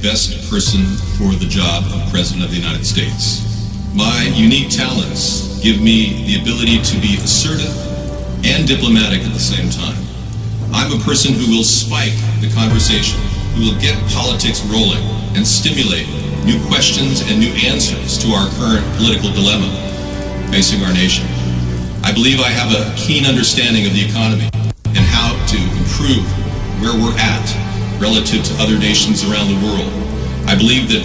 best person for the job of President of the United States. My unique talents give me the ability to be assertive and diplomatic at the same time. I'm a person who will spike the conversation, who will get politics rolling and stimulate new questions and new answers to our current political dilemma facing our nation. I believe I have a keen understanding of the economy and how to improve where we're at relative to other nations around the world. I believe that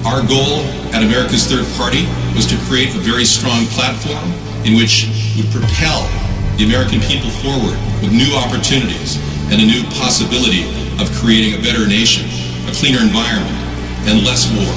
our goal at America's Third Party was to create a very strong platform in which would propel the American people forward with new opportunities and a new possibility of creating a better nation, a cleaner environment, and less war.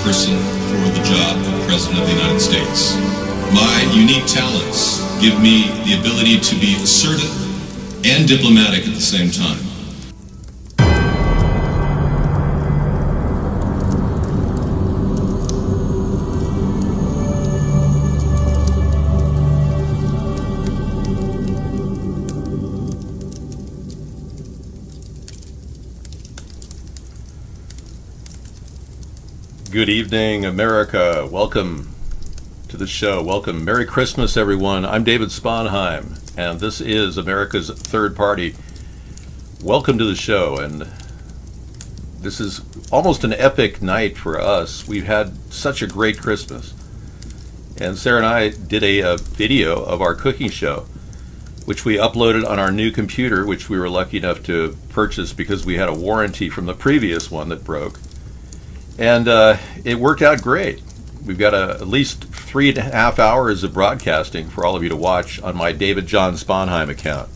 Person for the job of President of the United States. My unique talents give me the ability to be assertive and diplomatic at the same time. Good evening, America. Welcome to the show. Welcome. Merry Christmas, everyone. I'm David Sponheim, and this is America's Third Party. Welcome to the show, and this is almost an epic night for us. We've had such a great Christmas, and Sarah and I did a video of our cooking show, which we uploaded on our new computer, which we were lucky enough to purchase because we had a warranty from the previous one that broke. And it worked out great. We've got at least 3.5 hours of broadcasting for all of you to watch on my David John Sponheim account,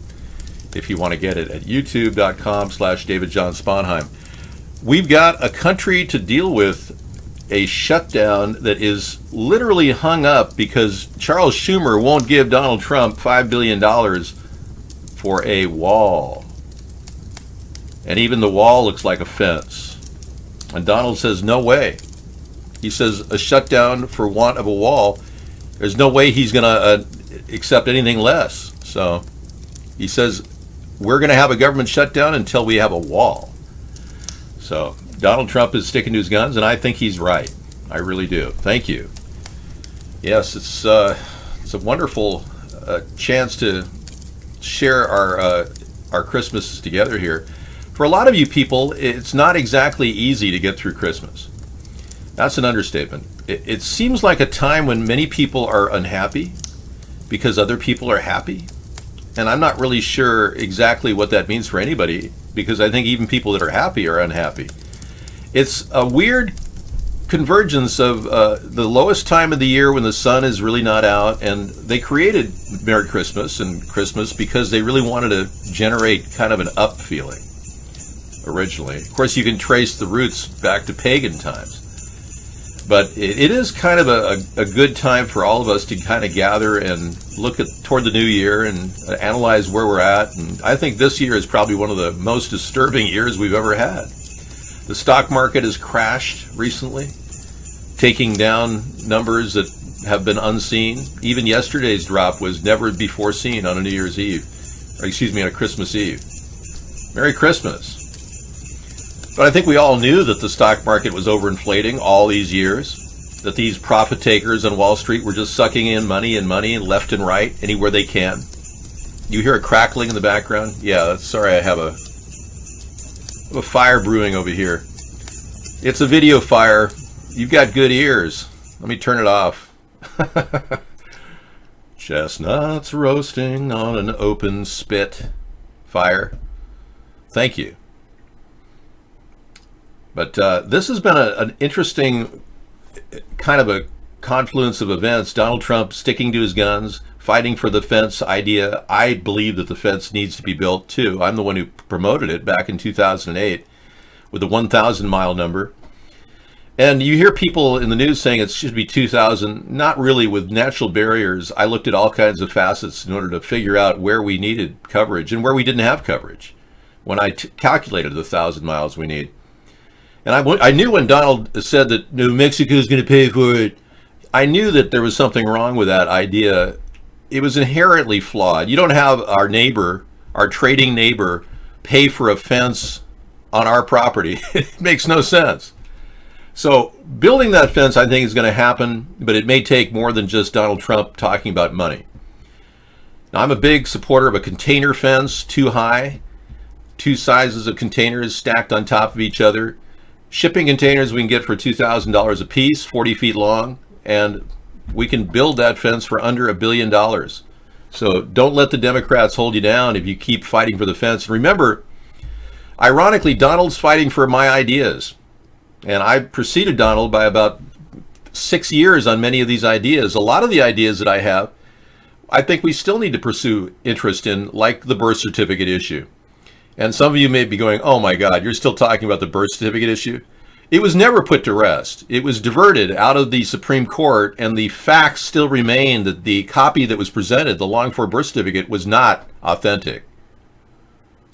if you want to get it at youtube.com/David John Sponheim. We've got a country to deal with, a shutdown that is literally hung up because Charles Schumer won't give Donald Trump $5 billion for a wall. And even the wall looks like a fence. And Donald says, no way. He says a shutdown for want of a wall, there's no way he's going to accept anything less. So he says, we're going to have a government shutdown until we have a wall. So Donald Trump is sticking to his guns, and I think he's right. I really do. Thank you. Yes, it's a wonderful chance to share our Christmas together here. For a lot of you people, it's not exactly easy to get through Christmas. That's an understatement. It seems like a time when many people are unhappy because other people are happy. And I'm not really sure exactly what that means for anybody, because I think even people that are happy are unhappy. It's a weird convergence of the lowest time of the year when the sun is really not out, and they created Merry Christmas and Christmas because they really wanted to generate kind of an up feeling. Originally. Of course, you can trace the roots back to pagan times. But it is kind of a good time for all of us to kind of gather and look toward the new year and analyze where we're at. And I think this year is probably one of the most disturbing years we've ever had. The stock market has crashed recently, taking down numbers that have been unseen. Even yesterday's drop was never before seen on a New Year's Eve, or excuse me, on a Christmas Eve. Merry Christmas. But I think we all knew that the stock market was overinflating all these years, that these profit takers on Wall Street were just sucking in money and left and right, anywhere they can. You hear a crackling in the background? Yeah, sorry, I have a fire brewing over here. It's a video fire. You've got good ears. Let me turn it off. Chestnuts roasting on an open spit fire. Thank you. But this has been an interesting kind of a confluence of events. Donald Trump sticking to his guns, fighting for the fence idea. I believe that the fence needs to be built too. I'm the one who promoted it back in 2008 with the 1,000 mile number. And you hear people in the news saying it should be 2,000. Not really. With natural barriers, I looked at all kinds of facets in order to figure out where we needed coverage and where we didn't have coverage when I calculated the 1,000 miles we need. And I knew when Donald said that New Mexico is going to pay for it, I knew that there was something wrong with that idea. It was inherently flawed. You don't have our neighbor, our trading neighbor, pay for a fence on our property. It makes no sense. So building that fence, I think, is going to happen, but it may take more than just Donald Trump talking about money. Now, I'm a big supporter of a container fence, too high, two sizes of containers stacked on top of each other. Shipping containers we can get for $2,000 a piece, 40 feet long, and we can build that fence for under $1 billion. So don't let the Democrats hold you down if you keep fighting for the fence. Remember, ironically, Donald's fighting for my ideas. And I preceded Donald by about 6 years on many of these ideas. A lot of the ideas that I have, I think we still need to pursue interest in, like the birth certificate issue. And some of you may be going, oh my God, you're still talking about the birth certificate issue? It was never put to rest. It was diverted out of the Supreme Court, and the facts still remain that the copy that was presented, the longed-for birth certificate, was not authentic.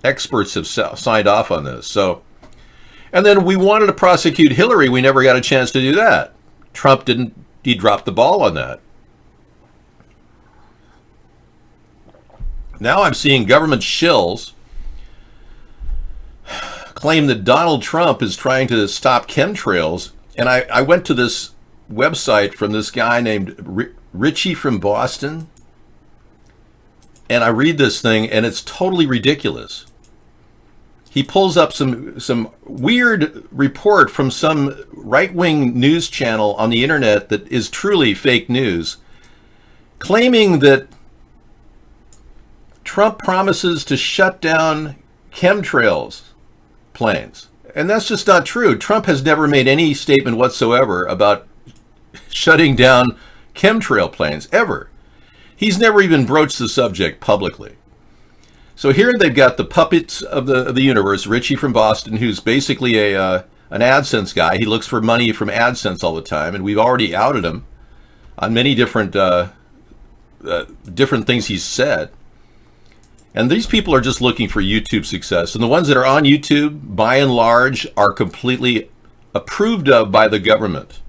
Experts have signed off on this. And then we wanted to prosecute Hillary. We never got a chance to do that. Trump didn't. He dropped the ball on that. Now I'm seeing government shills claim that Donald Trump is trying to stop chemtrails. And I went to this website from this guy named Richie from Boston. And I read this thing, and it's totally ridiculous. He pulls up some weird report from some right-wing news channel on the internet that is truly fake news, claiming that Trump promises to shut down chemtrails planes. And that's just not true. Trump has never made any statement whatsoever about shutting down chemtrail planes, ever. He's never even broached the subject publicly. So here they've got the puppets of the universe, Richie from Boston, who's basically an AdSense guy. He looks for money from AdSense all the time, and we've already outed him on many different things he's said. And these people are just looking for YouTube success. And the ones that are on YouTube, by and large, are completely approved of by the government,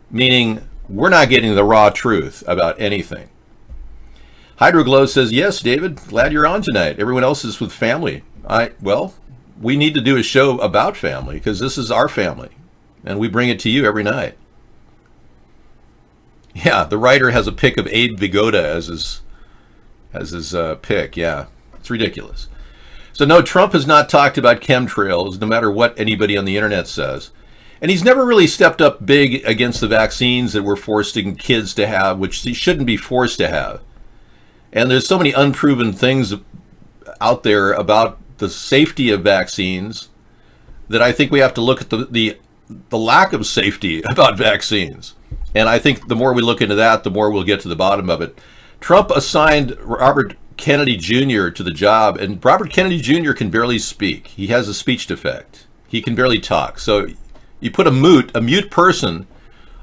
meaning we're not getting the raw truth about anything. Hydroglow says, yes, David, glad you're on tonight. Everyone else is with family. Well, we need to do a show about family because this is our family, and we bring it to you every night. Yeah, the writer has a pic of Abe Vigoda as his pick. Yeah, it's ridiculous. So no, Trump has not talked about chemtrails, no matter what anybody on the internet says. And he's never really stepped up big against the vaccines that we're forcing kids to have, which he shouldn't be forced to have. And there's so many unproven things out there about the safety of vaccines that I think we have to look at the lack of safety about vaccines. And I think the more we look into that, the more we'll get to the bottom of it. Trump assigned Robert Kennedy Jr. to the job, and Robert Kennedy Jr. can barely speak. He has a speech defect. He can barely talk. So you put a mute person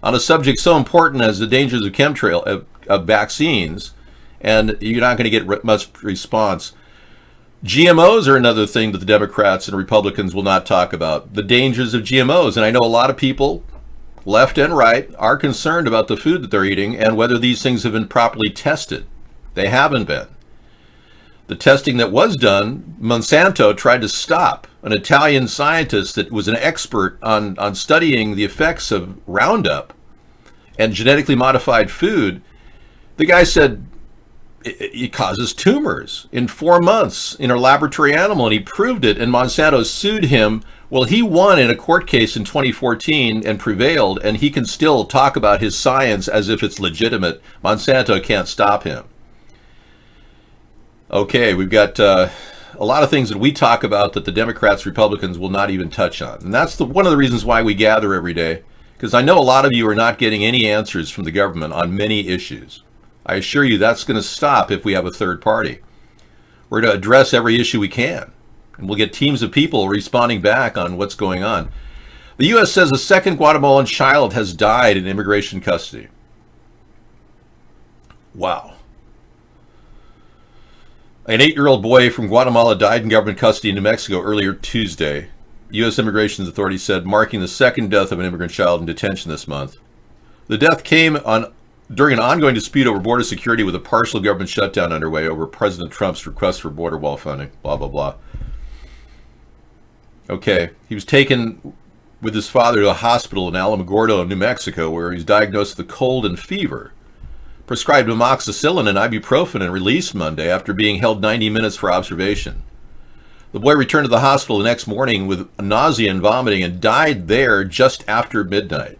on a subject so important as the dangers of chemtrail, of vaccines, and you're not going to get much response. GMOs are another thing that the Democrats and Republicans will not talk about, the dangers of GMOs. And I know a lot of people, left and right, are concerned about the food that they're eating and whether these things have been properly tested. They haven't been. The testing that was done, Monsanto tried to stop an Italian scientist that was an expert on studying the effects of Roundup and genetically modified food. The guy said it causes tumors in 4 months in a laboratory animal, and he proved it, and Monsanto sued him. Well, he won in a court case in 2014 and prevailed, and he can still talk about his science as if it's legitimate. Monsanto can't stop him. Okay, we've got a lot of things that we talk about that the Democrats, Republicans will not even touch on. And that's one of the reasons why we gather every day, because I know a lot of you are not getting any answers from the government on many issues. I assure you that's going to stop if we have a third party. We're going to address every issue we can, and we'll get teams of people responding back on what's going on. The U.S. says a second Guatemalan child has died in immigration custody. Wow. An 8-year-old boy from Guatemala died in government custody in New Mexico earlier Tuesday, U.S. immigration authorities said, marking the second death of an immigrant child in detention this month. The death came during an ongoing dispute over border security with a partial government shutdown underway over President Trump's request for border wall funding, blah, blah, blah. Okay, he was taken with his father to a hospital in Alamogordo, New Mexico, where he was diagnosed with a cold and fever, prescribed amoxicillin and ibuprofen, and released Monday after being held 90 minutes for observation. The boy returned to the hospital the next morning with nausea and vomiting and died there just after midnight.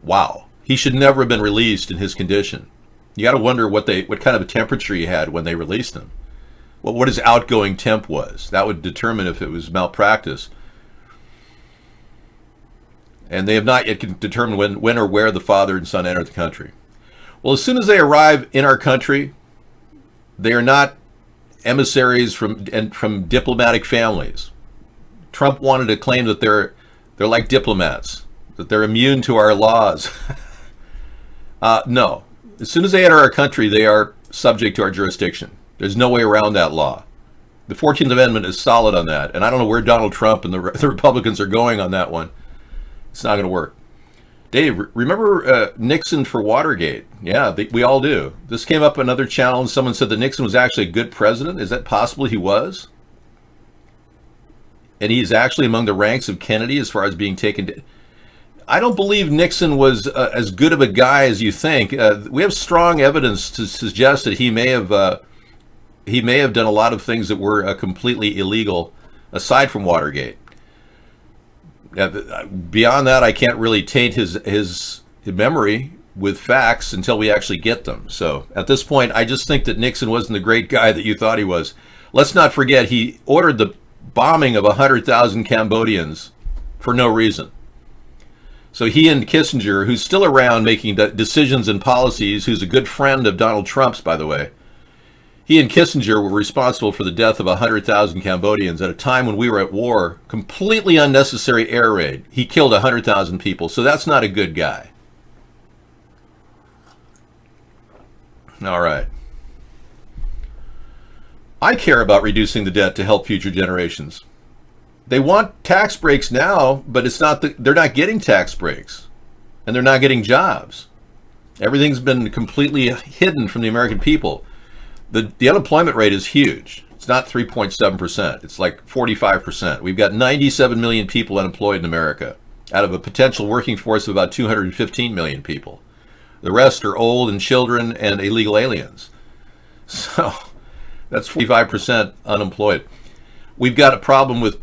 Wow. He should never have been released in his condition. You got to wonder what kind of a temperature he had when they released him. What his outgoing temp was. That would determine if it was malpractice. And they have not yet determined when or where the father and son entered the country. Well, as soon as they arrive in our country, they are not emissaries from diplomatic families. Trump wanted to claim that they're like diplomats, that they're immune to our laws. No. As soon as they enter our country, they are subject to our jurisdiction. There's no way around that law. The 14th Amendment is solid on that, and I don't know where Donald Trump and the Republicans are going on that one. It's not going to work. Dave, remember Nixon for Watergate? Yeah, we all do. This came up another channel, and someone said that Nixon was actually a good president. Is that possible he was? And he's actually among the ranks of Kennedy as far as being taken. I don't believe Nixon was as good of a guy as you think. We have strong evidence to suggest that he may have done a lot of things that were completely illegal, aside from Watergate. Beyond that, I can't really taint his memory with facts until we actually get them. So at this point, I just think that Nixon wasn't the great guy that you thought he was. Let's not forget he ordered the bombing of 100,000 Cambodians for no reason. So he and Kissinger, who's still around making decisions and policies, who's a good friend of Donald Trump's, by the way, he and Kissinger were responsible for the death of 100,000 Cambodians at a time when we were at war. Completely unnecessary air raid. He killed 100,000 people, so that's not a good guy. All right. I care about reducing the debt to help future generations. They want tax breaks now, but they're not getting tax breaks, and they're not getting jobs. Everything's been completely hidden from the American people. The unemployment rate is huge. It's not 3.7%. It's like 45%. We've got 97 million people unemployed in America out of a potential working force of about 215 million people. The rest are old and children and illegal aliens. So that's 45% unemployed. We've got a problem with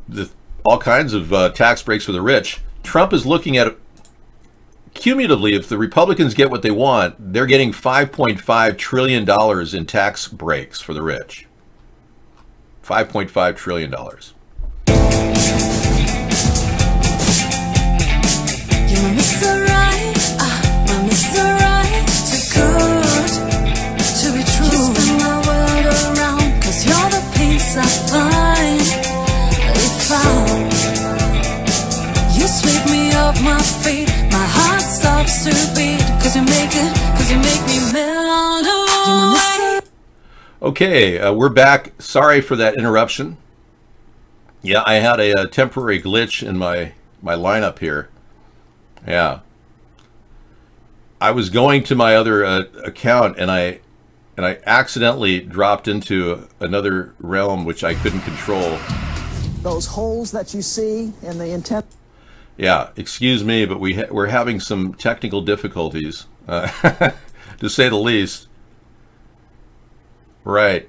all kinds of tax breaks for the rich. Trump is looking at it cumulatively. If the Republicans get what they want, they're getting $5.5 trillion in tax breaks for the rich. $5.5 trillion. My feet, my heart stops to beat, cause you make me melt. Okay, we're back. Sorry for that interruption. Yeah, I had a temporary glitch in my lineup here. Yeah. I was going to my other account, and I accidentally dropped into another realm which I couldn't control. those holes that you see in the antenna. Yeah, excuse me, but we're having some technical difficulties, to say the least. Right.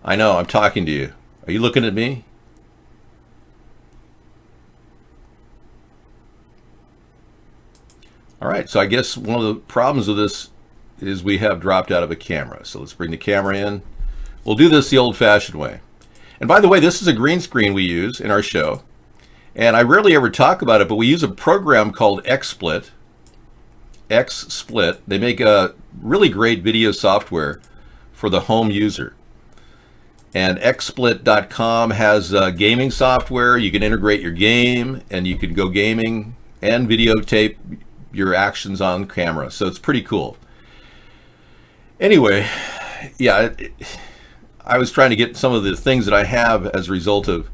I know, I'm talking to you. Are you looking at me? All right, so I guess one of the problems with this is we have dropped out of a camera. So let's bring the camera in. We'll do this the old-fashioned way. And by the way, this is a green screen we use in our show. And I rarely ever talk about it, but we use a program called XSplit. XSplit. They make a really great video software for the home user. And xsplit.com has gaming software. You can integrate your game, and you can go gaming and videotape your actions on camera. So it's pretty cool. Anyway, yeah, I was trying to get some of the things that I have as a result of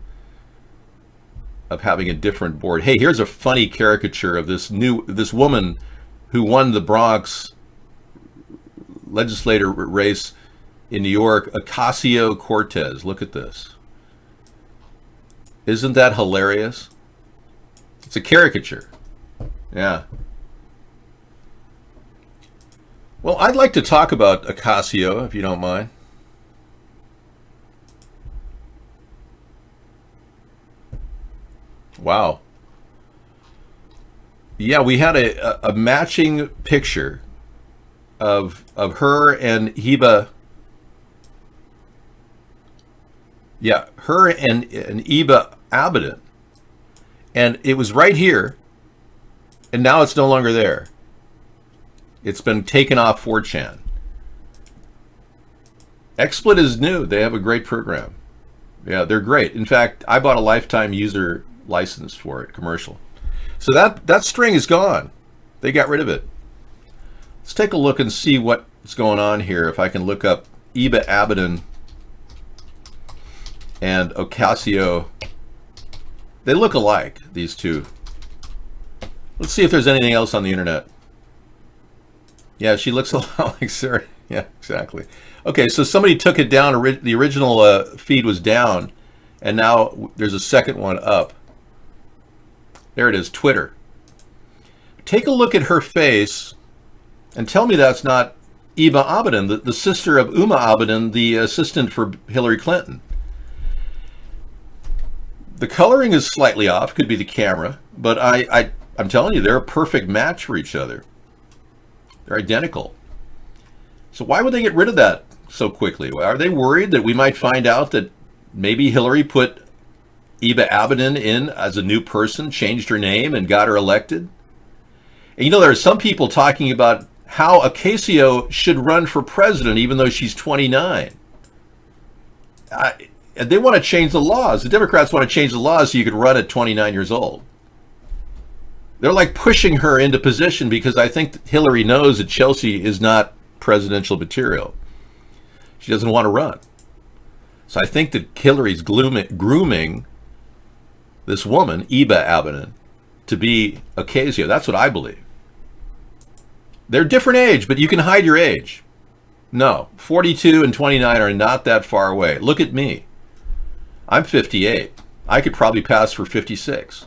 having a different board. Hey, here's a funny caricature of this woman who won the Bronx legislator race in New York, Ocasio-Cortez. Look at this. Isn't that hilarious? It's a caricature. Yeah. Well, I'd like to talk about Ocasio, if you don't mind. Wow. Yeah, we had a matching picture of her and Heba. Yeah, her and Heba Abedin. And it was right here, and now it's no longer there. It's been taken off 4chan. XSplit is new. They have a great program. Yeah, they're great. In fact, I bought a lifetime user license for it, commercial. So that string is gone. They got rid of it. Let's take a look and see what's going on here. If I can look up Heba Abedin and Ocasio. They look alike, these two. Let's see if there's anything else on the internet. Yeah, she looks a lot like Sarah. Yeah, exactly. Okay, so somebody took it down. The original feed was down, and now there's a second one up. There it is, Twitter. Take a look at her face and tell me that's not Heba Abedin, the sister of Huma Abedin, the assistant for Hillary Clinton. The coloring is slightly off, could be the camera, but I'm telling you, they're a perfect match for each other. They're identical. So why would they get rid of that so quickly? Are they worried that we might find out that maybe Hillary put Heba Abedin in as a new person, changed her name, and got her elected? And you know, there are some people talking about how Ocasio should run for president even though she's 29. They want to change the laws. The Democrats want to change the laws so you could run at 29 years old. They're like pushing her into position because I think that Hillary knows that Chelsea is not presidential material. She doesn't want to run. So I think that Hillary's grooming this woman, Heba Abedin, to be Ocasio. That's what I believe. They're different age, but you can hide your age. No, 42 and 29 are not that far away. Look at me. I'm 58. I could probably pass for 56.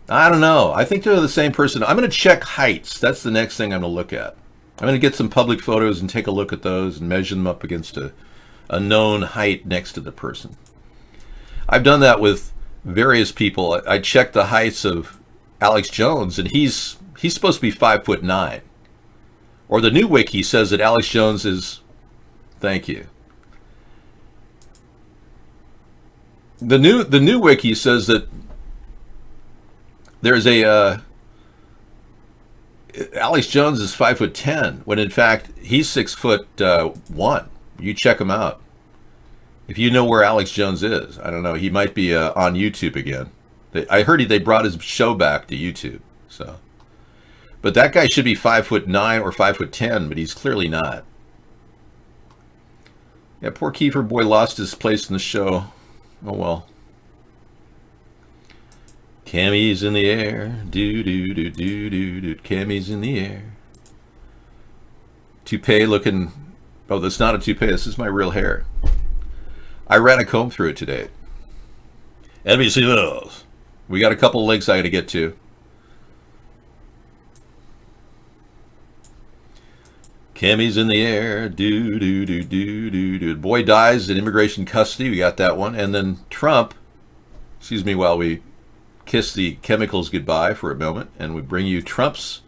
I don't know. I think they're the same person. I'm going to check heights. That's the next thing I'm going to look at. I'm going to get some public photos and take a look at those and measure them up against a known height next to the person. I've done that with various people. I checked the heights of Alex Jones, and he's supposed to be 5'9". Or the new wiki says that Alex Jones is, thank you. The new wiki says that there's Alex Jones is 5'10", when in fact he's 6'1". You check him out. If you know where Alex Jones is, I don't know. He might be on YouTube again. I heard they brought his show back to YouTube. So, but that guy should be 5'9" or 5'10", but he's clearly not. Yeah, poor Kiefer boy lost his place in the show. Oh well. Cammy's in the air, do do do do do do. Cammy's in the air. Toupee looking Oh, that's not a toupee. This is my real hair. I ran a comb through it today. NBC News. We got a couple of links I got to get to. Kimmy's in the air. Do, do, do, do, do, do. Boy dies in immigration custody. We got that one. And then Trump, excuse me while we kiss the chemicals goodbye for a moment, and we bring you Trump's.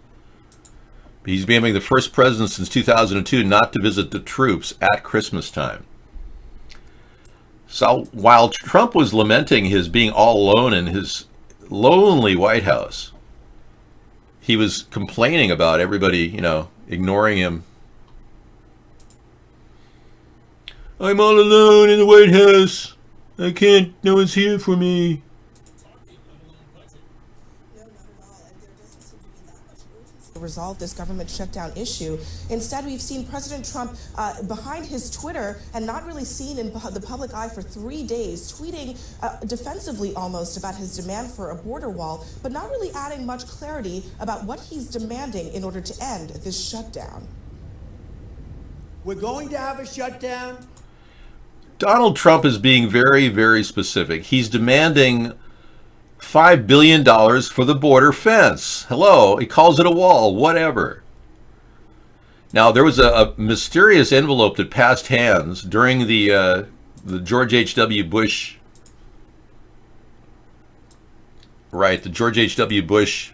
He's becoming the first president since 2002 not to visit the troops at Christmas time. So while Trump was lamenting his being all alone in his lonely White House, he was complaining about everybody, ignoring him. I'm all alone in the White House. No one's here for me. Resolve this government shutdown issue. Instead, we've seen President Trump behind his Twitter and not really seen in the public eye for 3 days, tweeting defensively almost about his demand for a border wall, but not really adding much clarity about what he's demanding in order to end this shutdown. We're going to have a shutdown. Donald Trump is being very, very specific. He's demanding $5 billion for the border fence. Hello, he calls it a wall, whatever. Now, there was a mysterious envelope that passed hands during the George H.W. Bush, the George H.W. Bush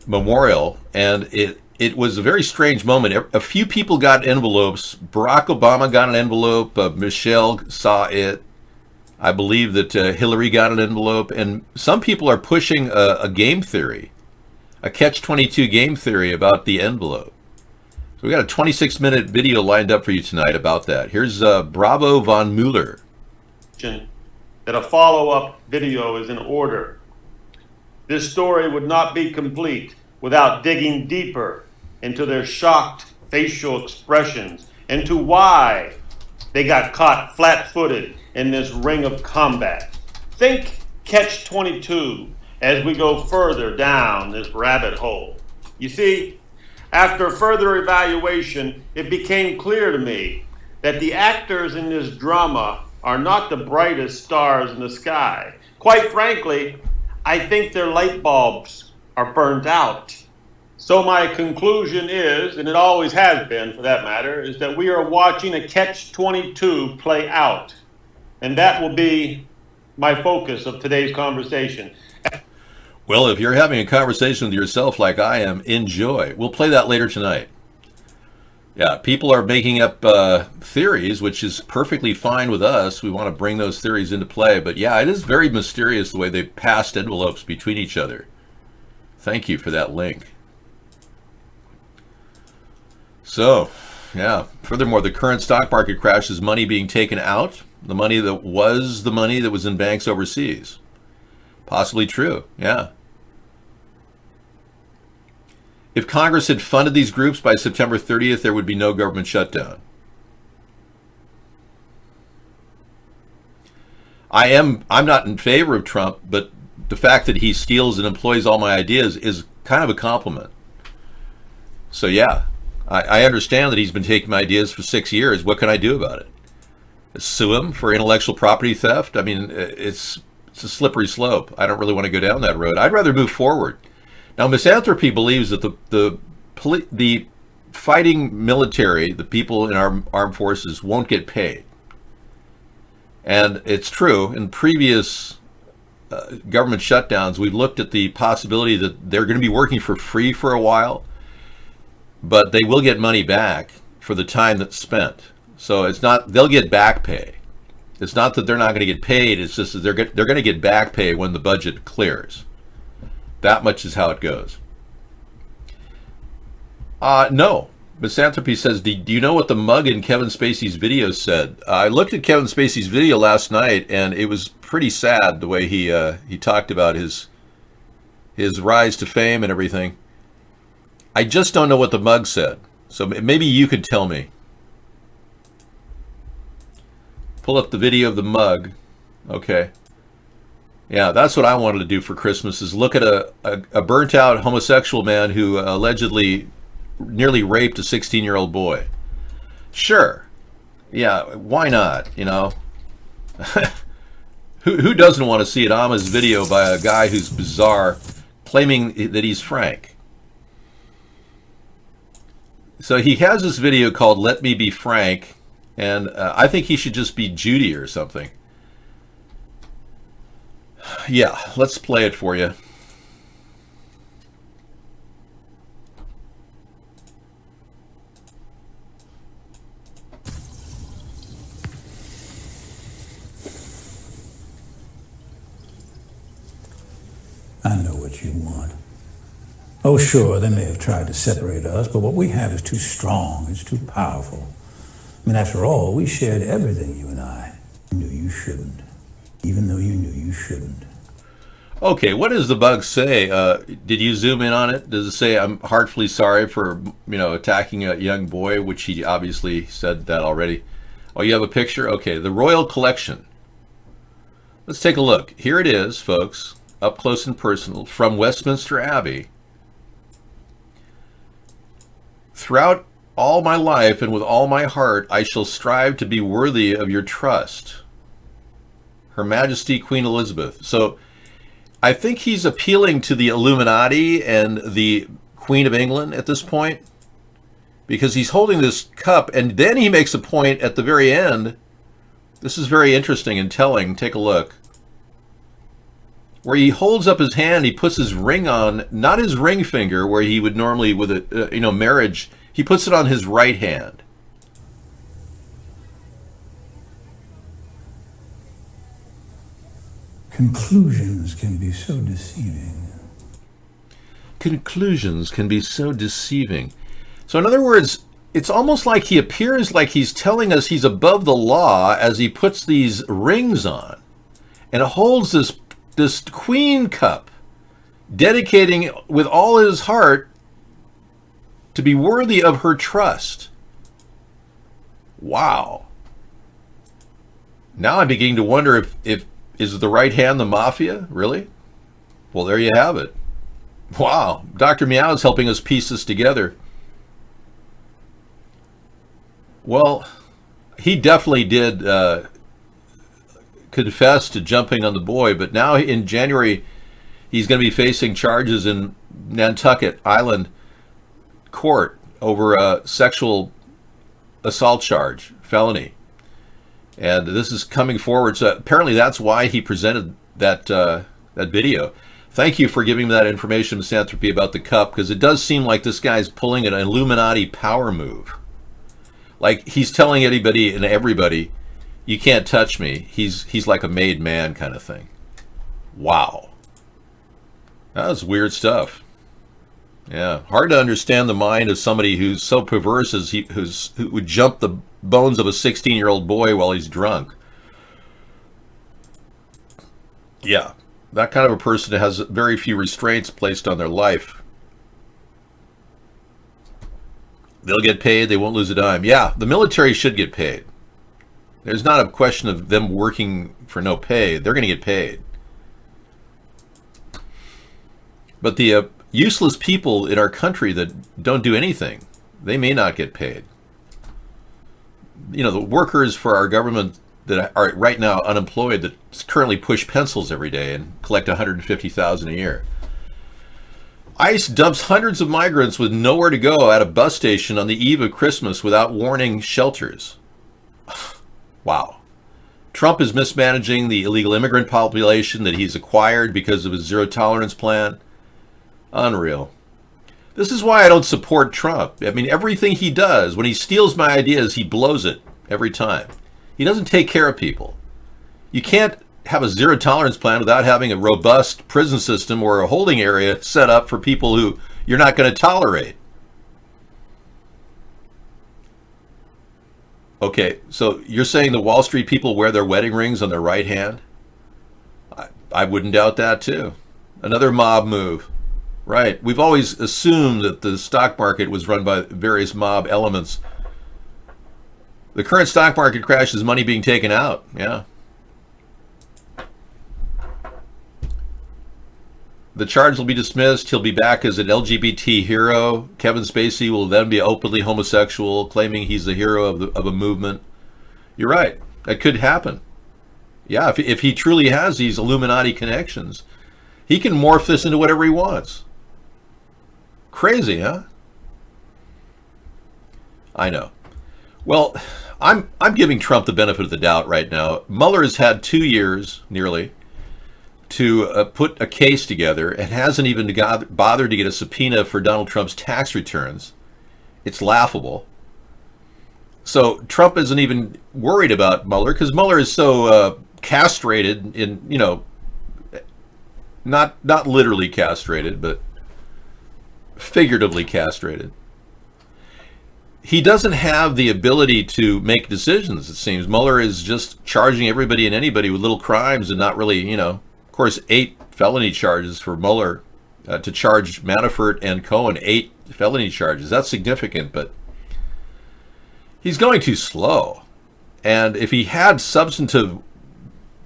memorial, and it was a very strange moment. A few people got envelopes. Barack Obama got an envelope. Michelle saw it. I believe that Hillary got an envelope, and some people are pushing a game theory, a catch-22 game theory about the envelope. So we got a 26-minute video lined up for you tonight about that. Here's Bravo von Mueller. That a follow-up video is in order. This story would not be complete without digging deeper into their shocked facial expressions, into why they got caught flat-footed in this ring of combat. Think catch-22 as we go further down this rabbit hole. You see, after further evaluation, it became clear to me that the actors in this drama are not the brightest stars in the sky. Quite frankly, I think their light bulbs are burnt out. So my conclusion is, and it always has been for that matter, is that we are watching a catch-22 play out. And that will be my focus of today's conversation. Well, if you're having a conversation with yourself like I am, enjoy. We'll play that later tonight. Yeah, people are making up theories, which is perfectly fine with us. We want to bring those theories into play. But yeah, it is very mysterious the way they passed envelopes between each other. Thank you for that link. So, yeah, furthermore, the current stock market crash is money being taken out. The money that was in banks overseas. Possibly true, yeah. If Congress had funded these groups by September 30th, there would be no government shutdown. I'm not in favor of Trump, but the fact that he steals and employs all my ideas is kind of a compliment. So yeah, I understand that he's been taking my ideas for 6 years. What can I do about it? Sue him for intellectual property theft? I mean, it's a slippery slope. I don't really want to go down that road. I'd rather move forward. Now, Misanthropy believes that the fighting military, the people in our armed forces, won't get paid. And it's true. In previous government shutdowns, we've looked at the possibility that they're going to be working for free for a while, but they will get money back for the time that's spent. So it's not, they'll get back pay. It's not that they're not going to get paid. It's just that they're going to get back pay when the budget clears. That much is how it goes. No. Misanthropy says, do you know what the mug in Kevin Spacey's video said? I looked at Kevin Spacey's video last night, and it was pretty sad the way he talked about his rise to fame and everything. I just don't know what the mug said. So maybe you could tell me. Pull up the video of the mug. Okay. Yeah, that's what I wanted to do for Christmas, is look at a burnt out homosexual man who allegedly nearly raped a 16-year-old boy. Sure. Yeah, why not, you know? Who doesn't want to see Adama's video by a guy who's bizarre, claiming that he's Frank? So he has this video called Let Me Be Frank, and I think he should just be Judy or something. Yeah, let's play it for you. I know what you want. Oh, sure, they may have tried to separate us, but what we have is too strong, it's too powerful. I mean, after all, we shared everything, you and I. You knew you shouldn't, even though you knew you shouldn't. Okay, what does the bug say? Did you zoom in on it? Does it say, I'm heartfully sorry for, attacking a young boy, which he obviously said that already. Oh, you have a picture? Okay, the Royal Collection. Let's take a look. Here it is, folks, up close and personal, from Westminster Abbey. Throughout all my life and with all my heart, I shall strive to be worthy of your trust. Her Majesty Queen Elizabeth. So I think he's appealing to the Illuminati and the Queen of England at this point, because he's holding this cup, and then he makes a point at the very end. This is very interesting and telling. Take a look. Where he holds up his hand, he puts his ring on, not his ring finger, where he would normally with a, marriage, he puts it on his right hand. Conclusions can be so deceiving. Conclusions can be so deceiving. So in other words, it's almost like he appears like he's telling us he's above the law as he puts these rings on and holds this queen cup, dedicating with all his heart to be worthy of her trust. Wow. Now I'm beginning to wonder if is the right hand the mafia? Really? Well, there you have it. Wow. Dr. Meow is helping us piece this together. Well, he definitely did confess to jumping on the boy, but now in January he's going to be facing charges in Nantucket Island court over a sexual assault charge, felony. And this is coming forward, so apparently that's why he presented that video. Thank you for giving me that information, Misanthropy, about the cup, because it does seem like this guy's pulling an Illuminati power move. Like he's telling anybody and everybody, you can't touch me. He's like a made man kind of thing. Wow. That was weird stuff. Yeah, hard to understand the mind of somebody who's so perverse as who would jump the bones of a 16-year-old boy while he's drunk. Yeah, that kind of a person has very few restraints placed on their life. They'll get paid, they won't lose a dime. Yeah, the military should get paid. There's not a question of them working for no pay. They're going to get paid. But the useless people in our country that don't do anything, they may not get paid. The workers for our government that are right now unemployed, that currently push pencils every day and collect $150,000 a year. ICE dumps hundreds of migrants with nowhere to go at a bus station on the eve of Christmas without warning shelters. Wow. Trump is mismanaging the illegal immigrant population that he's acquired because of his zero tolerance plan. Unreal. This is why I don't support Trump. I mean, everything he does, when he steals my ideas, he blows it every time. He doesn't take care of people. You can't have a zero tolerance plan without having a robust prison system or a holding area set up for people who you're not going to tolerate. Okay, so you're saying the Wall Street people wear their wedding rings on their right hand? I wouldn't doubt that too. Another mob move. Right. We've always assumed that the stock market was run by various mob elements. The current stock market crash is money being taken out. Yeah. The charge will be dismissed. He'll be back as an LGBT hero. Kevin Spacey will then be openly homosexual, claiming he's the hero of a movement. You're right. That could happen. Yeah, if he truly has these Illuminati connections, he can morph this into whatever he wants. Crazy, huh? I know. Well, I'm giving Trump the benefit of the doubt right now. Mueller has had 2 years, nearly, to put a case together and hasn't even bothered to get a subpoena for Donald Trump's tax returns. It's laughable. So Trump isn't even worried about Mueller because Mueller is so castrated in, not literally castrated, but figuratively castrated. He doesn't have the ability to make decisions, it seems. Mueller is just charging everybody and anybody with little crimes and not really, of course, 8 felony charges for Mueller to charge Manafort and Cohen, 8 felony charges. That's significant, but he's going too slow. And if he had substantive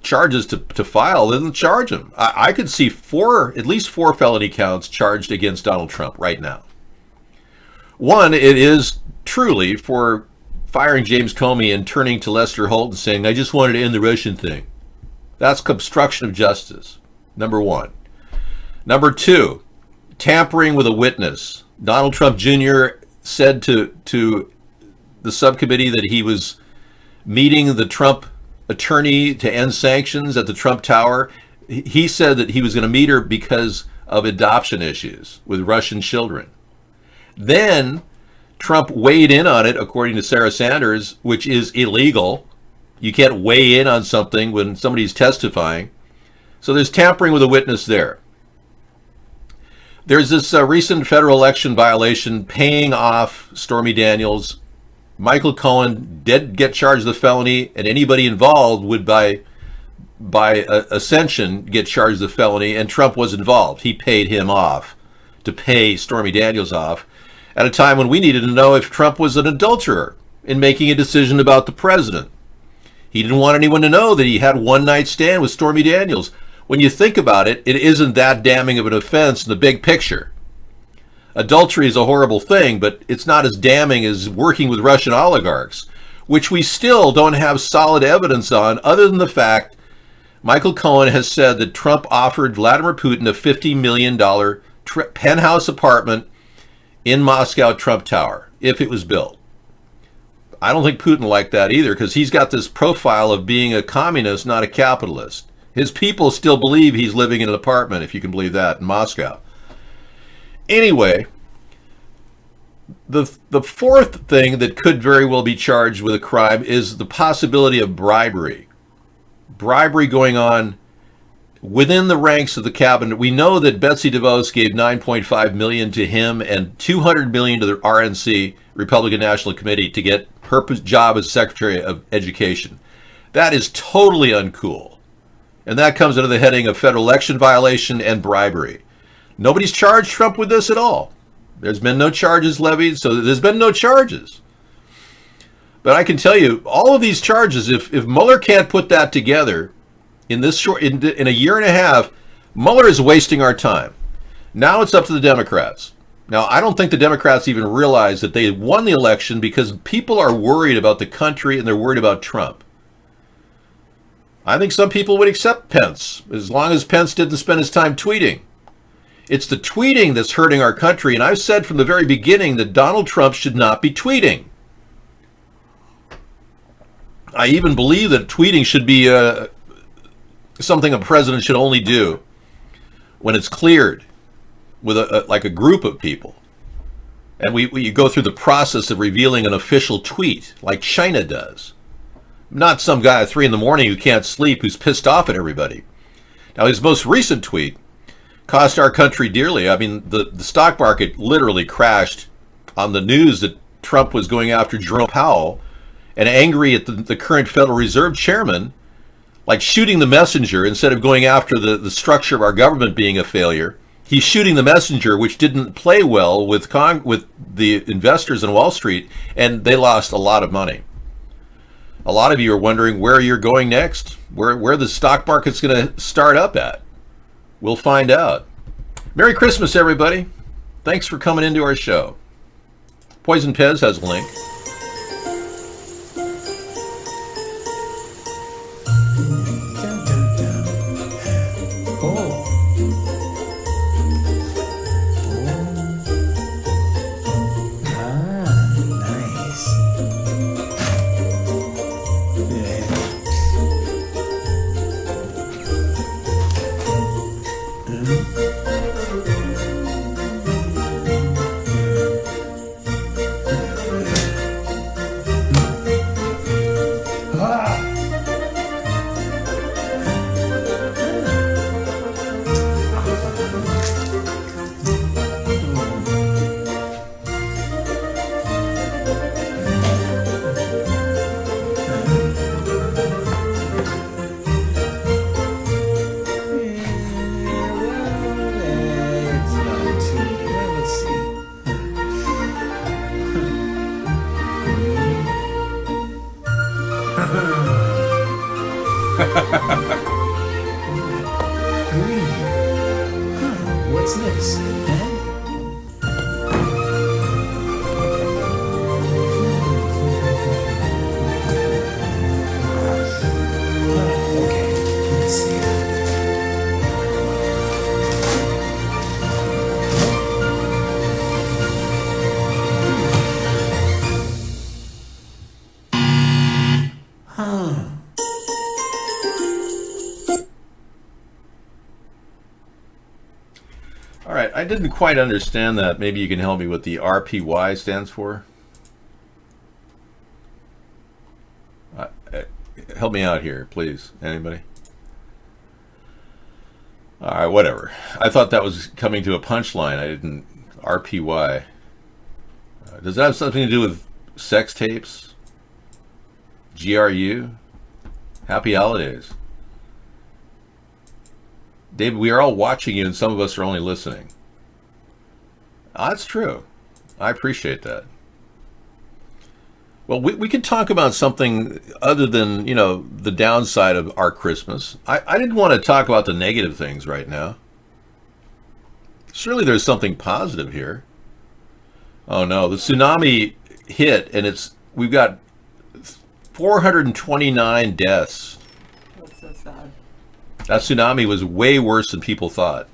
charges to file, then charge him. I could see at least 4 felony counts charged against Donald Trump right now. One, it is truly for firing James Comey and turning to Lester Holt and saying, I just wanted to end the Russian thing. That's obstruction of justice, number 1. Number 2, tampering with a witness. Donald Trump Jr. said to the subcommittee that he was meeting the Trump attorney to end sanctions at the Trump Tower. He said that he was going to meet her because of adoption issues with Russian children. Then Trump weighed in on it, according to Sarah Sanders, which is illegal. You can't weigh in on something when somebody's testifying. So there's tampering with a witness there. There's this recent federal election violation paying off Stormy Daniels. Michael Cohen did get charged with felony, and anybody involved would, by ascension, get charged with felony, and Trump was involved. He paid him off to pay Stormy Daniels off at a time when we needed to know if Trump was an adulterer in making a decision about the president. He didn't want anyone to know that he had one night stand with Stormy Daniels. When you think about it, it isn't that damning of an offense in the big picture. Adultery is a horrible thing, but it's not as damning as working with Russian oligarchs, which we still don't have solid evidence on, other than the fact Michael Cohen has said that Trump offered Vladimir Putin a $50 million penthouse apartment in Moscow Trump Tower, if it was built. I don't think Putin liked that either, because he's got this profile of being a communist, not a capitalist. His people still believe he's living in an apartment, if you can believe that, in Moscow. Anyway, the fourth thing that could very well be charged with a crime is the possibility of bribery. Bribery going on within the ranks of the cabinet. We know that Betsy DeVos gave $9.5 million to him and $200 million to the RNC, Republican National Committee, to get her job as Secretary of Education. That is totally uncool. And that comes under the heading of federal election violation and bribery. Nobody's charged Trump with this at all. There's been no charges levied, so there's been no charges. But I can tell you, all of these charges, if Mueller can't put that together in this in a year and a half, Mueller is wasting our time. Now it's up to the Democrats. Now, I don't think the Democrats even realize that they won the election because people are worried about the country and they're worried about Trump. I think some people would accept Pence as long as Pence didn't spend his time tweeting. It's the tweeting that's hurting our country, and I've said from the very beginning that Donald Trump should not be tweeting. I even believe that tweeting should be something a president should only do when it's cleared with like a group of people. And you go through the process of revealing an official tweet, like China does. Not some guy at 3 a.m. who can't sleep, who's pissed off at everybody. Now, his most recent tweet cost our country dearly. I mean, the stock market literally crashed on the news that Trump was going after Jerome Powell and angry at the current Federal Reserve chairman, like shooting the messenger instead of going after the structure of our government being a failure. He's shooting the messenger, which didn't play well with the investors in Wall Street, and they lost a lot of money. A lot of you are wondering where you're going next, where the stock market's going to start up at. We'll find out. Merry Christmas, everybody. Thanks for coming into our show. Poison Pez has a link. What's this? Okay, let's see. All right, I didn't quite understand that. Maybe you can help me what the RPY stands for. Help me out here, please. Anybody? All right, whatever. I thought that was coming to a punchline. I didn't. RPY. Does that have something to do with sex tapes? GRU? Happy holidays. David, we are all watching you and some of us are only listening. That's true. I appreciate that. Well, we could talk about something other than, you know, the downside of our Christmas. I didn't want to talk about the negative things right now. Surely there's something positive here. Oh no, the tsunami hit and we've got 429 deaths. That's so sad. That tsunami was way worse than people thought.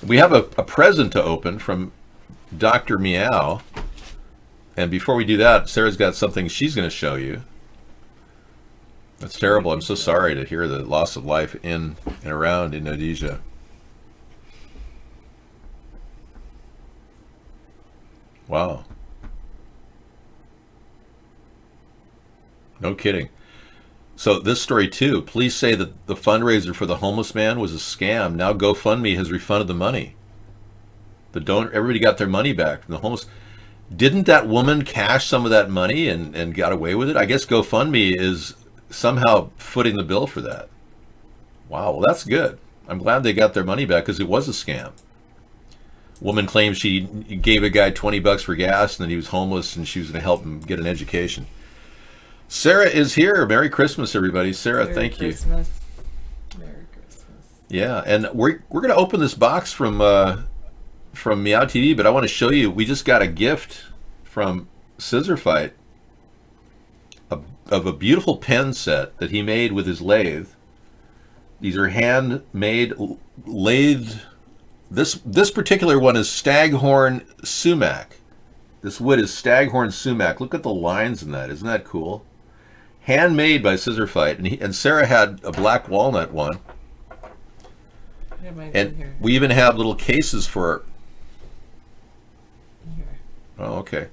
We have a present to open from Dr. Meow. And before we do that, Sarah's got something she's going to show you. That's terrible. I'm so sorry to hear the loss of life in and around Indonesia. Wow. No kidding. So this story too, police say that the fundraiser for the homeless man was a scam. Now GoFundMe has refunded the money. The donor, everybody got their money back from the homeless. Didn't that woman cash some of that money and got away with it? I guess GoFundMe is somehow footing the bill for that. Wow, well that's good. I'm glad they got their money back because it was a scam. Woman claims she gave a guy $20 for gas and then he was homeless and she was going to help him get an education. Sarah is here. Merry Christmas, everybody. Sarah, Merry thank Christmas. you. Merry Christmas. Yeah, and we're going to open this box from Meow TV, but I want to show you. We just got a gift from Scissor Fight of a beautiful pen set that he made with his lathe. These are handmade lathed. This particular one is Staghorn Sumac. This wood is Staghorn Sumac. Look at the lines in that. Isn't that cool? Handmade by Scissor Fight, and Sarah had a black walnut one. Yeah, mine's in And here. we even have little cases for. Here. Oh, okay.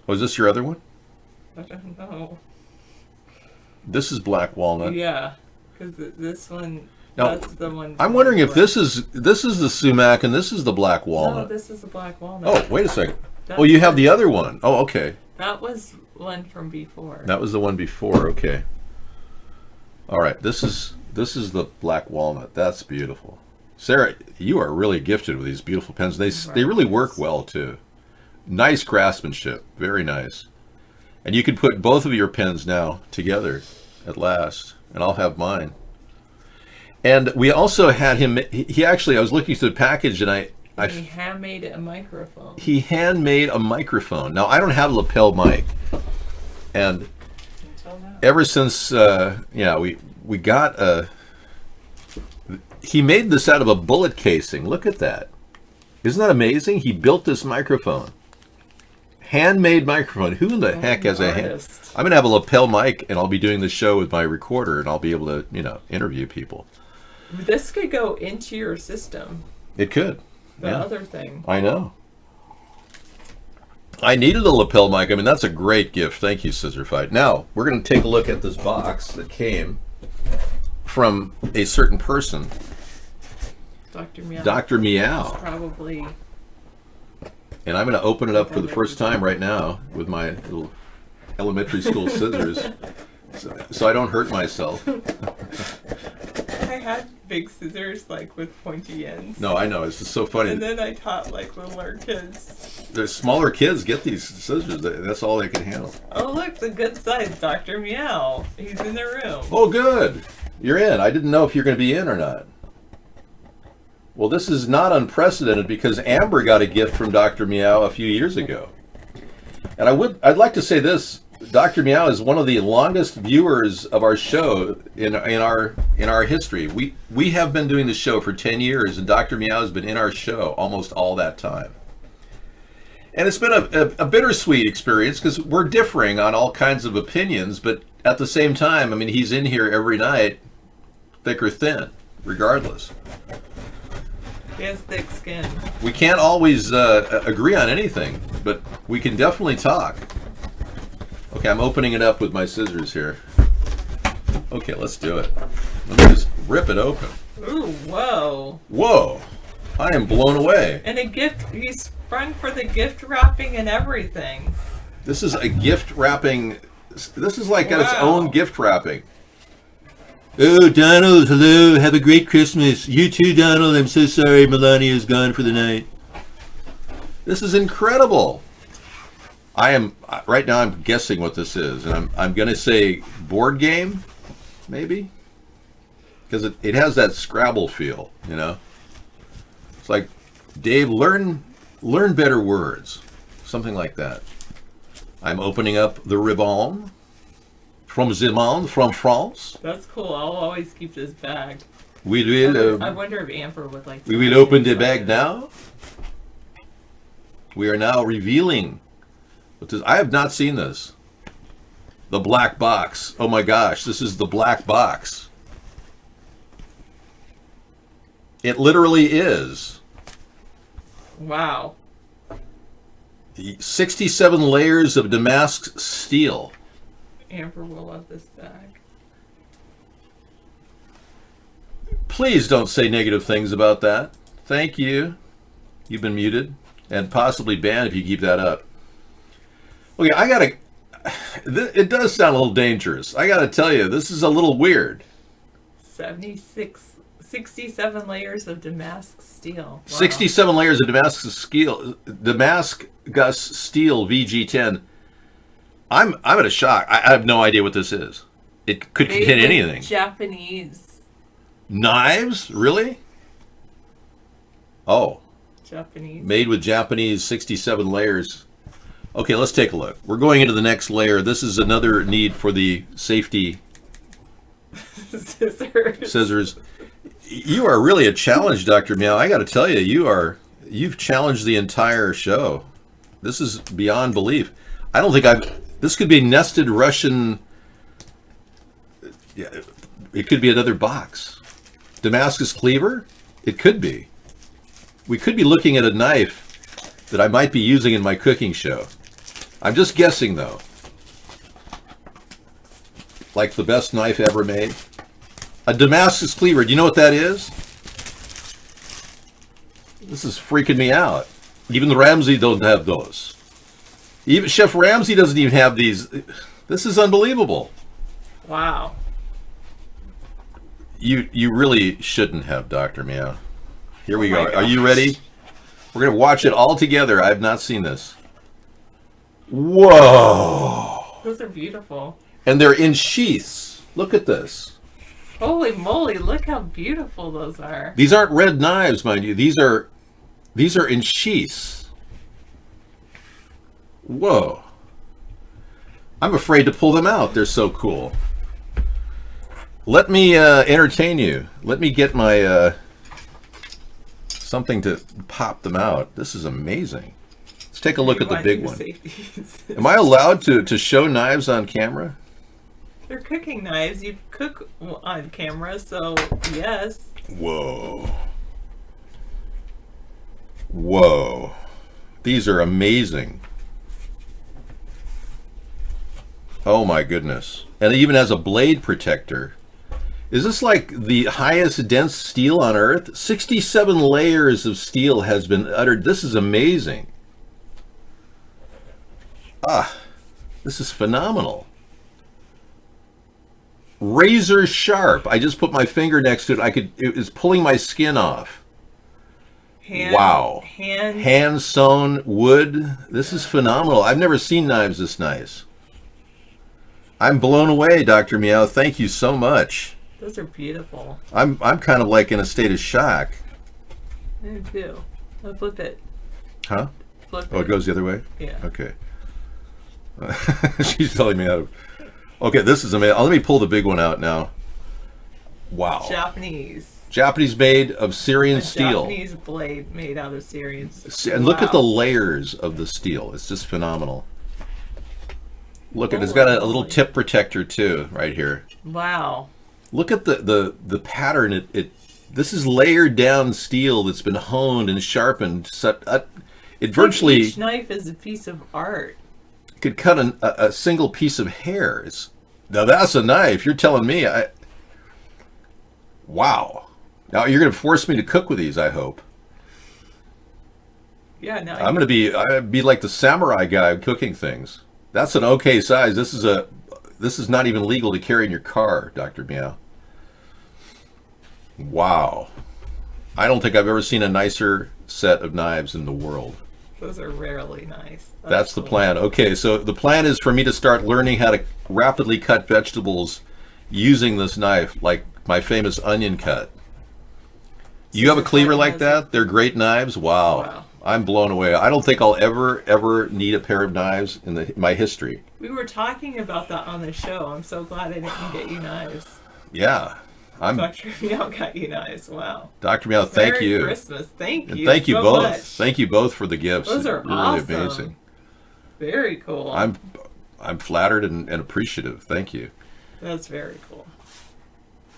Was this your other one? I don't know. This is black walnut. Yeah, because this one. Now, That's the one. I'm wondering if this is the sumac and this is the black No, walnut. this is a black walnut. Oh, wait a second. That's Oh, you have the other one. Oh, okay. That was one from before. That was the one before. Okay. All right. This is the black walnut. That's beautiful. Sarah, you are really gifted with these beautiful pens. They really work well too. Nice craftsmanship. Very nice. And you can put both of your pens now together at last, and I'll have mine. And we also had him. He actually. I was looking through the package, and He handmade a microphone. he handmade a microphone. Now I don't have a lapel mic, and Until now. ever since we got a. He made this out of a bullet casing. Look at that. Isn't that amazing? He built this microphone. Handmade microphone. Who in the heck has a hand? Artist. I'm going to have a lapel mic, and I'll be doing the show with my recorder, and I'll be able to, interview people. This could go into your system. It could. The Yeah. other thing. I know. I needed a lapel mic. I mean, that's a great gift. Thank you, Scissor Fight. Now, we're going to take a look at this box that came from a certain person, Dr. Meow. Dr. Meow. Probably. And I'm going to open it up for the first time right now with my little elementary school scissors so I don't hurt myself. I had big scissors, like, with pointy ends. No, I know. It's just so funny. And then I taught, like, littler kids. The smaller kids get these scissors. That's all they can handle. Oh, look, the good size, Dr. Meow. He's in the room. Oh, good. You're in. I didn't know if you're going to be in or not. Well, this is not unprecedented because Amber got a gift from Dr. Meow a few years ago. And I'd like to say this. Dr. Meow is one of the longest viewers of our show in our history. We have been doing this show for 10 years, and Dr. Meow has been in our show almost all that time. And it's been a bittersweet experience because we're differing on all kinds of opinions, but at the same time, I mean, he's in here every night, thick or thin, regardless. He has thick skin. We can't always agree on anything, but we can definitely talk. Okay, I'm opening it up with my scissors here. Okay, let's do it. Let me just rip it open. Ooh, whoa. Whoa! I am blown away. And a gift, he sprung for the gift wrapping and everything. This is a gift wrapping. This is like got its own gift wrapping. Oh, Donald, hello. Have a great Christmas. You too, Donald. I'm so sorry Melania's gone for the night. This is incredible. Right now I'm guessing what this is, and I'm going to say board game, maybe? Because it has that Scrabble feel, It's like, Dave, learn better words. Something like that. I'm opening up the ribbon. From the monde, from France. That's cool. I'll always keep this bag. We will. I wonder if Amber would like to. We will open the bag now. We are now revealing. I have not seen this. The black box. Oh my gosh, this is the black box. It literally is. Wow. 67 layers of Damascus steel. Amber will love this bag. Please don't say negative things about that. Thank you. You've been muted and possibly banned if you keep that up. Okay, it does sound a little dangerous. I gotta tell you, this is a little weird. 67 layers of Damascus steel. Wow. 67 layers of Damascus steel VG10. I'm at a shock. I have no idea what this is. It could contain anything. Japanese. Knives? Really? Oh. Japanese. Made with Japanese 67 layers. Okay, let's take a look. We're going into the next layer. This is another need for the safety scissors. You are really a challenge, Dr. Meow. I got to tell you, you've challenged the entire show. This is beyond belief. I don't think this could be nested Russian. Yeah, it could be another box. Damascus cleaver? It could be. We could be looking at a knife that I might be using in my cooking show. I'm just guessing, though. Like the best knife ever made. A Damascus cleaver. Do you know what that is? This is freaking me out. Even the Ramsey don't have those. Even Chef Ramsey doesn't even have these. This is unbelievable. Wow. You really shouldn't have, Dr. Meow. Here we go. Are you ready? We're going to watch it all together. I have not seen this. Whoa. Those are beautiful. And they're in sheaths. Look at this. Holy moly, look how beautiful those are. These aren't red knives, mind you. These are in sheaths. Whoa. I'm afraid to pull them out. They're so cool. Let me entertain you. Let me get my something to pop them out. This is amazing. Let's take a look at the big one. Am I allowed to show knives on camera? They're cooking knives. You cook on camera, so yes. Whoa. Whoa. These are amazing. Oh my goodness. And it even has a blade protector. Is this like the highest dense steel on Earth? 67 layers of steel has been uttered. This is amazing. This is phenomenal. Razor sharp. I just put my finger next to it. It was pulling my skin off. Wow. Hand sewn wood. This is phenomenal. I've never seen knives this nice. I'm blown away, Dr. Meow. Thank you so much. Those are beautiful. I'm kind of like in a state of shock. Me too. I'll flip it. Huh? Flip it goes the other way? Yeah. Okay. She's telling me how to... Okay, this is amazing. Let me pull the big one out now. Wow. Japanese made of Syrian steel. Japanese blade made out of Syrian steel. And look at the layers of the steel. It's just phenomenal. Look at it's got a little tip protector too, right here. Wow. Look at the pattern. This is layered down steel that's been honed and sharpened. It virtually each knife is a piece of art. Could cut a single piece of hair. Now that's a knife. You're telling me. Wow. Now you're going to force me to cook with these, I hope. Yeah. No. I'd be like the samurai guy cooking things. That's an okay size. This is not even legal to carry in your car, Dr. Meow. Wow. I don't think I've ever seen a nicer set of knives in the world. Those are rarely nice. That's the plan. Okay, so the plan is for me to start learning how to rapidly cut vegetables using this knife, like my famous onion cut. You have a cleaver like that? They're great knives? Wow. I'm blown away. I don't think I'll ever need a pair of knives in my history. We were talking about that on the show. I'm so glad I didn't get you knives. Yeah. Dr. Meow got you knives. Wow. Dr. Meow, thank you. Merry Christmas. Thank you. And thank you so both. much. Thank you both for the gifts. Those are really awesome. amazing. Very cool. I'm flattered and appreciative. Thank you. That's very cool.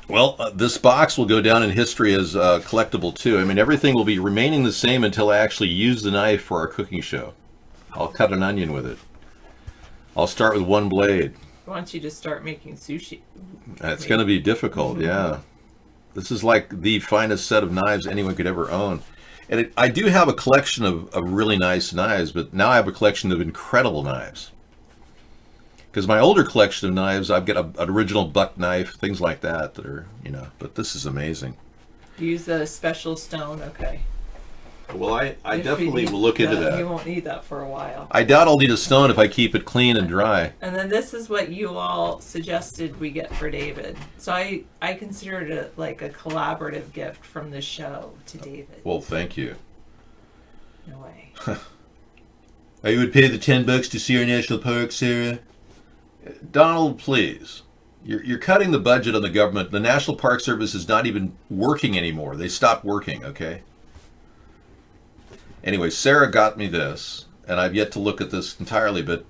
Well, this box will go down in history as collectible too. I mean, everything will be remaining the same until I actually use the knife for our cooking show. I'll cut an onion with it. I'll start with one blade. I want you to start making sushi. It's going to be difficult, yeah. This is like the finest set of knives anyone could ever own. And I do have a collection of really nice knives, but now I have a collection of incredible knives. Because my older collection of knives, I've got an original buck knife, things like that are, but this is amazing. Use a special stone, okay. Well, I definitely will look into that. You won't need that for a while. I doubt I'll need a stone if I keep it clean and dry. And then this is what you all suggested we get for David. So I considered it like a collaborative gift from the show to David. Well, thank you. No way. You would pay the $10 to see our national park, Sarah? Donald, please. You're cutting the budget on the government. The National Park Service is not even working anymore. They stopped working, okay? Anyway, Sarah got me this, and I've yet to look at this entirely, but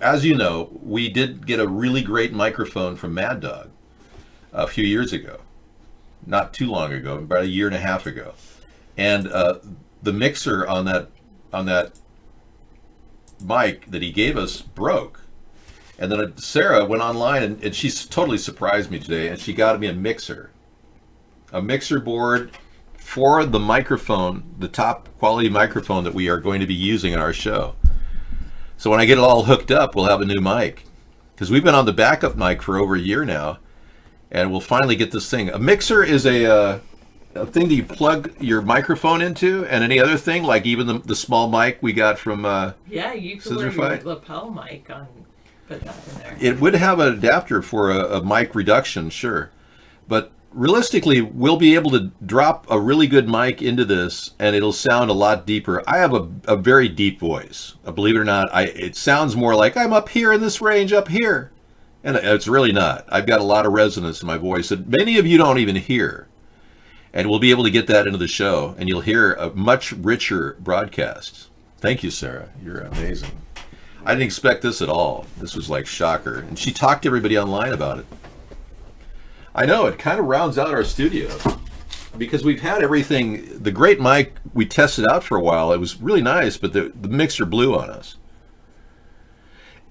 as you know, we did get a really great microphone from Mad Dog a few years ago. Not too long ago, about a year and a half ago. And the mixer on that mic that he gave us broke. And then Sarah went online, and she totally surprised me today, and she got me a mixer board for the microphone, the top quality microphone that we are going to be using in our show. So when I get it all hooked up, we'll have a new mic. Because we've been on the backup mic for over a year now, and we'll finally get this thing. A mixer is a thing that you plug your microphone into, and any other thing, like even the small mic we got from yeah, you could wear your lapel mic on. Put that in there. It would have an adapter for a mic reduction, sure. But realistically, we'll be able to drop a really good mic into this and it'll sound a lot deeper. I have a very deep voice. Believe it or not, it sounds more like I'm up here in this range up here. And it's really not. I've got a lot of resonance in my voice that many of you don't even hear. And we'll be able to get that into the show, and you'll hear a much richer broadcast. Thank you, Sarah. You're amazing. I didn't expect this at all. This was like shocker. And she talked to everybody online about it. I know, it kind of rounds out our studio. Because we've had everything, the great mic, we tested out for a while. It was really nice, but the mixer blew on us.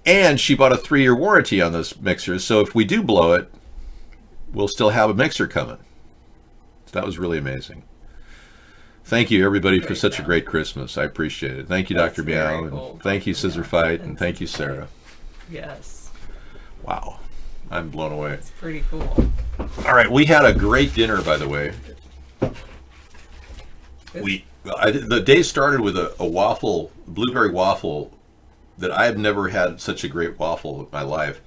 And she bought a 3-year warranty on this mixer, so if we do blow it, we'll still have a mixer coming. So that was really amazing. Thank you, everybody, for such a great Christmas. I appreciate it. Thank you, Dr. Meow, and thank you, Scissor Fight, and thank you, Sarah. Yes. Wow, I'm blown away. It's pretty cool. All right, we had a great dinner, by the way. The day started with a waffle, blueberry waffle, that I have never had such a great waffle in my life.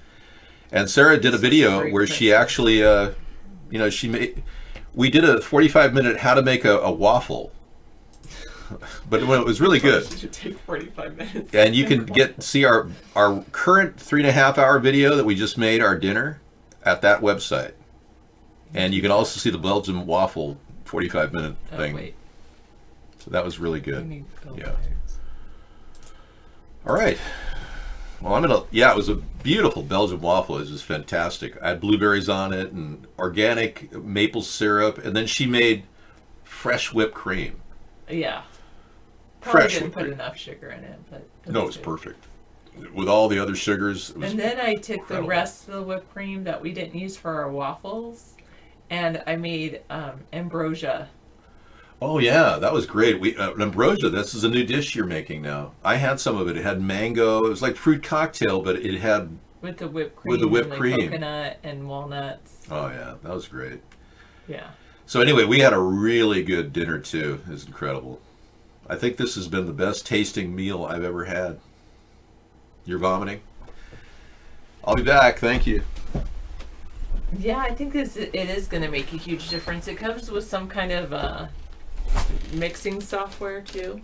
And Sarah did a video where she actually, we did a 45-minute how to make a waffle. But it was really good. It should take 45 minutes. And you can see our current 3.5-hour video that we just made, our dinner, at that website. And you can also see the Belgian waffle 45-minute thing. Wait. So that was really good. Yeah. All right. Well, it was a beautiful Belgian waffle. It was just fantastic. I had blueberries on it and organic maple syrup, and then she made fresh whipped cream. Yeah. Probably Fresh didn't whipped put cream. enough sugar in it, but No, it's perfect. With all the other sugars. It was and then I took incredible. the rest of the whipped cream that we didn't use for our waffles, and I made ambrosia. Oh yeah, that was great. Ambrosia. This is a new dish you're making now. I had some of it. It had mango. It was like fruit cocktail, but it had With the whipped cream. With the whipped and cream. coconut and walnuts. Oh yeah, that was great. Yeah. So anyway, we had a really good dinner too. It was incredible. I think this has been the best tasting meal I've ever had. You're vomiting? I'll be back. Thank you. Yeah, I think it is going to make a huge difference. It comes with some kind of mixing software too.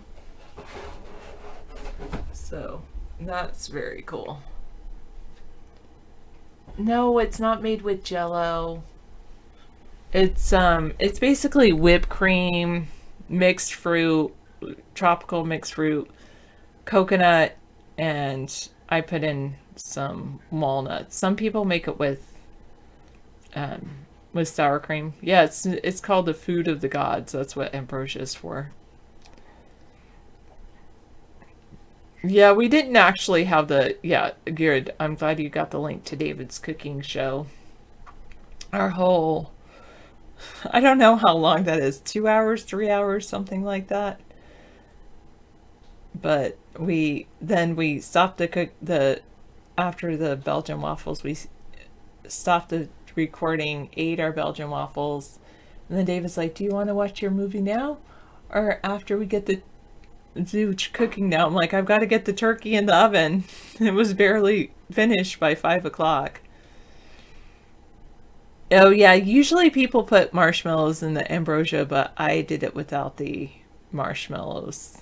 So that's very cool. No, it's not made with Jell-O. It's basically whipped cream, mixed fruit, tropical mixed fruit, coconut, and I put in some walnuts. Some people make it with sour cream. Yeah, it's called the food of the gods. That's what ambrosia is for. Yeah, we didn't actually have good. I'm glad you got the link to David's cooking show. Our whole, I don't know how long that is, 2 hours, 3 hours, something like that. But we stopped to cook after the Belgian waffles, we stopped the recording, ate our Belgian waffles, and then David's like, do you want to watch your movie now or after we get do cooking now? I'm like, I've got to get the turkey in the oven. It was barely finished by 5 o'clock. Oh yeah, usually people put marshmallows in the ambrosia, but I did it without the marshmallows.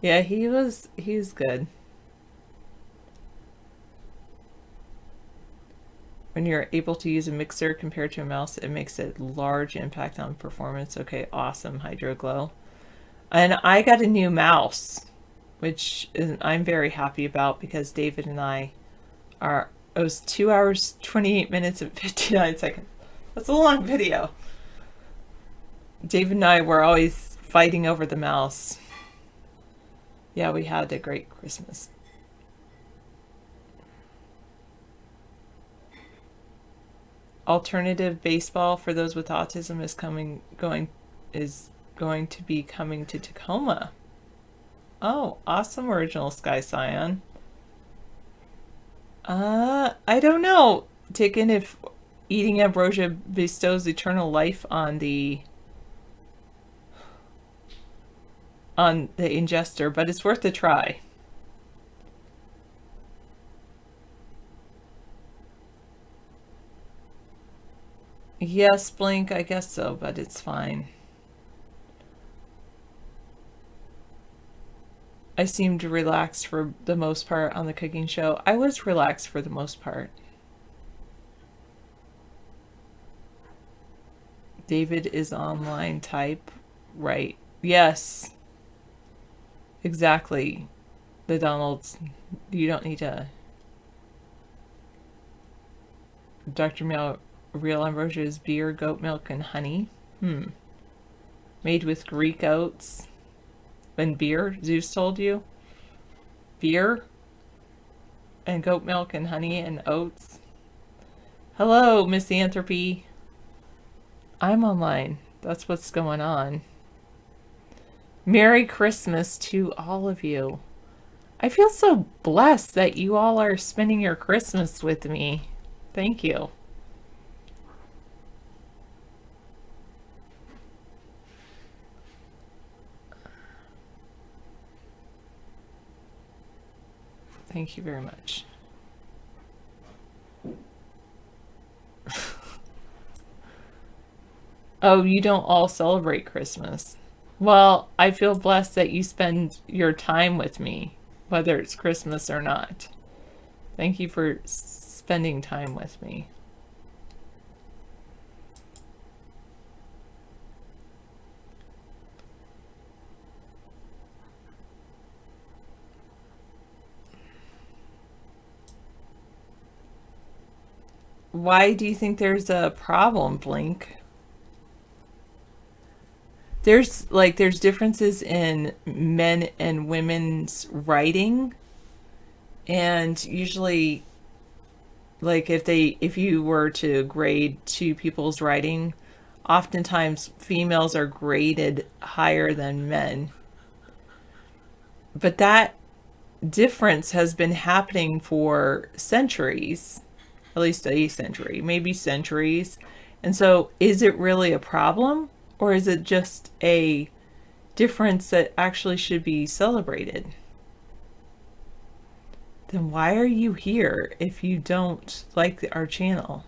Yeah, he's good. When you're able to use a mixer compared to a mouse, it makes a large impact on performance. Okay, awesome, HydroGlow. And I got a new mouse, which I'm very happy about because David and it was 2 hours, 28 minutes and 59 seconds. That's a long video. David and I were always fighting over the mouse. Yeah, we had a great Christmas. Alternative baseball for those with autism is going to be coming to Tacoma. Oh, awesome, Original Sky Scion. I don't know, Ticken, if eating ambrosia bestows eternal life on the ingester, but it's worth a try. Yes, Blink, I guess so, but it's fine. I seemed relaxed for the most part on the cooking show. I was relaxed for the most part. David is online type. Right. Yes. Exactly. The Donalds. You don't need to. Dr. Mel, real ambrosia is beer, goat milk, and honey. Made with Greek oats. And beer, Zeus told you? Beer? And goat milk and honey and oats? Hello, Misanthropy. I'm online. That's what's going on. Merry Christmas to all of you. I feel so blessed that you all are spending your Christmas with me. Thank you. Thank you very much. Oh, you don't all celebrate Christmas. Well, I feel blessed that you spend your time with me, whether it's Christmas or not. Thank you for spending time with me. Why do you think there's a problem, Blink? There's differences in men and women's writing, and usually, like if you were to grade two people's writing, oftentimes females are graded higher than men. But that difference has been happening for centuries, at least a century, maybe centuries. And so is it really a problem? Or is it just a difference that actually should be celebrated? Then why are you here if you don't like our channel?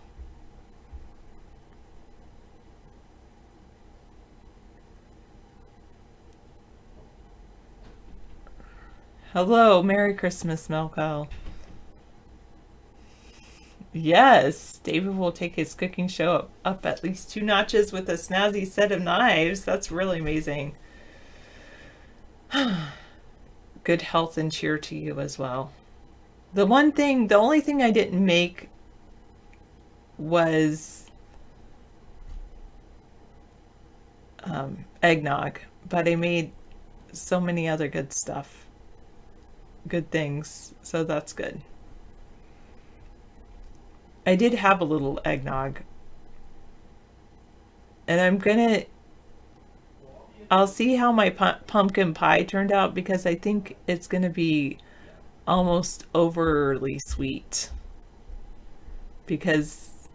Hello, Merry Christmas, Melko. Yes, David will take his cooking show up at least 2 notches with a snazzy set of knives. That's really amazing. Good health and cheer to you as well. The only thing I didn't make was eggnog, but I made so many other good stuff, good things, so that's good. I did have a little eggnog. And I'll see how my pumpkin pie turned out, because I think it's going to be almost overly sweet. Because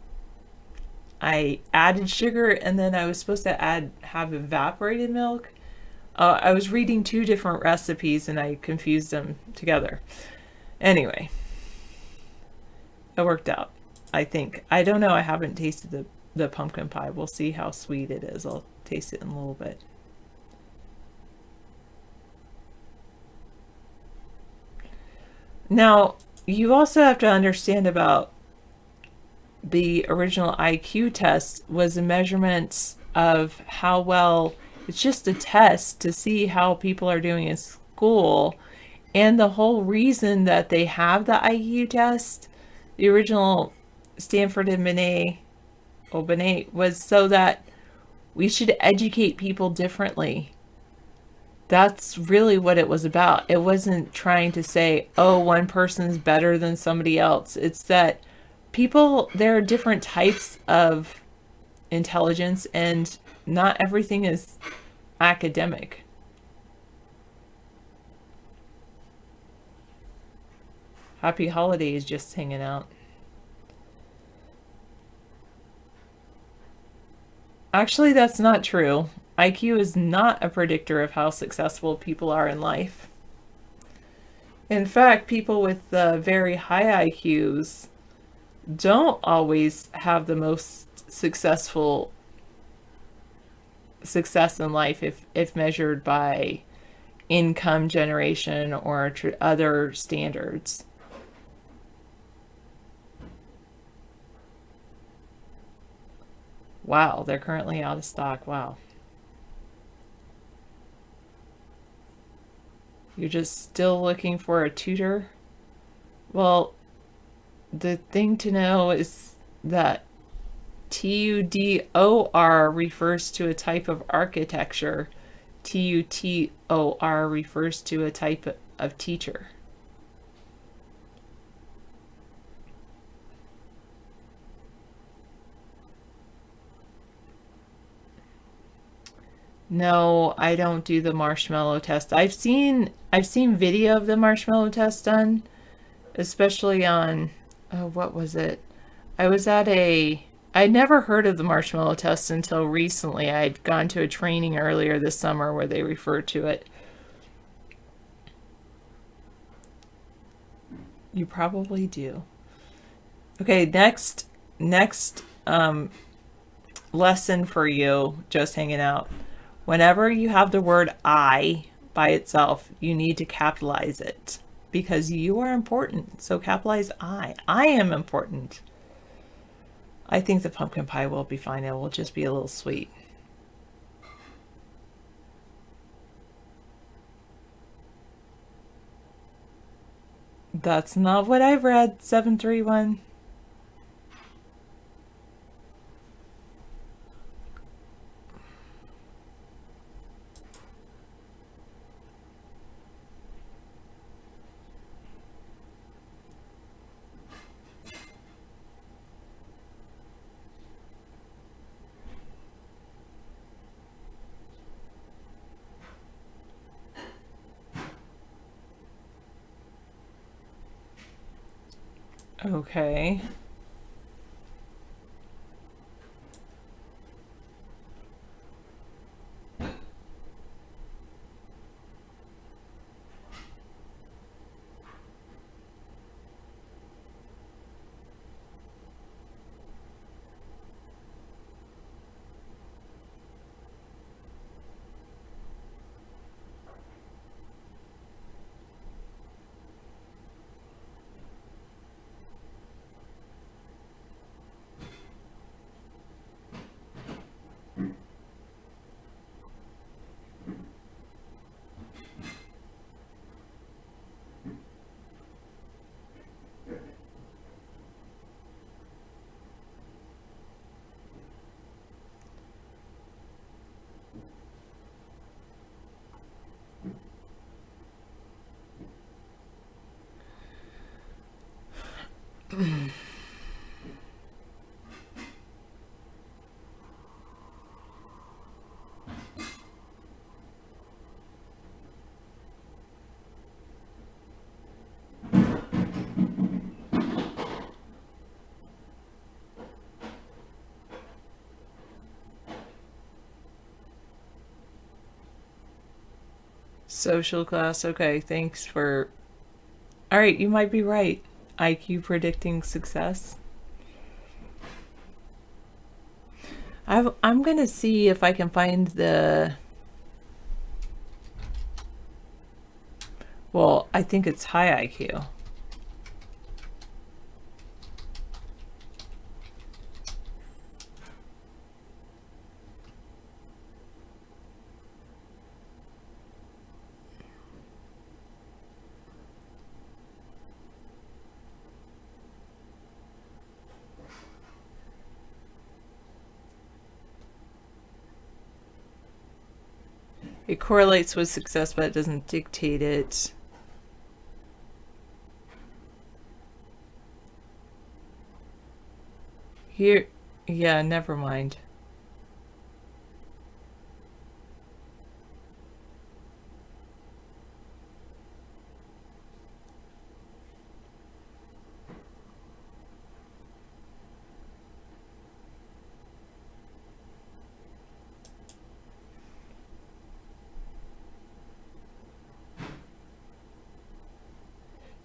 I added sugar and then I was supposed to have evaporated milk. I was reading 2 different recipes and I confused them together. Anyway, it worked out. I think. I don't know. I haven't tasted the pumpkin pie. We'll see how sweet it is. I'll taste it in a little bit. Now, you also have to understand about the original IQ test was a measurement of how well, it's just a test to see how people are doing in school. And the whole reason that they have the IQ test, the original Stanford and Binet was so that we should educate people differently. That's really what it was about. It wasn't trying to say, oh, one person's better than somebody else. It's that there are different types of intelligence and not everything is academic. Happy holidays, just hanging out. Actually, that's not true. IQ is not a predictor of how successful people are in life. In fact, people with very high IQs don't always have the most success in life if measured by income generation or other standards. Wow, they're currently out of stock. Wow. You're just still looking for a tutor? Well, the thing to know is that TUDOR refers to a type of architecture. TUTOR refers to a type of teacher. No, I don't do the marshmallow test. I've seen video of the marshmallow test done, especially on, oh, what was it? I'd never heard of the marshmallow test until recently. I'd gone to a training earlier this summer where they referred to it. You probably do. Okay, next lesson for you, just hanging out. Whenever you have the word I by itself, you need to capitalize it because you are important. So capitalize I. I am important. I think the pumpkin pie will be fine. It will just be a little sweet. That's not what I've read, 731. Okay. Social class. Okay, thanks for... All right, you might be right. IQ predicting success. I'm going to see if I can find the... Well, I think it's high IQ. It correlates with success, but it doesn't dictate it. Here, yeah, never mind.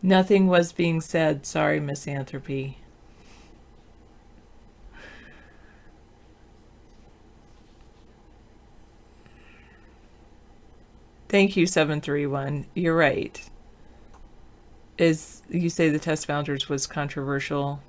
Nothing was being said. Sorry, misanthropy. Thank you, 731. You're right. Is you say the test founders was controversial?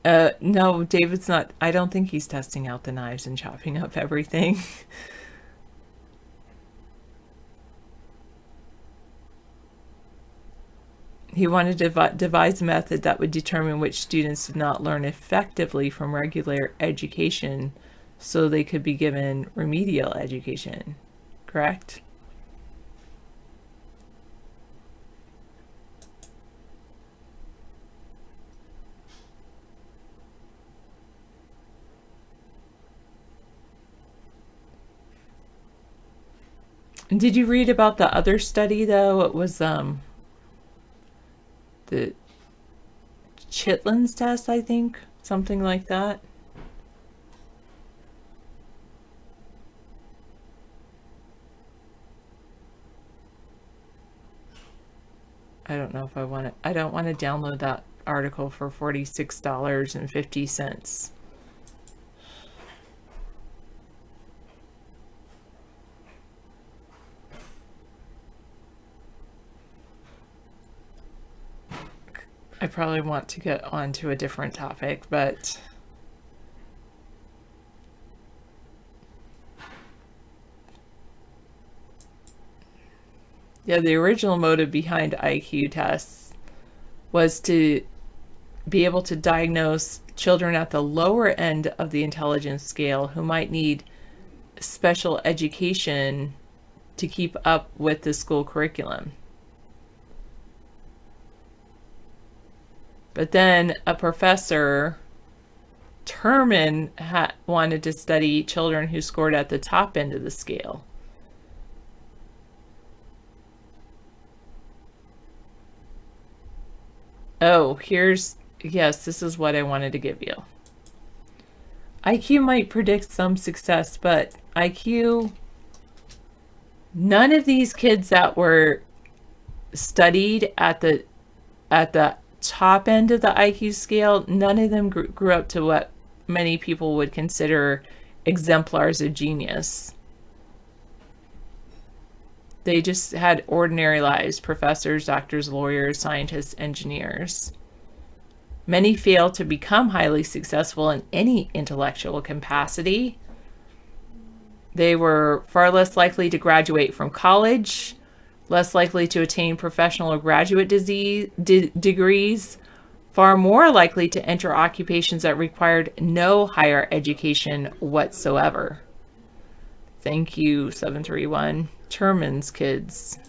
No, David's not. I don't think he's testing out the knives and chopping up everything. He wanted to devise a method that would determine which students did not learn effectively from regular education so they could be given remedial education. Correct? Did you read about the other study though? It was the Chitlin's test, I think, something like that. I don't know if I want to. I don't want to download that article for $46.50. I probably want to get on to a different topic, but yeah, the original motive behind IQ tests was to be able to diagnose children at the lower end of the intelligence scale who might need special education to keep up with the school curriculum. But then a professor, Terman, wanted to study children who scored at the top end of the scale. Oh, yes, this is what I wanted to give you. IQ might predict some success, but IQ, none of these kids that were studied at the top end of the IQ scale, none of them grew up to what many people would consider exemplars of genius. They just had ordinary lives: professors, doctors, lawyers, scientists, engineers. Many failed to become highly successful in any intellectual capacity. They were far less likely to graduate from college, less likely to attain professional or graduate degrees, far more likely to enter occupations that required no higher education whatsoever. Thank you, 731. Terman's kids.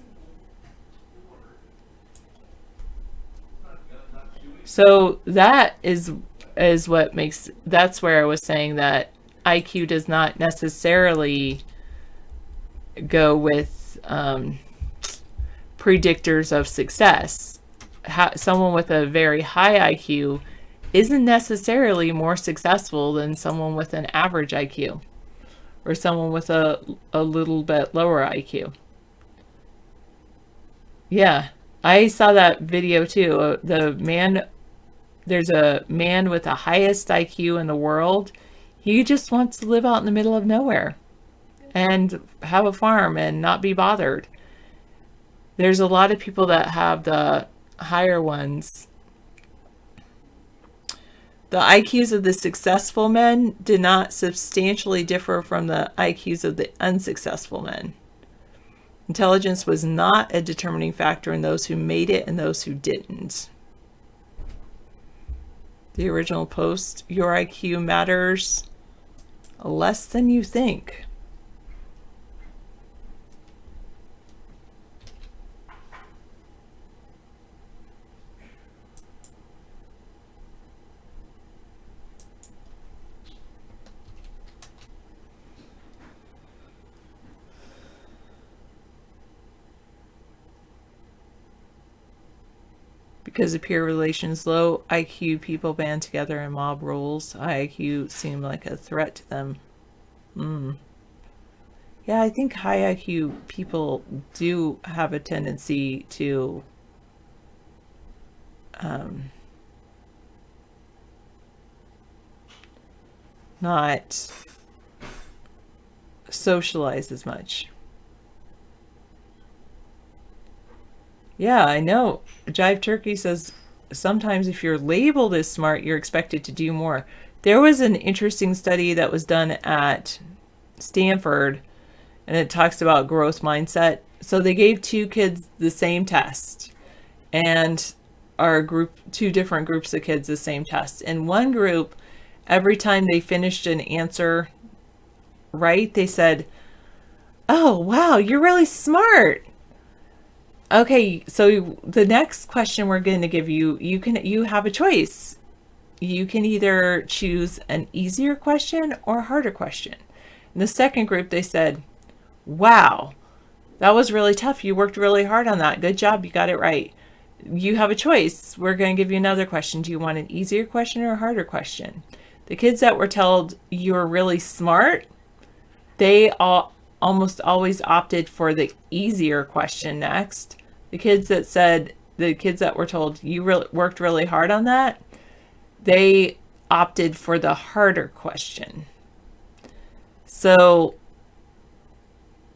So that is what makes, that's where I was saying that IQ does not necessarily go with predictors of success. Someone with a very high IQ isn't necessarily more successful than someone with an average IQ or someone with a little bit lower IQ. Yeah, I saw that video too. There's a man with the highest IQ in the world. He just wants to live out in the middle of nowhere and have a farm and not be bothered. There's a lot of people that have the higher ones. The IQs of the successful men did not substantially differ from the IQs of the unsuccessful men. Intelligence was not a determining factor in those who made it and those who didn't. The original post, your IQ matters less than you think. Because of peer relations, low IQ people band together in mob rules. High IQ seem like a threat to them. Yeah, I think high IQ people do have a tendency to not socialize as much. Yeah, I know. Jive Turkey says sometimes if you're labeled as smart, you're expected to do more. There was an interesting study that was done at Stanford, and it talks about growth mindset. So they gave two kids the same test, and two different groups of kids the same test. In one group, every time they finished an answer right, they said, "Oh, wow, you're really smart. Okay, so the next question we're going to give you, you have a choice. You can either choose an easier question or a harder question." In the second group, they said, "Wow, that was really tough. You worked really hard on that. Good job. You got it right. You have a choice. We're going to give you another question. Do you want an easier question or a harder question?" The kids that were told you're really smart, they almost always opted for the easier question next. The kids that were told you worked really hard on that, they opted for the harder question. So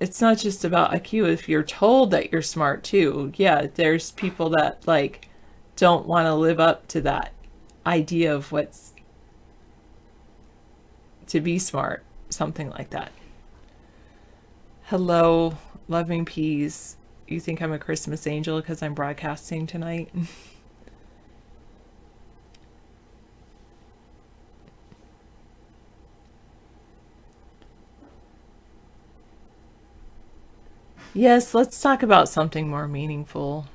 it's not just about IQ. If you're told that you're smart too, yeah, there's people that like don't want to live up to that idea of what's to be smart, something like that. Hello, loving peas. You think I'm a Christmas angel because I'm broadcasting tonight? Yes, let's talk about something more meaningful.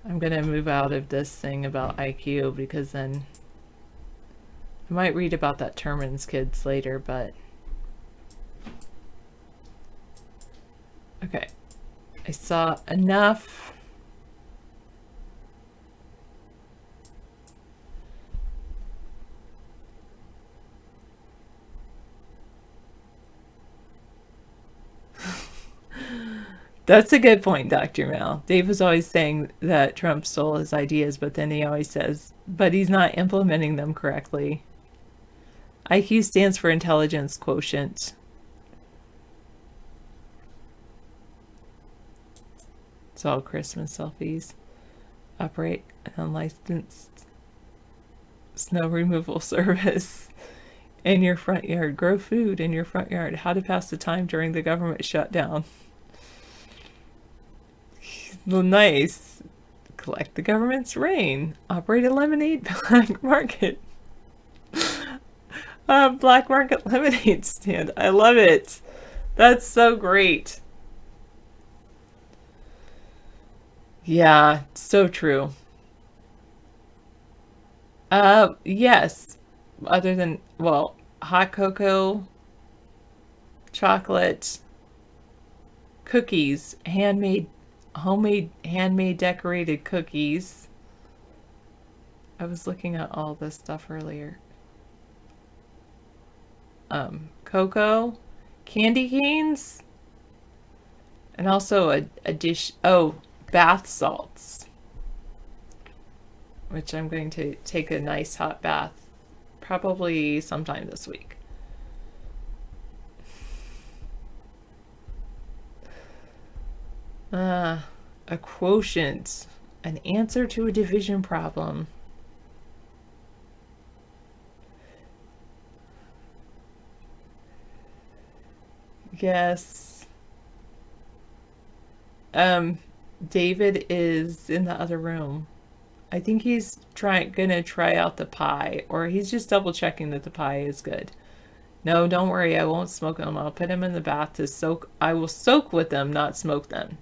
I'm going to move out of this thing about IQ because then I might read about that Terman's kids later, but okay. I saw enough. That's a good point, Dr. Mel. Dave was always saying that Trump stole his ideas, but then he always says, but he's not implementing them correctly. IQ stands for intelligence quotient. It's all Christmas selfies. Operate an unlicensed snow removal service in your front yard. Grow food in your front yard. How to pass the time during the government shutdown. Well, nice. Collect the government's rain. Operate a lemonade black market. Black market lemonade stand. I love it. That's so great. Yeah, so true. Yes. Other than, well, hot cocoa, chocolate, cookies, homemade handmade decorated cookies. I was looking at all this stuff earlier. Cocoa, candy canes, and also a dish, bath salts, which I'm going to take a nice hot bath probably sometime this week. A quotient, an answer to a division problem. Yes. David is in the other room. I think he's gonna try out the pie, or he's just double checking that the pie is good. No, don't worry, I won't smoke them. I'll put them in the bath to soak. I will soak with them, not smoke them.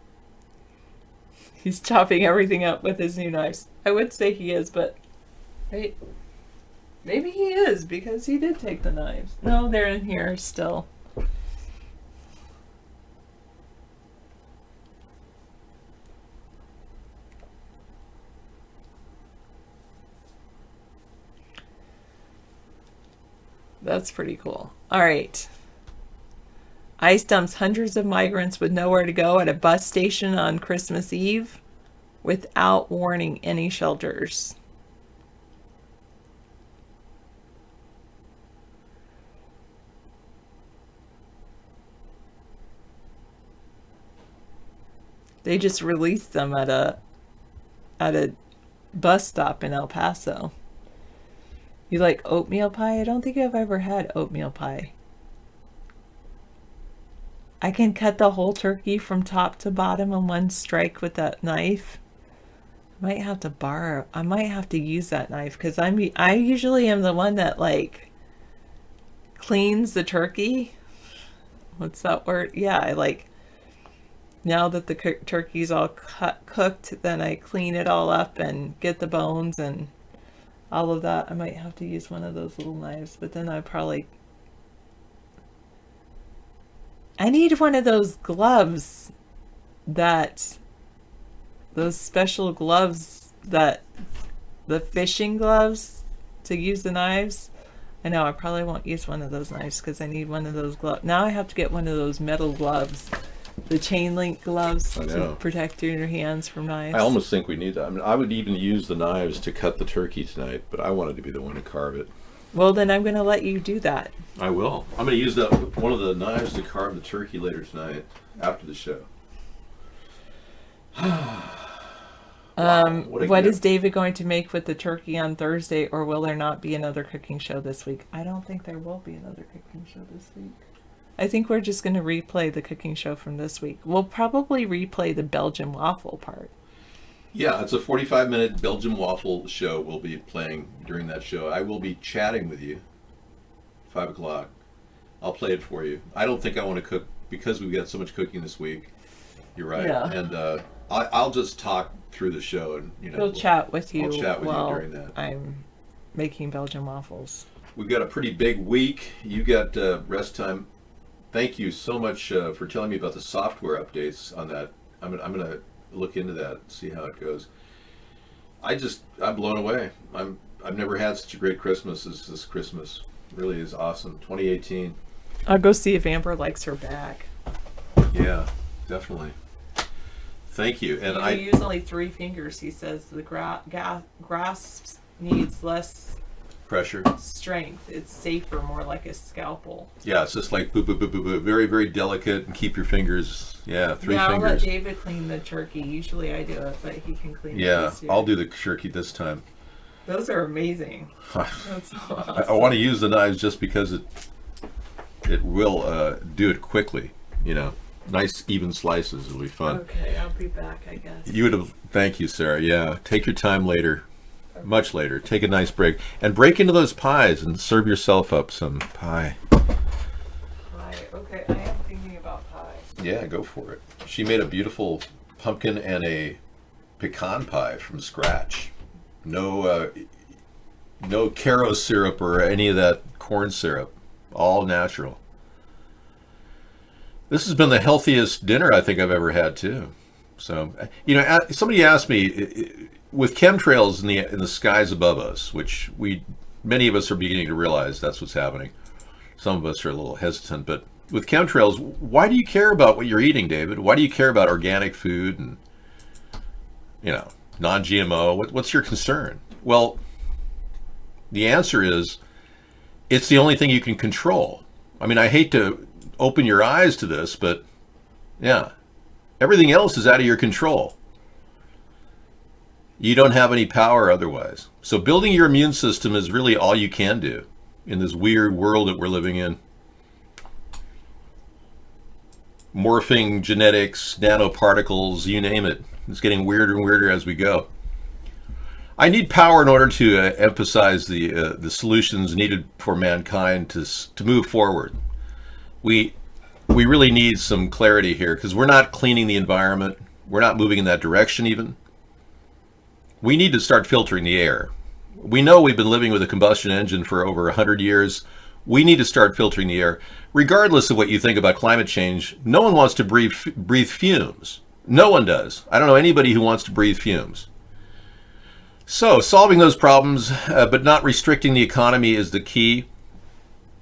He's chopping everything up with his new knives. I would say he is, but wait, maybe he is because he did take the knives. No, they're in here still. That's pretty cool. All right. ICE dumps hundreds of migrants with nowhere to go at a bus station on Christmas Eve without warning any shelters. They just released them at a bus stop in El Paso. You like oatmeal pie? I don't think I've ever had oatmeal pie. I can cut the whole turkey from top to bottom in one strike with that knife. I might have to use that knife because I usually am the one that like cleans the turkey. What's that word? Yeah, I like, now that the turkey's all cooked, then I clean it all up and get the bones and all of that. I might have to use one of those little knives, but then I need one of those gloves those special gloves the fishing gloves to use the knives. I know I probably won't use one of those knives because I need one of those gloves. Now I have to get one of those metal gloves, the chain link gloves to protect your hands from knives. I almost think we need that. I mean, I would even use the knives to cut the turkey tonight, but I wanted to be the one to carve it. Well, then I'm going to let you do that. I will. I'm going to use one of the knives to carve the turkey later tonight after the show. What is David going to make with the turkey on Thursday, or will there not be another cooking show this week? I don't think there will be another cooking show this week. I think we're just going to replay the cooking show from this week. We'll probably replay the Belgian waffle part. Yeah, it's a 45-minute Belgian waffle show we'll be playing during that show. I will be chatting with you, 5 o'clock. I'll play it for you. I don't think I want to cook because we've got so much cooking this week. You're right. Yeah. And I'll just talk through the show, and We'll chat with you. I'll chat with you during that. I'm making Belgian waffles. We've got a pretty big week. You got rest time. Thank you so much for telling me about the software updates on that. I'm gonna look into that, see how it goes. I'm blown away. I've never had such a great Christmas as this Christmas. It really is awesome. 2018. I'll go see if Amber likes her bag. Yeah, definitely. Thank you. And I use only 3 fingers. He says the grasp needs less pressure, strength. It's safer, more like a scalpel. Yeah, it's just like boop, boop, boop, boop, boop. Very, very delicate, and keep your fingers. Yeah, 3 fingers. I'll let David clean the turkey. Usually I do it, but he can clean it. Yeah, I'll do the turkey this time. Those are amazing. That's so awesome. I want to use the knives just because it will do it quickly. Nice even slices. It'll be fun. Okay, I'll be back, I guess. Thank you, Sarah. Yeah, take your time later. Okay. Much later. Take a nice break. And break into those pies and serve yourself up some pie. Pie. Okay, I am thinking about pie. Yeah, go for it. She made a beautiful pumpkin and a pecan pie from scratch. No Caro syrup or any of that corn syrup. All natural. This has been the healthiest dinner I think I've ever had too. So, somebody asked me, with chemtrails in the skies above us, which many of us are beginning to realize that's what's happening. Some of us are a little hesitant, but with chemtrails, why do you care about what you're eating, David? Why do you care about organic food and, non-GMO? What's your concern? Well, the answer is, it's the only thing you can control. I mean, I hate to open your eyes to this, but yeah, everything else is out of your control. You don't have any power otherwise. So building your immune system is really all you can do in this weird world that we're living in. Morphing genetics, nanoparticles, you name it. It's getting weirder and weirder as we go. I need power in order to emphasize the solutions needed for mankind to move forward. We really need some clarity here because we're not cleaning the environment. We're not moving in that direction even. We need to start filtering the air. We know we've been living with a combustion engine for over 100 years. We need to start filtering the air. Regardless of what you think about climate change, no one wants to breathe fumes. No one does. I don't know anybody who wants to breathe fumes. So solving those problems, but not restricting the economy is the key.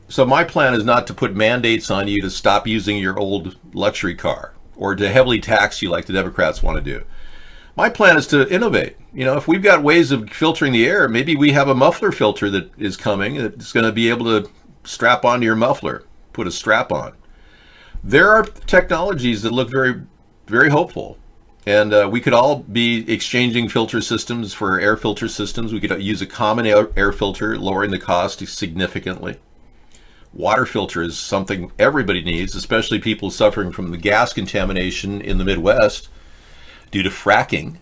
So my plan is not to put mandates on you to stop using your old luxury car or to heavily tax you like the Democrats want to do. My plan is to innovate. If we've got ways of filtering the air, maybe we have a muffler filter that is coming that's going to be able to strap onto your muffler, put a strap on. There are technologies that look very, very hopeful. And we could all be exchanging filter systems for air filter systems. We could use a common air filter, lowering the cost significantly. Water filter is something everybody needs, especially people suffering from the gas contamination in the Midwest due to fracking.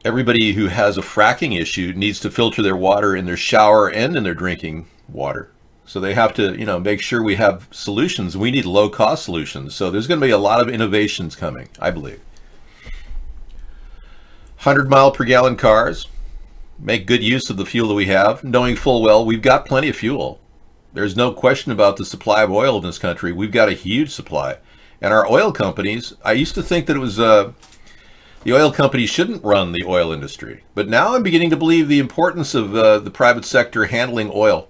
Everybody who has a fracking issue needs to filter their water in their shower and in their drinking water. So they have to, make sure we have solutions. We need low-cost solutions. So there's going to be a lot of innovations coming, I believe. 100-mile-per-gallon cars. Make good use of the fuel that we have, knowing full well we've got plenty of fuel. There's no question about the supply of oil in this country. We've got a huge supply. And our oil companies, I used to think that it was the oil companies shouldn't run the oil industry. But now I'm beginning to believe the importance of the private sector handling oil.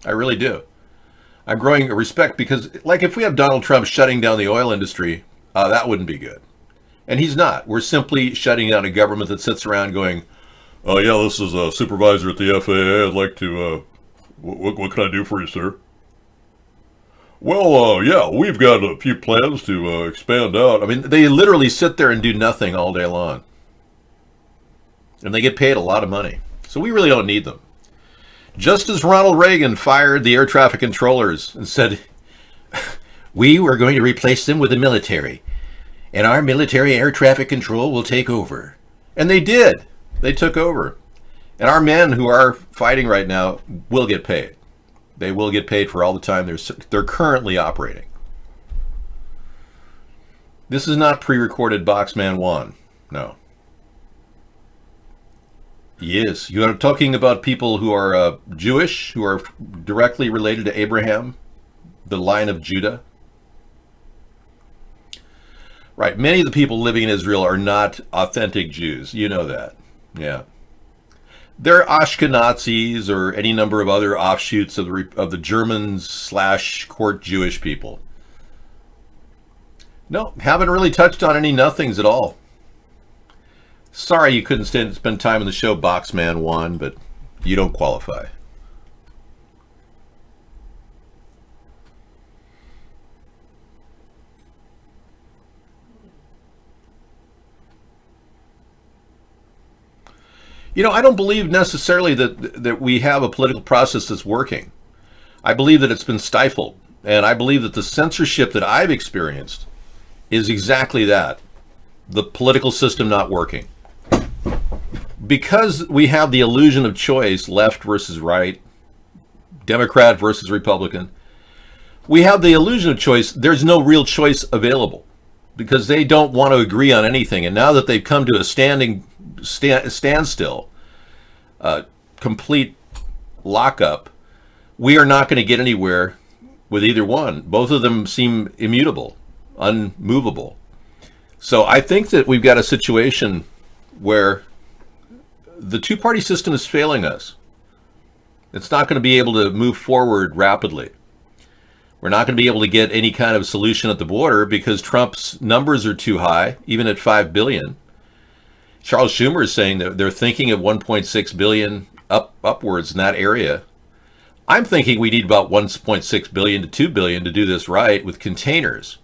I really do. I'm growing a respect because, like, if we have Donald Trump shutting down the oil industry, that wouldn't be good. And he's not. We're simply shutting down a government that sits around going, "Oh yeah, this is a supervisor at the FAA. I'd like to, what can I do for you, sir?" "Well, yeah, we've got a few plans to expand out." I mean, they literally sit there and do nothing all day long. And they get paid a lot of money. So we really don't need them. Just as Ronald Reagan fired the air traffic controllers and said, "We were going to replace them with the military, and our military air traffic control will take over." And they did. They took over. And our men who are fighting right now will get paid. They will get paid for all the time they're currently operating. This is not pre-recorded Boxman 1. No. Yes, you are talking about people who are Jewish, who are directly related to Abraham, the line of Judah. Right, many of the people living in Israel are not authentic Jews. You know that. Yeah. They're Ashkenazis or any number of other offshoots of the Germans/court Jewish people. No, haven't really touched on any nothings at all. Sorry you couldn't spend time on the show, Boxman 1, but you don't qualify. I don't believe necessarily that we have a political process that's working. I believe that it's been stifled. And I believe that the censorship that I've experienced is exactly that. The political system not working. Because we have the illusion of choice, left versus right, Democrat versus Republican, we have the illusion of choice. There's no real choice available because they don't want to agree on anything. And now that they've come to a standstill, complete lockup, we are not going to get anywhere with either one. Both of them seem immutable, unmovable. So I think that we've got a situation where the two-party system is failing us. It's not going to be able to move forward rapidly. We're not going to be able to get any kind of solution at the border because Trump's numbers are too high, even at 5 billion. Charles Schumer is saying that they're thinking of 1.6 billion upwards in that area. I'm thinking we need about 1.6 billion to 2 billion to do this right with containers.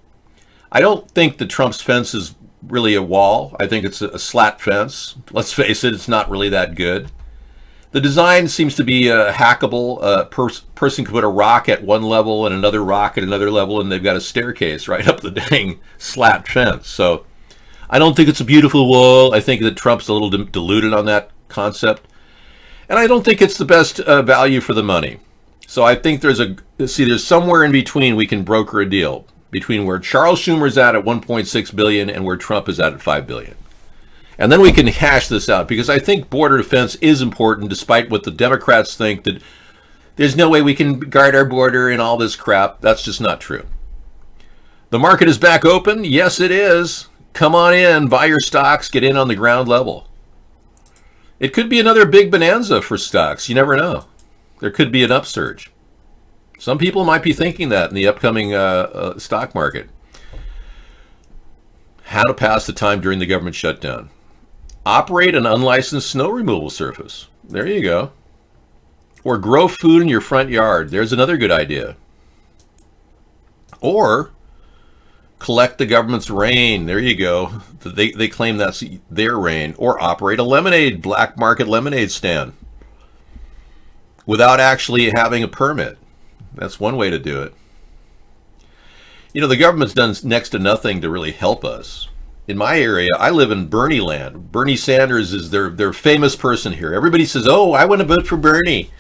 I don't think that Trump's fence is really a wall. I think it's a slat fence. Let's face it, it's not really that good. The design seems to be hackable. A person could put a rock at one level and another rock at another level, and they've got a staircase right up the dang slat fence. So I don't think it's a beautiful wall. I think that Trump's a little deluded on that concept. And I don't think it's the best value for the money. So I think there's somewhere in between we can broker a deal between where Charles Schumer's at 1.6 billion and where Trump is at 5 billion. And then we can hash this out because I think border defense is important despite what the Democrats think that there's no way we can guard our border and all this crap. That's just not true. The market is back open. Yes, it is. Come on in, buy your stocks, get in on the ground level. It could be another big bonanza for stocks. You never know. There could be an upsurge. Some people might be thinking that in the upcoming stock market. How to pass the time during the government shutdown. Operate an unlicensed snow removal service. There you go. Or grow food in your front yard. There's another good idea. Or collect the government's rain. There you go. They claim that's their rain. Or operate a black market lemonade stand without actually having a permit. That's one way to do it. You know, the government's done next to nothing to really help us. In my area, I live in Bernie land. Bernie Sanders is their famous person here. Everybody says, oh, I want to vote for Bernie.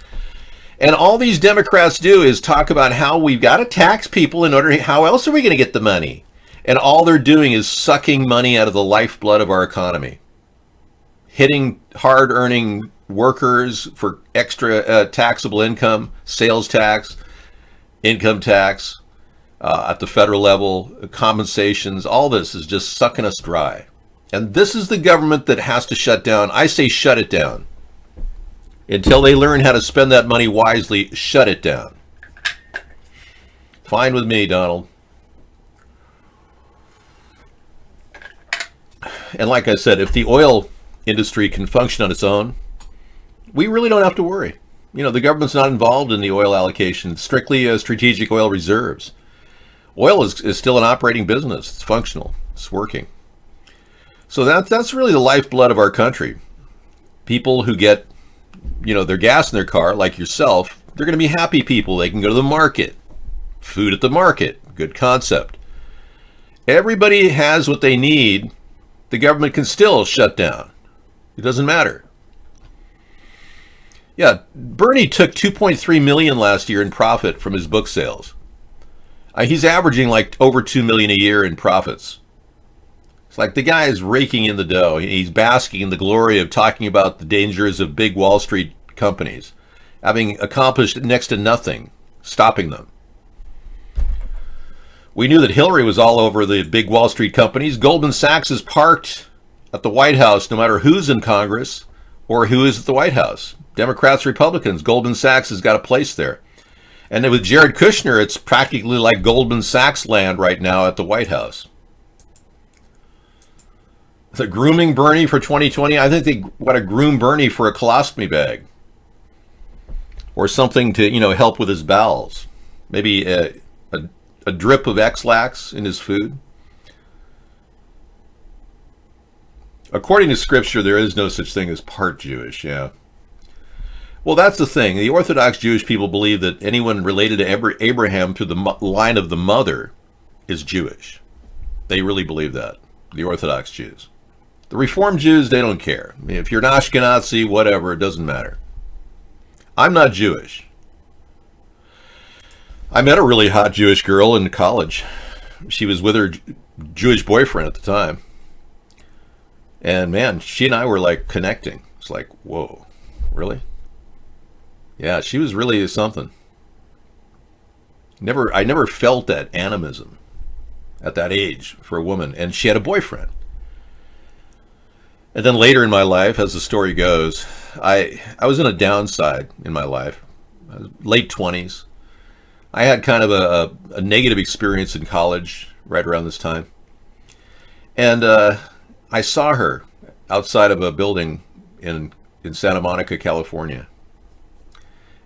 And all these Democrats do is talk about how we've got to tax people in order, how else are we going to get the money? And all they're doing is sucking money out of the lifeblood of our economy. Hitting hard-earning workers for extra taxable income, sales tax, income tax, at the federal level, compensations, all this is just sucking us dry. And this is the government that has to shut down. I say shut it down. Until they learn how to spend that money wisely, shut it down. Fine with me, Donald. And like I said, if the oil industry can function on its own, we really don't have to worry. You know, the government's not involved in the oil allocation. It's strictly strategic oil reserves. Oil is still an operating business. It's functional. It's working. So that's really the lifeblood of our country. People who get, you know, their gas in their car, like yourself, they're going to be happy people. They can go to the market. Food at the market. Good concept. Everybody has what they need. The government can still shut down. It doesn't matter. Yeah, Bernie took $2.3 million last year in profit from his book sales. He's averaging like over $2 million a year in profits. It's like the guy is raking in the dough. He's basking in the glory of talking about the dangers of big Wall Street companies, having accomplished next to nothing, stopping them. We knew that Hillary was all over the big Wall Street companies. Goldman Sachs is parked at the White House no matter who's in Congress or who is at the White House. Democrats, Republicans, Goldman Sachs has got a place there. And then with Jared Kushner, it's practically like Goldman Sachs land right now at the White House. The grooming Bernie for 2020, I think they want to groom Bernie for a colostomy bag. Or something to, you know, help with his bowels. Maybe a drip of X-Lax in his food. According to Scripture, there is no such thing as part Jewish, yeah. Well, that's the thing. The Orthodox Jewish people believe that anyone related to Abraham through the line of the mother is Jewish. They really believe that, the Orthodox Jews. The Reformed Jews, they don't care. I mean, if you're an Ashkenazi, whatever, it doesn't matter. I'm not Jewish. I met a really hot Jewish girl in college. She was with her Jewish boyfriend at the time. And man, she and I were like connecting. It's like, whoa, really? Yeah, she was really something. I never felt that animism at that age for a woman. And she had a boyfriend. And then later in my life, as the story goes, I was in a downside in my life. I was late 20s. I had kind of a negative experience in college right around this time. And I saw her outside of a building in Santa Monica, California.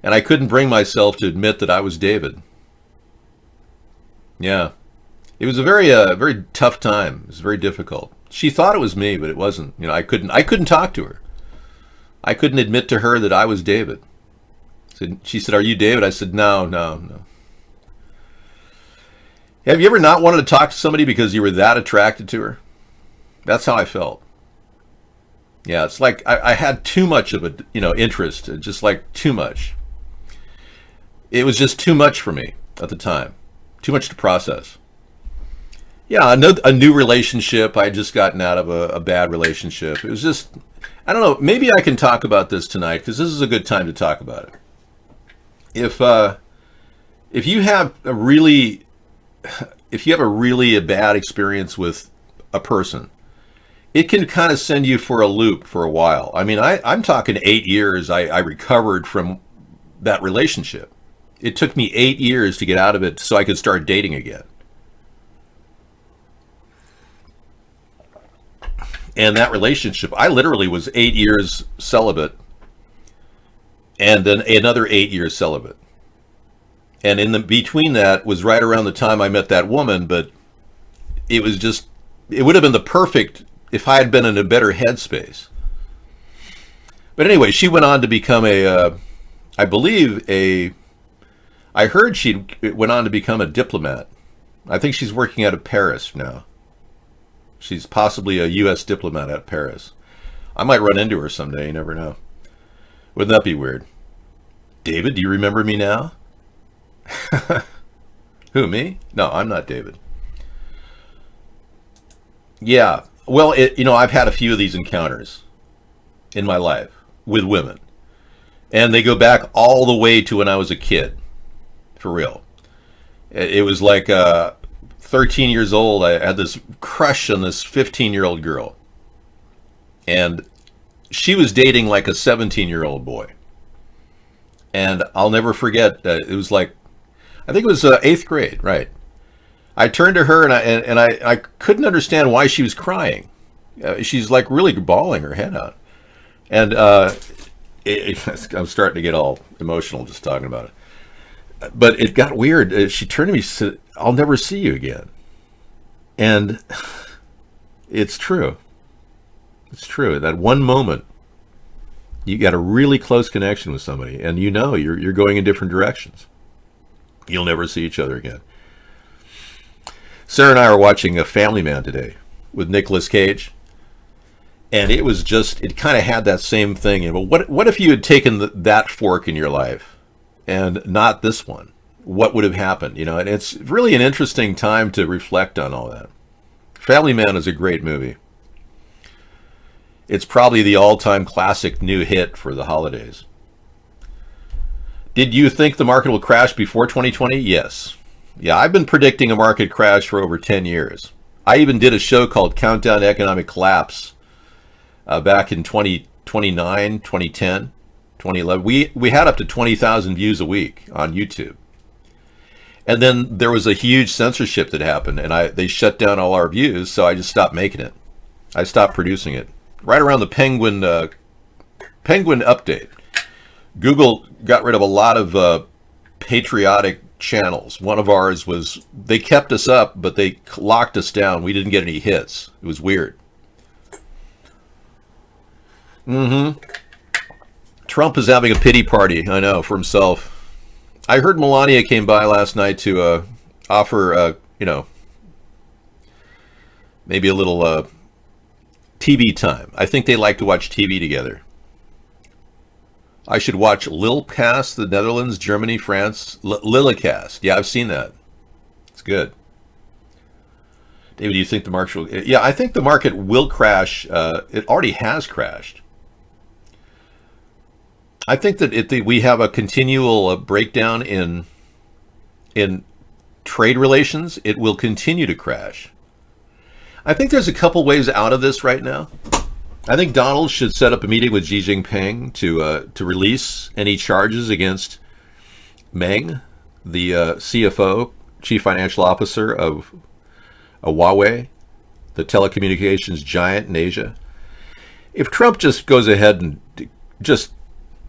And I couldn't bring myself to admit that I was David. Yeah. It was a very tough time. It was very difficult. She thought it was me, but it wasn't. You know, I couldn't talk to her. I couldn't admit to her that I was David. She said, "Are you David?" I said, No. Have you ever not wanted to talk to somebody because you were that attracted to her? That's how I felt. Yeah, it's like I had too much of a, interest, just like too much. It was just too much for me at the time. Too much to process. Yeah, a new relationship. I had just gotten out of a bad relationship. It was just, I don't know, maybe I can talk about this tonight because this is a good time to talk about it. If you have a really bad experience with a person, it can kind of send you for a loop for a while. I mean, I'm talking 8 years I recovered from that relationship. It took me 8 years to get out of it so I could start dating again. And that relationship, I literally was 8 years celibate and then another 8 years celibate. And in the between that was right around the time I met that woman, but it was just, it would have been the perfect if I had been in a better headspace. But anyway, she went on to become I heard she went on to become a diplomat. I think she's working out of Paris now. She's possibly a U.S. diplomat at Paris. I might run into her someday, you never know. Wouldn't that be weird? David, do you remember me now? Who, me? No, I'm not David. Yeah, well, I've had a few of these encounters in my life with women. And they go back all the way to when I was a kid. For real. It was like 13 years old. I had this crush on this 15-year-old girl. And she was dating like a 17-year-old boy. And I'll never forget, it was like, I think it was 8th grade, right? I turned to her and I couldn't understand why she was crying. She's like really bawling her head out. And I'm starting to get all emotional just talking about it. But it got weird. She turned to me and said, "I'll never see you again." And it's true. It's true. That one moment, you got a really close connection with somebody, and you're going in different directions. You'll never see each other again. Sarah and I are watching a Family Man today with Nicolas Cage. And it was just, it kind of had that same thing. And what if you had taken that fork in your life and not this one? What would have happened? And it's really an interesting time to reflect on all that. Family Man is a great movie. It's probably the all-time classic new hit for the holidays. Did you think the market will crash before 2020? Yes. Yeah, I've been predicting a market crash for over 10 years. I even did a show called Countdown to Economic Collapse back in 2009, 2010, 2011. We had up to 20,000 views a week on YouTube. And then there was a huge censorship that happened, and they shut down all our views, so I just stopped making it. I stopped producing it. Right around the Penguin update, Google got rid of a lot of patriotic channels. One of ours was, they kept us up, but they locked us down. We didn't get any hits. It was weird. Trump is having a pity party, I know, for himself. I heard Melania came by last night to offer, maybe a little TV time. I think they like to watch TV together. I should watch Lilcast, the Netherlands, Germany, France. Lilicast. Yeah, I've seen that. It's good. David, do you think the market will... Yeah, I think the market will crash. It already has crashed. I think that we have a continual breakdown in trade relations. It will continue to crash. I think there's a couple ways out of this right now. I think Donald should set up a meeting with Xi Jinping to release any charges against Meng, the CFO, Chief Financial Officer of Huawei, the telecommunications giant in Asia. If Trump just goes ahead and just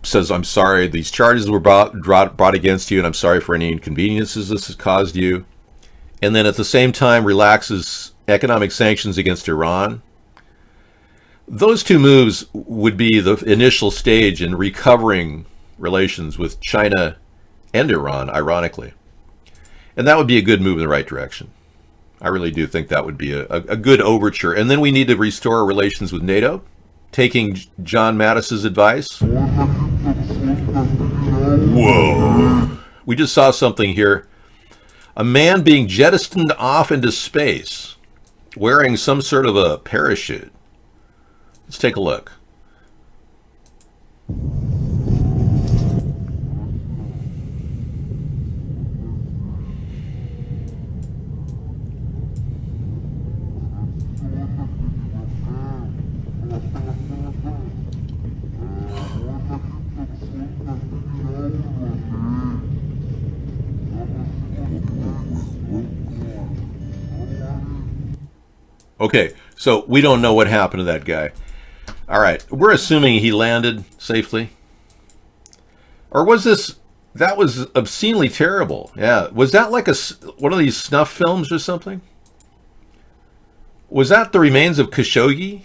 says, "I'm sorry, these charges were brought against you, and I'm sorry for any inconveniences this has caused you," and then at the same time relaxes economic sanctions against Iran, those two moves would be the initial stage in recovering relations with China and Iran, ironically. And that would be a good move in the right direction. I really do think that would be a good overture. And then we need to restore relations with NATO, taking John Mattis's advice. Whoa. We just saw something here. A man being jettisoned off into space, wearing some sort of a parachute. Let's take a look. Okay, so we don't know what happened to that guy. All right, we're assuming he landed safely. Or was that was obscenely terrible. Yeah, was that like one of these snuff films or something? Was that the remains of Khashoggi?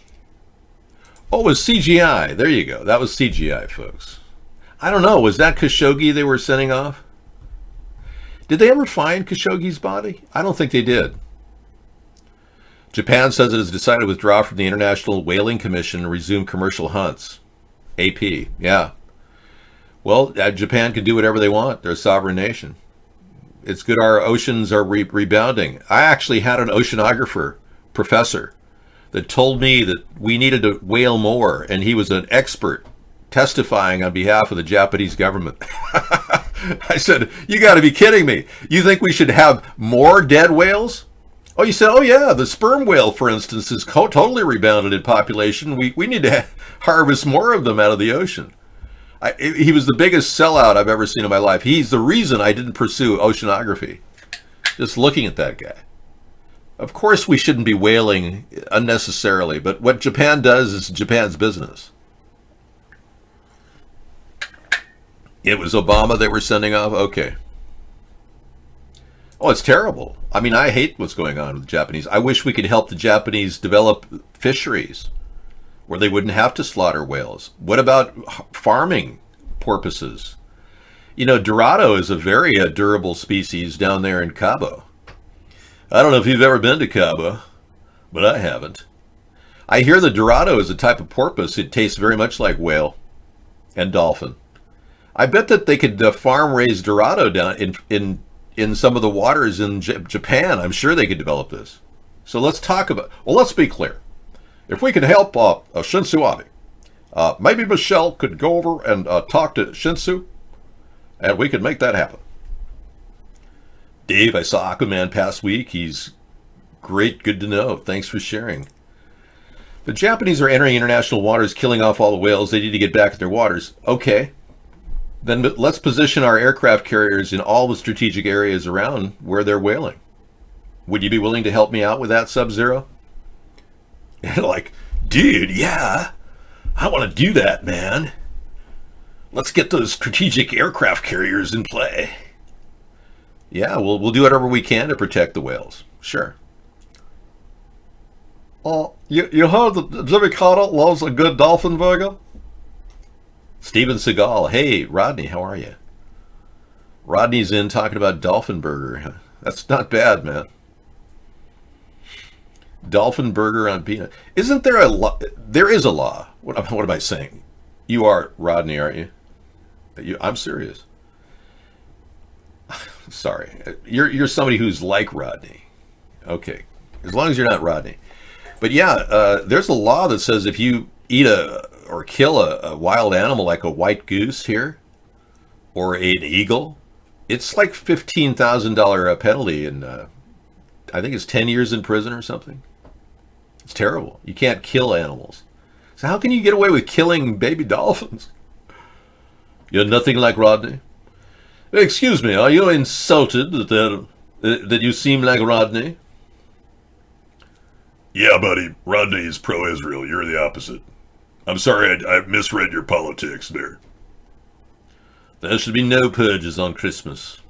Oh, it was CGI. There you go. That was CGI, folks. I don't know. Was that Khashoggi they were sending off? Did they ever find Khashoggi's body? I don't think they did. Japan says it has decided to withdraw from the International Whaling Commission and resume commercial hunts. AP, yeah. Well, Japan can do whatever they want. They're a sovereign nation. It's good our oceans are rebounding. I actually had an oceanographer professor that told me that we needed to whale more, and he was an expert testifying on behalf of the Japanese government. I said, you got to be kidding me. You think we should have more dead whales? Oh, you said, oh yeah, the sperm whale, for instance, is totally rebounded in population. We need to harvest more of them out of the ocean. He was the biggest sellout I've ever seen in my life. He's the reason I didn't pursue oceanography. Just looking at that guy. Of course we shouldn't be whaling unnecessarily, but what Japan does is Japan's business. It was Obama they were sending off? Okay. Oh, it's terrible. I mean, I hate what's going on with the Japanese. I wish we could help the Japanese develop fisheries where they wouldn't have to slaughter whales. What about farming porpoises? You know, Dorado is a very durable species down there in Cabo. I don't know if you've ever been to Cabo, but I haven't. I hear the Dorado is a type of porpoise. It tastes very much like whale and dolphin. I bet that they could farm raise Dorado down in some of the waters in Japan. I'm sure they could develop this. So let's talk about, well, let's be clear. If we can help Shinzo Abe, maybe Michelle could go over and talk to Shinzo, and we could make that happen. Dave, I saw Aquaman past week. He's great, good to know. Thanks for sharing. The Japanese are entering international waters, killing off all the whales. They need to get back at their waters. Okay. Then let's position our aircraft carriers in all the strategic areas around where they're whaling. Would you be willing to help me out with that, Sub-Zero? Like, dude, yeah, I want to do that, man. Let's get those strategic aircraft carriers in play. Yeah, we'll do whatever we can to protect the whales. Sure. You heard that Jimmy Carter loves a good dolphin burger? Steven Seagal. Hey, Rodney, how are you? Rodney's in talking about dolphin burger. That's not bad, man. Dolphin burger on peanut. Isn't there a law? There is a law. What am I saying? You are Rodney, aren't you? I'm serious. Sorry. You're somebody who's like Rodney. Okay. As long as you're not Rodney. But yeah, there's a law that says if you eat or kill a wild animal like a white goose here or an eagle, it's like $15,000 penalty, and I think it's 10 years in prison or something. It's terrible. You can't kill animals. So how can you get away with killing baby dolphins? You're nothing like Rodney. Excuse me, are you insulted that you seem like Rodney? Yeah, buddy. Rodney is pro-Israel. You're the opposite. I'm sorry I misread your politics there. There should be no purges on Christmas.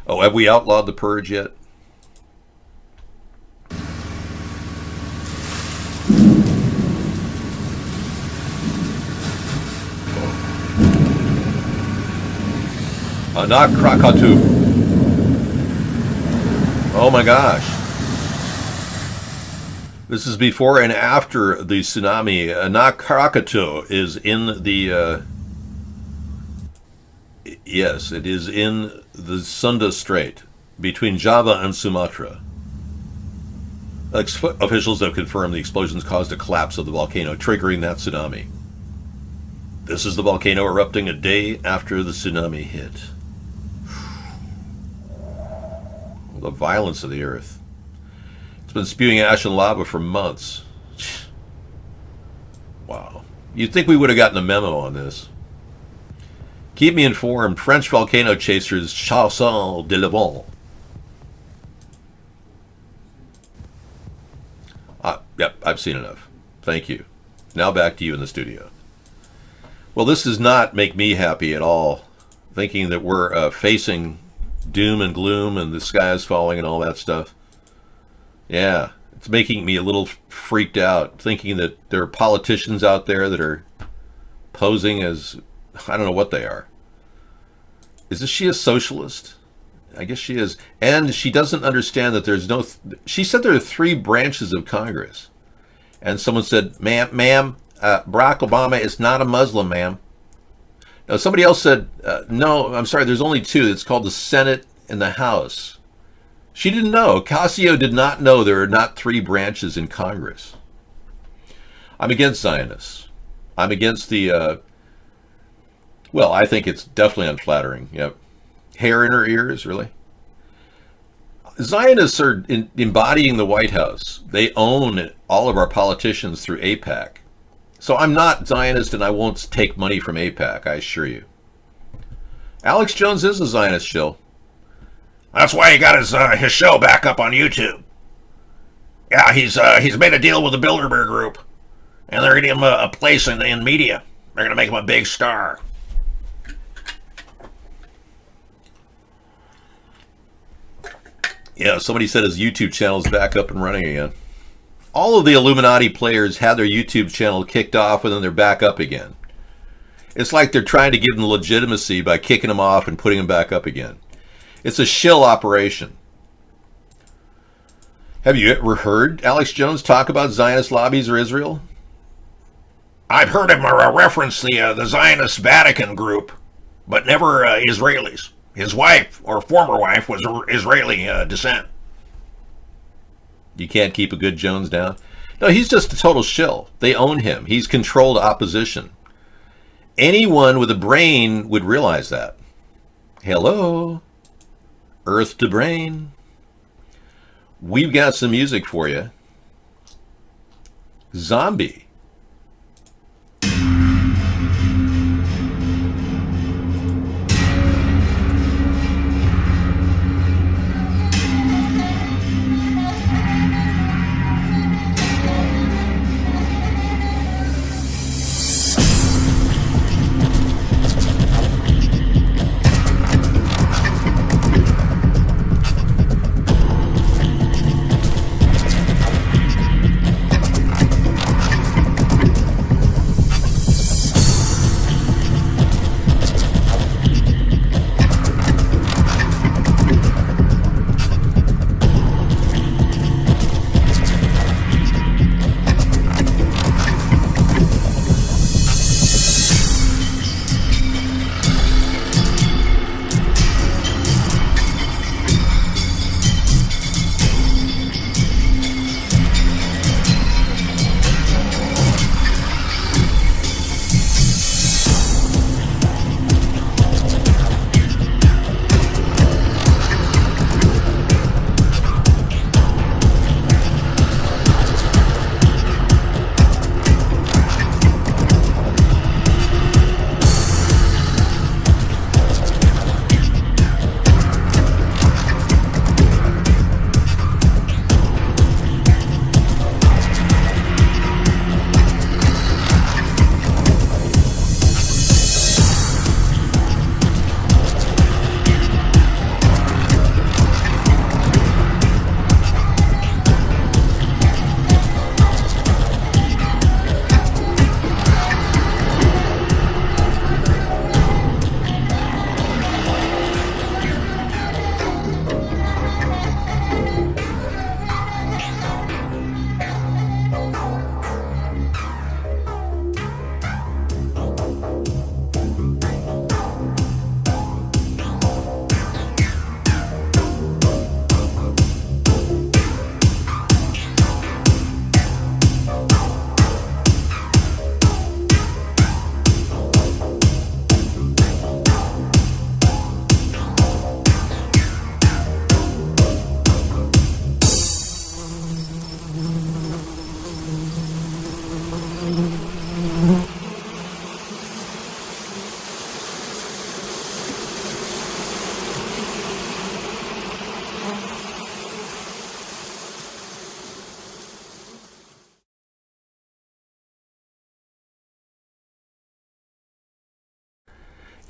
Oh, have we outlawed the purge yet? Not Krakatoa. Oh my gosh. This is before and after the tsunami. Anak Krakatoa is in the... yes, it is in the Sunda Strait between Java and Sumatra. Officials have confirmed the explosions caused a collapse of the volcano, triggering that tsunami. This is the volcano erupting a day after the tsunami hit. The violence of the earth. It's been spewing ash and lava for months. Wow. You'd think we would have gotten a memo on this. Keep me informed. French volcano chasers Chasseurs de Levant. Yep, I've seen enough. Thank you. Now back to you in the studio. Well, this does not make me happy at all. Thinking that we're facing doom and gloom and the sky is falling and all that stuff. Yeah, It's making me a little freaked out, thinking that there are politicians out there that are posing as, I don't know what they are. She a socialist? I guess she is. And she doesn't understand that there's no, she said there are 3 branches of Congress. And someone said, ma'am, Barack Obama is not a Muslim, ma'am. Now, somebody else said, no, I'm sorry, there's only 2. It's called the Senate and the House. She didn't know. Ocasio did not know there are not 3 branches in Congress. I'm against Zionists. I'm against the, well, I think it's definitely unflattering. Yep. Hair in her ears, really? Zionists are embodying the White House. They own all of our politicians through AIPAC. So I'm not Zionist and I won't take money from AIPAC, I assure you. Alex Jones is a Zionist shill. That's why he got his show back up on YouTube. Yeah, he's made a deal with the Bilderberg Group, and they're getting him a place in media. They're going to make him a big star. Yeah, somebody said his YouTube channel is back up and running again. All of the Illuminati players had their YouTube channel kicked off and then they're back up again. It's like they're trying to give them legitimacy by kicking them off and putting them back up again. It's a shill operation. Have you ever heard Alex Jones talk about Zionist lobbies or Israel? I've heard him reference the Zionist Vatican group, but never Israelis. His wife, or former wife, was Israeli descent. You can't keep a good Jones down? No, he's just a total shill. They own him. He's controlled opposition. Anyone with a brain would realize that. Hello? Earth to brain. We've got some music for you. Zombie.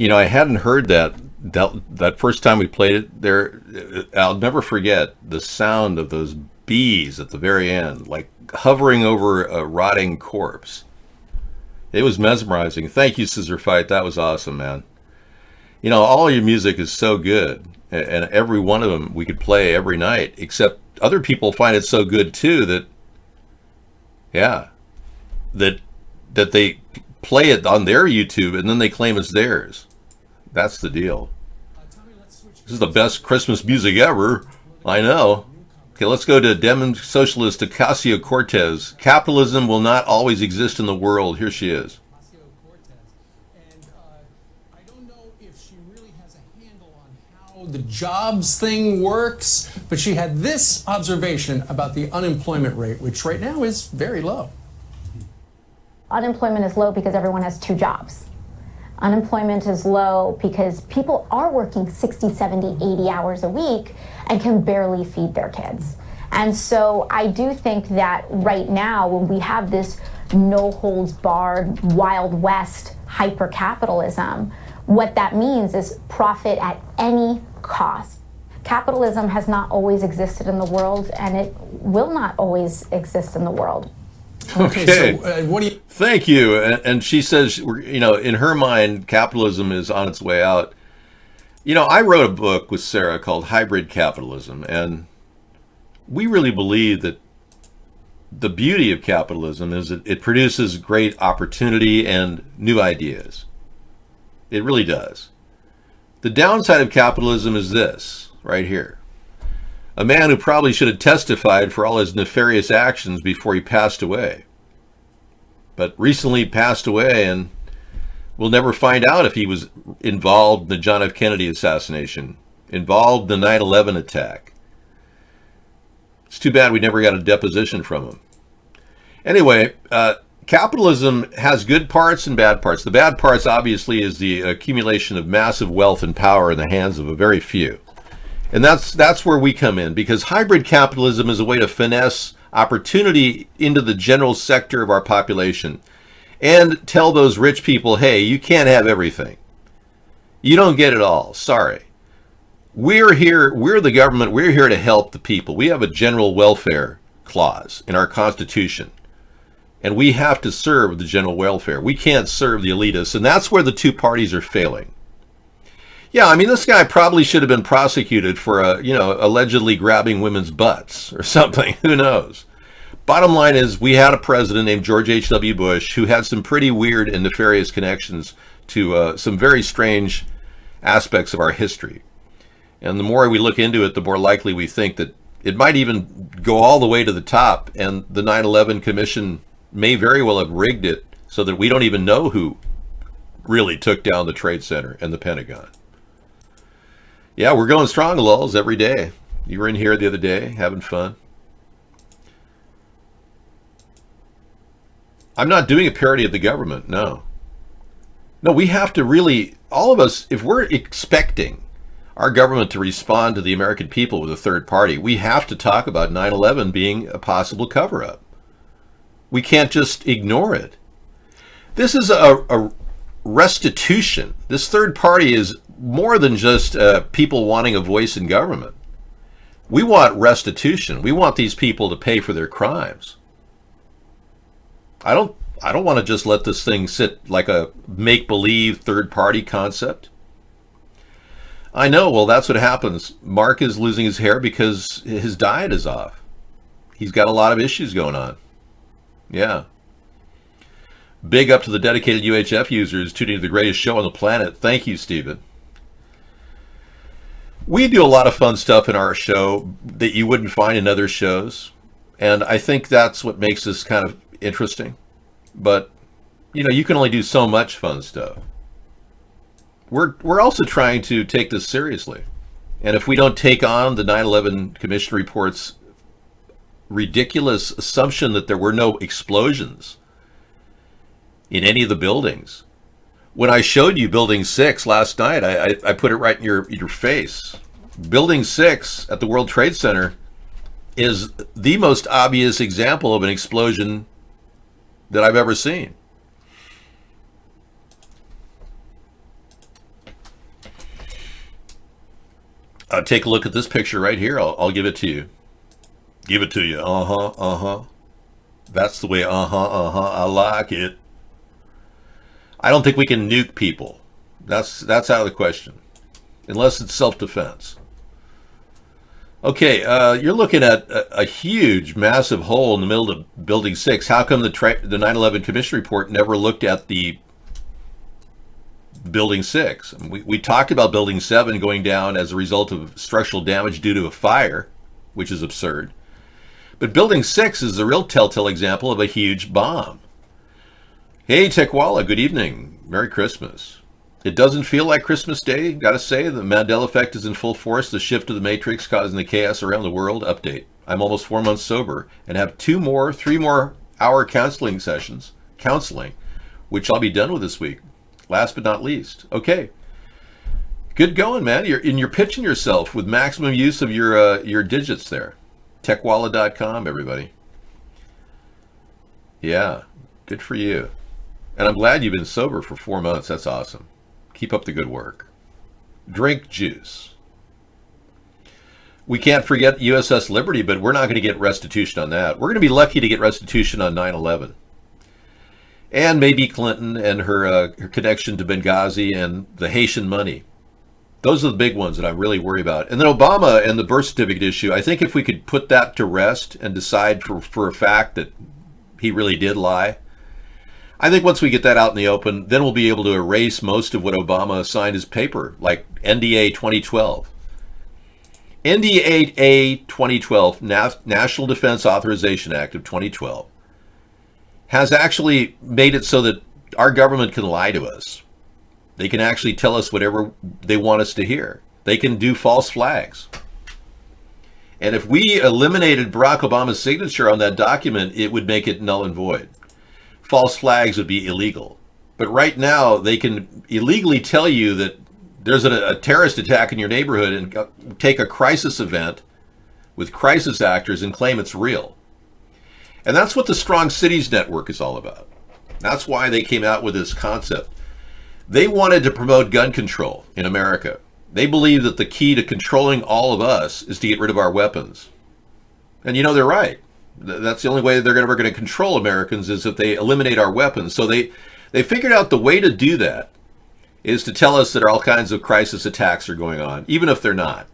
You know, I hadn't heard that first time we played it there. I'll never forget the sound of those bees at the very end, like hovering over a rotting corpse. It was mesmerizing. Thank you, Scissor Fight. That was awesome, man. You know, all your music is so good, and every one of them we could play every night, except other people find it so good too that, yeah, that they play it on their YouTube and then they claim it's theirs. That's the deal. This is the best Christmas music ever. I know. Okay, let's go to Dem Socialist Ocasio-Cortez. Capitalism will not always exist in the world. Here she is. I don't know if she really has a handle on how the jobs thing works, but she had this observation about the unemployment rate, which right now is very low. Unemployment is low because everyone has two jobs. Unemployment is low because people are working 60, 70, 80 hours a week and can barely feed their kids. And so I do think that right now, when we have this no holds barred, Wild West hyper-capitalism, what that means is profit at any cost. Capitalism has not always existed in the world, and it will not always exist in the world. Okay. So what do you... Thank you. And she says, you know, in her mind, capitalism is on its way out. You know, I wrote a book with Sarah called Hybrid Capitalism, and we really believe that the beauty of capitalism is that it produces great opportunity and new ideas. It really does. The downside of capitalism is this, right here. A man who probably should have testified for all his nefarious actions before he passed away. But recently passed away, and we'll never find out if he was involved in the John F. Kennedy assassination, involved in the 9/11 attack. It's too bad we never got a deposition from him. Anyway, capitalism has good parts and bad parts. The bad parts, obviously, is the accumulation of massive wealth and power in the hands of a very few. And that's where we come in, because hybrid capitalism is a way to finesse opportunity into the general sector of our population and tell those rich people, hey, you can't have everything. You don't get it all. Sorry. We're here, we're the government, we're here to help the people. We have a general welfare clause in our Constitution, and we have to serve the general welfare. We can't serve the elitists, and that's where the two parties are failing. Yeah, I mean, this guy probably should have been prosecuted for, allegedly grabbing women's butts or something. Who knows? Bottom line is, we had a president named George H.W. Bush who had some pretty weird and nefarious connections to some very strange aspects of our history. And the more we look into it, the more likely we think that it might even go all the way to the top, and the 9/11 Commission may very well have rigged it so that we don't even know who really took down the Trade Center and the Pentagon. Yeah, we're going strong, lulz, every day. You were in here the other day having fun. I'm not doing a parody of the government, no. No, we have to really, all of us, if we're expecting our government to respond to the American people with a third party, we have to talk about 9/11 being a possible cover-up. We can't just ignore it. This is a restitution. This third party is more than just people wanting a voice in government. We want restitution. We want these people to pay for their crimes. I don't want to just let this thing sit like a make-believe third-party concept. I know, well, that's what happens. Mark is losing his hair because his diet is off. He's got a lot of issues going on. Yeah. Big up to the dedicated UHF users tuning to the greatest show on the planet. Thank you, Stephen. We do a lot of fun stuff in our show that you wouldn't find in other shows. And I think that's what makes this kind of interesting. But, you can only do so much fun stuff. We're also trying to take this seriously. And if we don't take on the 9/11 Commission report's ridiculous assumption that there were no explosions in any of the buildings. When I showed you Building 6 last night, I put it right in your face. Building 6 at the World Trade Center is the most obvious example of an explosion that I've ever seen. Take a look at this picture right here. I'll give it to you. Give it to you. That's the way, I like it. I don't think we can nuke people. That's out of the question. Unless it's self-defense. Okay, you're looking at a huge, massive hole in the middle of Building 6. How come the 9/11 Commission report never looked at the Building 6? We talked about Building 7 going down as a result of structural damage due to a fire, which is absurd. But Building 6 is the real telltale example of a huge bomb. Hey, Tekwala, good evening. Merry Christmas. It doesn't feel like Christmas Day. Gotta say, the Mandela effect is in full force. The shift of the Matrix causing the chaos around the world. Update. I'm almost 4 months sober and have 3 more hour counseling sessions, which I'll be done with this week. Last but not least. Okay. Good going, man. You're pitching yourself with maximum use of your digits there. Techwalla.com, everybody. Yeah, good for you. And I'm glad you've been sober for 4 months. That's awesome. Keep up the good work. Drink juice. We can't forget USS Liberty, but we're not going to get restitution on that. We're going to be lucky to get restitution on 9/11. And maybe Clinton and her connection to Benghazi and the Haitian money. Those are the big ones that I really worry about. And then Obama and the birth certificate issue, I think if we could put that to rest and decide for a fact that he really did lie, I think once we get that out in the open, then we'll be able to erase most of what Obama signed as paper, like NDA 2012. NDA 2012, National Defense Authorization Act of 2012, has actually made it so that our government can lie to us. They can actually tell us whatever they want us to hear. They can do false flags. And if we eliminated Barack Obama's signature on that document, it would make it null and void. False flags would be illegal. But right now, they can illegally tell you that there's a terrorist attack in your neighborhood and take a crisis event with crisis actors and claim it's real. And that's what the Strong Cities Network is all about. That's why they came out with this concept. They wanted to promote gun control in America. They believe that the key to controlling all of us is to get rid of our weapons. And you know, they're right. That's the only way they're ever going to control Americans is if they eliminate our weapons. So they figured out the way to do that is to tell us that all kinds of crisis attacks are going on, even if they're not.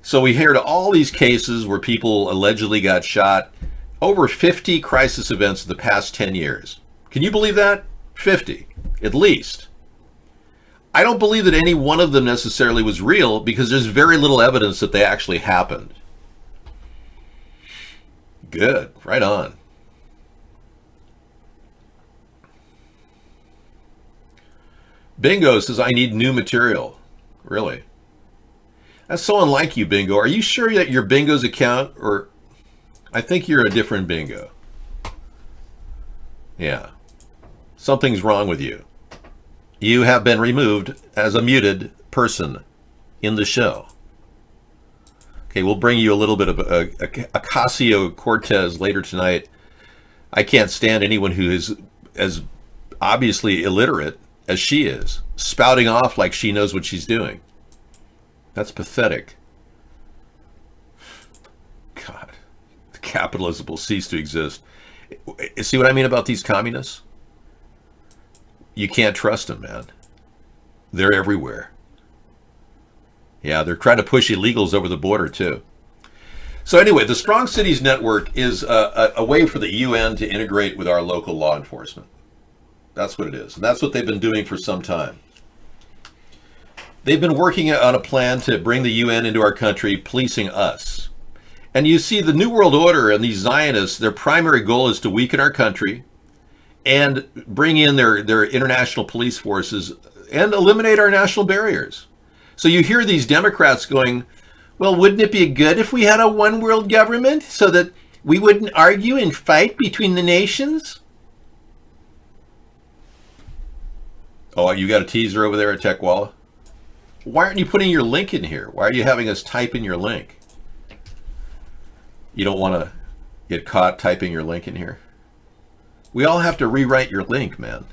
So we heard all these cases where people allegedly got shot. Over 50 crisis events in the past 10 years. Can you believe that? 50, at least. I don't believe that any one of them necessarily was real because there's very little evidence that they actually happened. Good, right on. Bingo says, I need new material. Really? That's so unlike you, Bingo. Are you sure that your Bingo's account, or I think you're a different Bingo. Yeah. Something's wrong with you. You have been removed as a muted person in the show. Okay, we'll bring you a little bit of Ocasio-Cortez later tonight. I can't stand anyone who is as obviously illiterate as she is, spouting off like she knows what she's doing. That's pathetic. God, capitalism will cease to exist. See what I mean about these communists? You can't trust them, man. They're everywhere. Yeah, they're trying to push illegals over the border, too. So anyway, the Strong Cities Network is a way for the UN to integrate with our local law enforcement. That's what it is. And that's what they've been doing for some time. They've been working on a plan to bring the UN into our country, policing us. And you see, the New World Order and these Zionists, their primary goal is to weaken our country and bring in their international police forces and eliminate our national barriers. So you hear these Democrats going, well, wouldn't it be good if we had a one world government so that we wouldn't argue and fight between the nations? Oh, you got a teaser over there at TechWalla? Why aren't you putting your link in here? Why are you having us type in your link? You don't want to get caught typing your link in here? We all have to rewrite your link, man.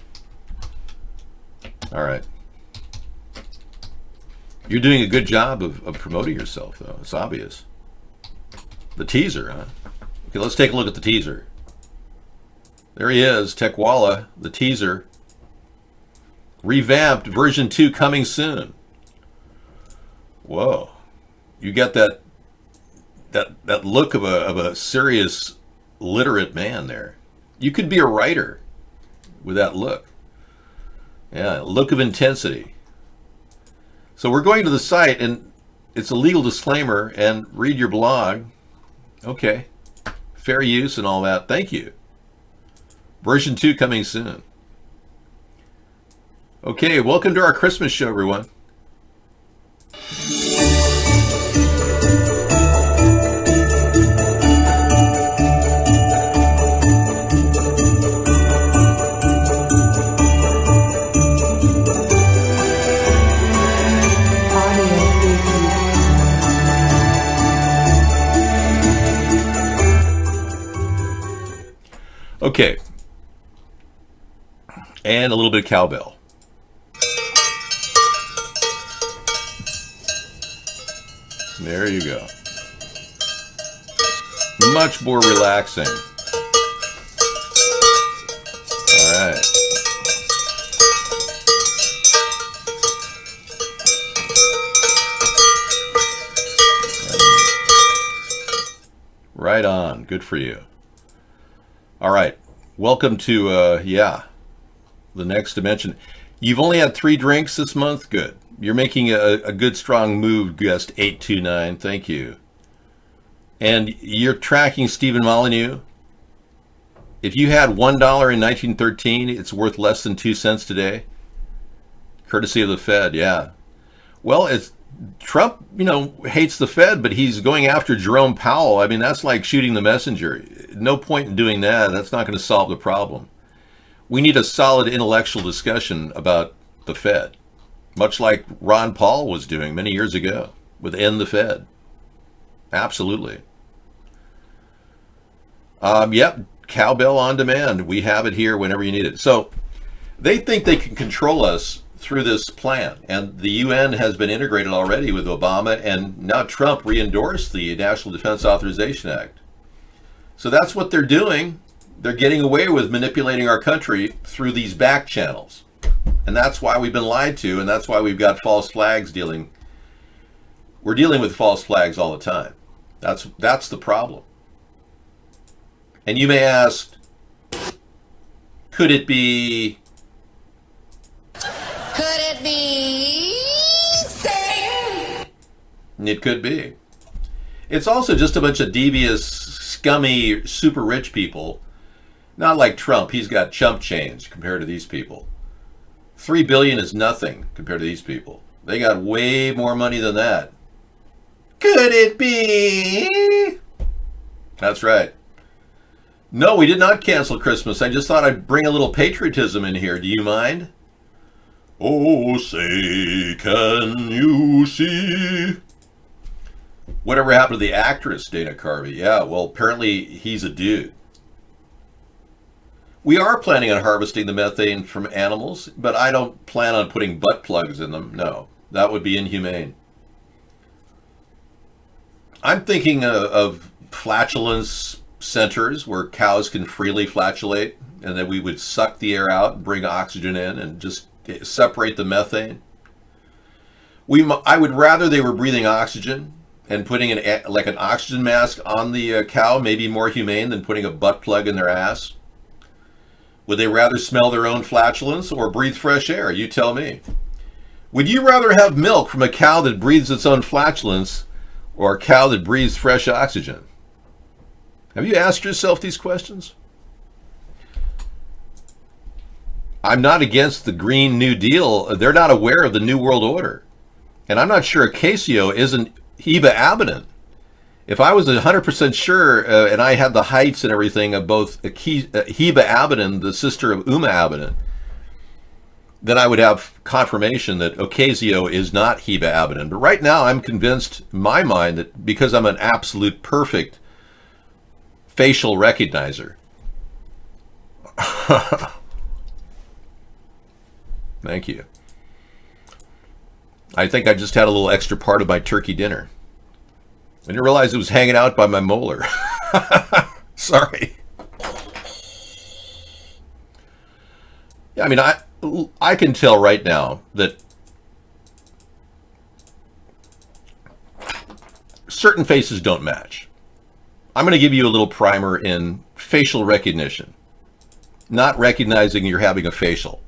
All right. You're doing a good job of promoting yourself, though. It's obvious. The teaser, huh? Okay, let's take a look at the teaser. There he is, Tekwala, the teaser. Revamped version 2 coming soon. Whoa. You got that look of a serious literate man there. You could be a writer with that look. Yeah, look of intensity. So we're going to the site, and it's a legal disclaimer, and read your blog. Okay. Fair use and all that. Thank you. Version 2 coming soon. Okay, welcome to our Christmas show, everyone. Okay. And a little bit of cowbell. There you go. Much more relaxing. All right. Right on. Good for you. All right. Welcome to, the next dimension. You've only had 3 drinks this month? Good. You're making a good, strong move, guest 829. Thank you. And you're tracking Stephen Molyneux. If you had $1 in 1913, it's worth less than 2 cents today. Courtesy of the Fed, yeah. Well, Trump, hates the Fed, but he's going after Jerome Powell. I mean, that's like shooting the messenger. No point in doing that. That's not going to solve the problem. We need a solid intellectual discussion about the Fed, much like Ron Paul was doing many years ago with End the Fed. Absolutely. Yep, cowbell on demand. We have it here whenever you need it. So they think they can control us through this plan, and the UN has been integrated already with Obama, and now Trump re-endorsed the National Defense Authorization Act. So that's what they're doing. They're getting away with manipulating our country through these back channels. And that's why we've been lied to, and that's why we've got false flags we're dealing with false flags all the time. That's the problem. And you may ask, could it be... Could it be Satan? It could be. It's also just a bunch of devious, scummy, super rich people. Not like Trump. He's got chump change compared to these people. $3 billion is nothing compared to these people. They got way more money than that. Could it be? That's right. No, we did not cancel Christmas. I just thought I'd bring a little patriotism in here. Do you mind? Oh, say, can you see? Whatever happened to the actress, Dana Carvey? Yeah, well, apparently he's a dude. We are planning on harvesting the methane from animals, but I don't plan on putting butt plugs in them. No, that would be inhumane. I'm thinking of flatulence centers where cows can freely flatulate, and then we would suck the air out and bring oxygen in and just separate the methane. I would rather they were breathing oxygen and putting an oxygen mask on the cow, maybe more humane than putting a butt plug in their ass. Would they rather smell their own flatulence or breathe fresh air? You tell me. Would you rather have milk from a cow that breathes its own flatulence or a cow that breathes fresh oxygen? Have you asked yourself these questions? I'm not against the Green New Deal. They're not aware of the New World Order. And I'm not sure Ocasio isn't Heba Abidan. If I was 100% sure and I had the heights and everything of both Heba Abidan, the sister of Uma Abidan, then I would have confirmation that Ocasio is not Heba Abidan. But right now I'm convinced in my mind that because I'm an absolute perfect facial recognizer. Thank you. I think I just had a little extra part of my turkey dinner. didn't realize it was hanging out by my molar. Sorry. Yeah, I mean, I can tell right now that certain faces don't match. I'm going to give you a little primer in facial recognition. Not recognizing you're having a facial.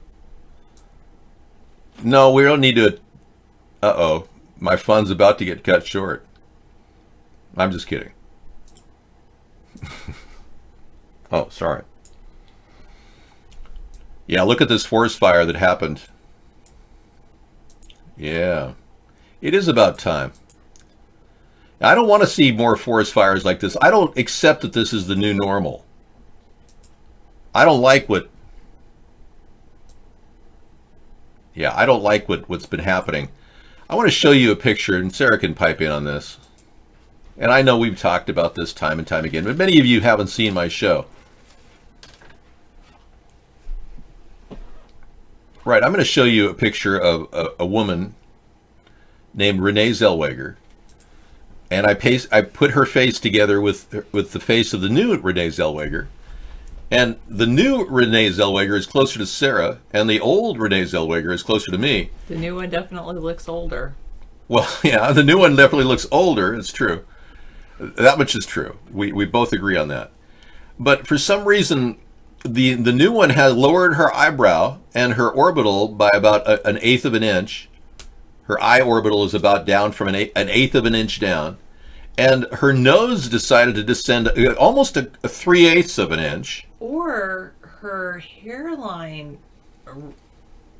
No, we don't need to... Uh-oh, my fun's about to get cut short. I'm just kidding. Oh, sorry. Yeah, look at this forest fire that happened. Yeah, it is about time. I don't want to see more forest fires like this. I don't accept that this is the new normal. I don't like what... Yeah, I don't like what's been happening. I want to show you a picture, and Sarah can pipe in on this. And I know we've talked about this time and time again, but many of you haven't seen my show. Right, I'm going to show you a picture of a woman named Renee Zellweger. And I put her face together with the face of the new Renee Zellweger. And the new Renee Zellweger is closer to Sarah, and the old Renee Zellweger is closer to me. The new one definitely looks older. Well, yeah, the new one definitely looks older. It's true. That much is true. We both agree on that. But for some reason, the new one has lowered her eyebrow and her orbital by about an eighth of an inch. Her eye orbital is about down from an eighth of an inch down. And her nose decided to descend almost a 3/8 of an inch. Or her hairline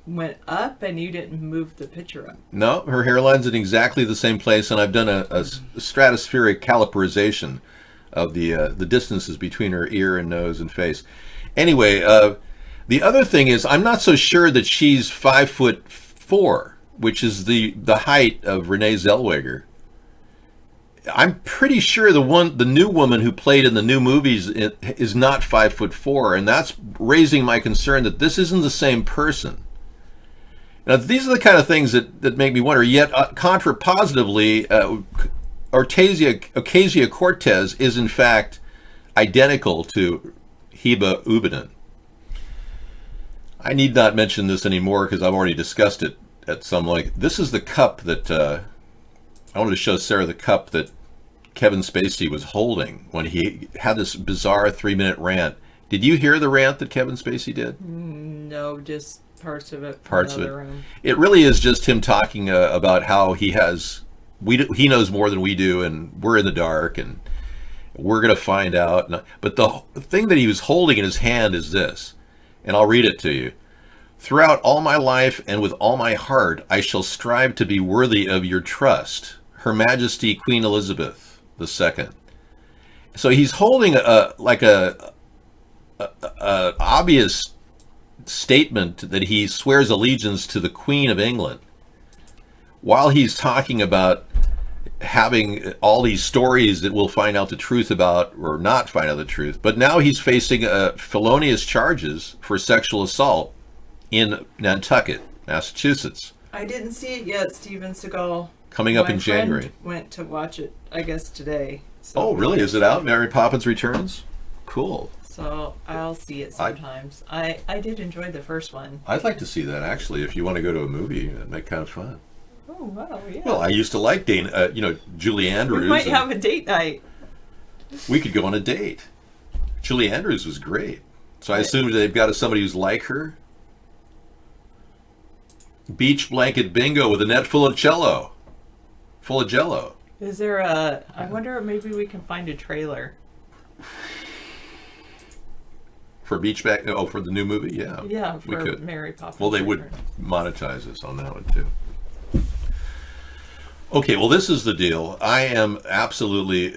went up and you didn't move the picture up. No, her hairline's in exactly the same place, and I've done a stratospheric caliperization of the distances between her ear and nose and face. Anyway, the other thing is I'm not so sure that she's 5'4", which is the height of Renee Zellweger. I'm pretty sure the new woman who played in the new movies is not 5'4", and that's raising my concern that this isn't the same person. Now, these are the kind of things that make me wonder. Yet, contrapositively, Ocasio-Cortez is in fact identical to Heba Ubinen. I need not mention this anymore because I've already discussed it at some length. This is the cup that I wanted to show Sarah, the cup that Kevin Spacey was holding when he had this bizarre 3-minute rant. Did you hear the rant that Kevin Spacey did? No, just parts of it. Parts of it. It really is just him talking about how he knows more than we do, and we're in the dark, and we're going to find out. But the thing that he was holding in his hand is this, and I'll read it to you. Throughout all my life and with all my heart, I shall strive to be worthy of your trust. Her Majesty Queen Elizabeth II. So he's holding a obvious statement that he swears allegiance to the Queen of England, while he's talking about having all these stories that we'll find out the truth about or not find out the truth. But now he's facing felonious charges for sexual assault in Nantucket, Massachusetts. I didn't see it yet, Steven Seagal. Coming up in January. Went to watch it, I guess, today. So oh, really? Is it out? Mary Poppins Returns? Cool. So I'll see it sometimes. I did enjoy the first one. I'd like to see that, actually. If you want to go to a movie, it'd make kind of fun. Oh, wow, yeah. Well, I used to like Julie Andrews. We might have a date night. We could go on a date. Julie Andrews was great. So I assume they've got somebody who's like her. Beach blanket bingo with a net full of Jello. Full of Jello. Is there I wonder if maybe we can find a trailer. For for the new movie? Yeah. Yeah, we could. Mary Poppins. Well, they would monetize us on that one, too. Okay, well, this is the deal. I am absolutely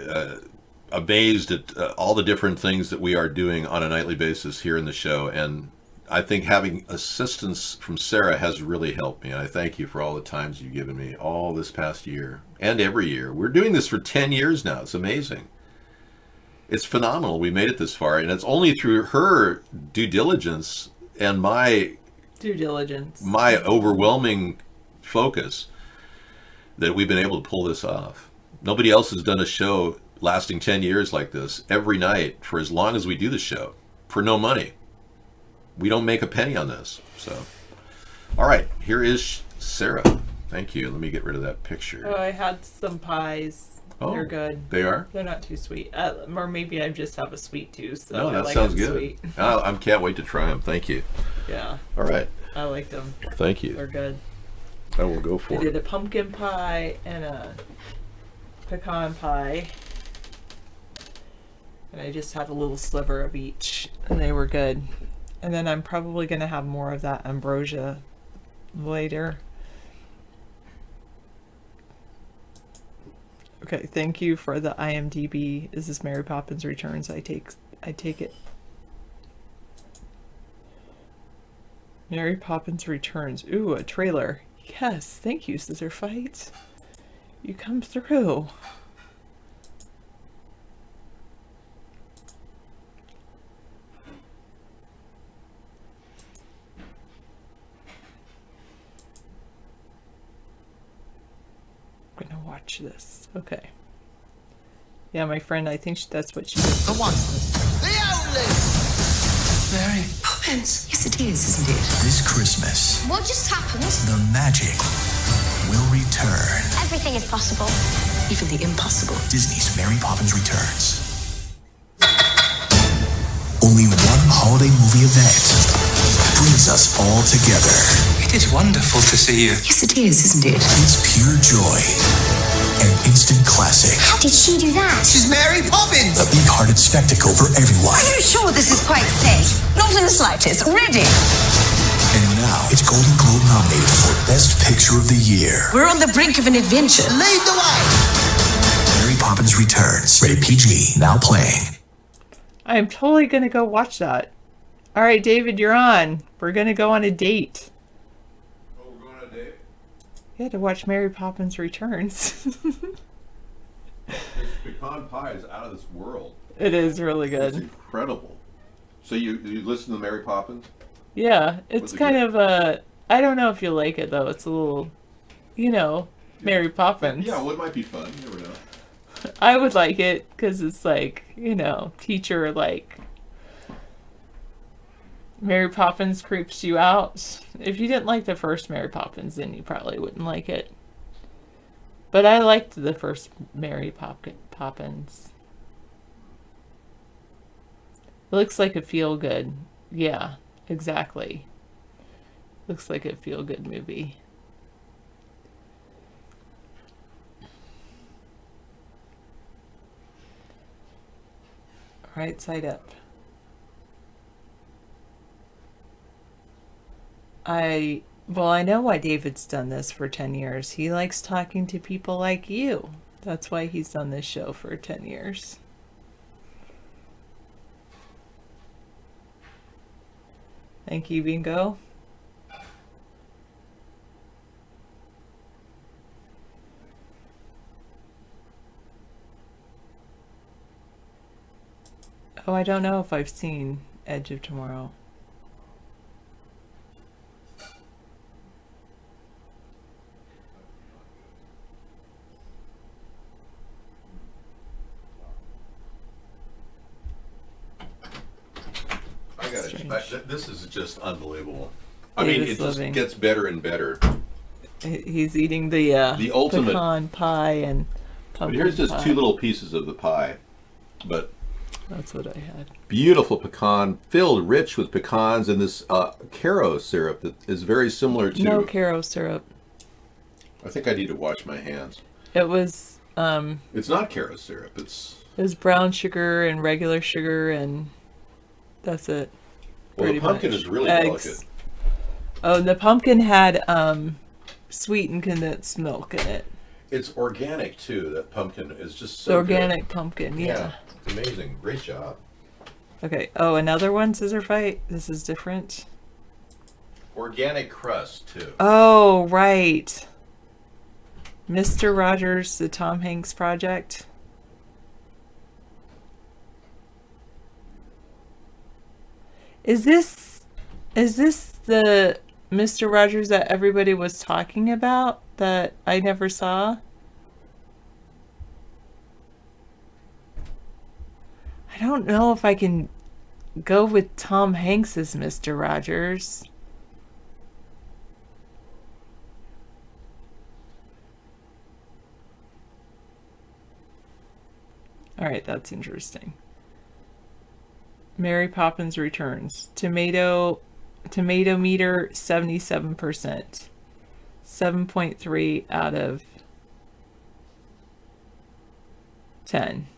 amazed at all the different things that we are doing on a nightly basis here in the show, and I think having assistance from Sarah has really helped me, and I thank you for all the times you've given me all this past year and every year. We're doing this for 10 years now. It's amazing. It's phenomenal. We made it this far, and it's only through her due diligence and my overwhelming focus that we've been able to pull this off. Nobody else has done a show lasting 10 years like this every night for as long as we do the show for no money. We don't make a penny on this. So, all right, here is Sarah. Thank you. Let me get rid of that picture. Oh, I had some pies. Oh, they're good. They are? They're not too sweet. Or maybe I just have a sweet tooth. So No, I that like sounds them good. Sweet. I can't wait to try them. Thank you. Yeah. All right. I like them. Thank you. They're good. I will go I for did it. a pumpkin pie and a pecan pie. And I just had a little sliver of each. And they were good. And then I'm probably going to have more of that ambrosia later. Okay, thank you for the IMDb. Is this Mary Poppins Returns? I take it. Mary Poppins Returns. Ooh, a trailer. Yes, thank you, Scissor Fight. You come through. I'm gonna watch this. Okay. Yeah, my friend, I think that's what she did. The one. The only. Mary Poppins. Yes, it is, isn't it? This Christmas, What just happened? the magic will return. Everything is possible. Even the impossible. Disney's Mary Poppins Returns. Only one holiday movie event brings us all together. It is wonderful to see you. Yes, it is, isn't it? It's pure joy. An instant classic. How did she do that? She's Mary Poppins! A big-hearted spectacle for everyone. Are you sure this is quite safe? Not in the slightest. Ready? And now it's Golden Globe nominated for Best Picture of the Year. We're on the brink of an adventure. Lead the way! Mary Poppins Returns. Rated PG. Now playing. I'm totally gonna go watch that. All right, David, you're on. We're gonna go on a date. Oh, we're going on a date? Yeah, to watch Mary Poppins Returns. This pecan pie is out of this world. It is really It's good. incredible. So you listen to Mary Poppins? Yeah, it's Was it kind good? of a. I don't know if you'll like it though. It's a little, Mary Poppins. Yeah, well, it might be fun. You never know. I would like it because it's like, teacher like. Mary Poppins creeps you out. If you didn't like the first Mary Poppins, then you probably wouldn't like it. But I liked the first Mary Poppins. It looks like a feel-good. Yeah, exactly. Looks like a feel-good movie. Right side up. I know why David's done this for 10 years. He likes talking to people like you. That's why he's done this show for 10 years. Thank you, Bingo. Oh, I don't know if I've seen Edge of Tomorrow. This is just unbelievable. I mean, David's it just living. gets better and better. He's eating the ultimate pecan pie and But pumpkin here's just pie. 2 little pieces of the pie. But That's what I had. beautiful pecan, filled rich with pecans and this Caro syrup that is very similar to. No Caro syrup. I think I need to wash my hands. It was It's not Caro syrup. It's brown sugar and regular sugar and that's it. well, the pretty pumpkin much. is really Eggs. delicate. Oh, the pumpkin had sweetened condensed milk in it. It's organic too. That pumpkin is just The so organic good. pumpkin, yeah. It's amazing. Great job. Okay. Oh, another one, Scissor Fight. This is different. Organic crust too. Oh, right. Mr. Rogers, the Tom Hanks project. Is this the Mr. Rogers that everybody was talking about that I never saw? don't know if I can go with Tom Hanks as Mr. Rogers. Alright, that's interesting. Mary Poppins Returns. Tomato meter 77%. 7.3 out of 10.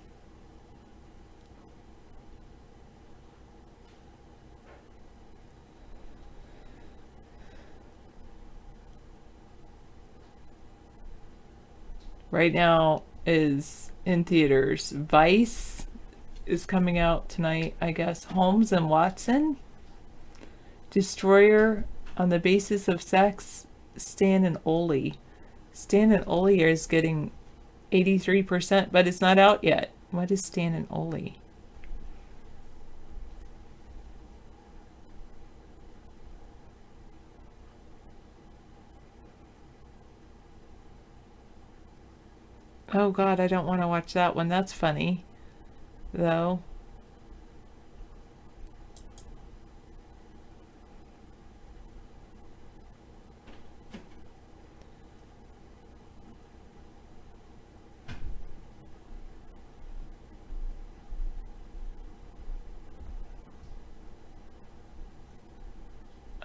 Right now is in theaters. Vice is coming out tonight, I guess. Holmes and Watson. Destroyer on the Basis of Sex. Stan and Ollie. Stan and Ollie is getting 83%, but it's not out yet. What is Stan and Ollie? Oh God, I don't want to watch that one. That's funny, though.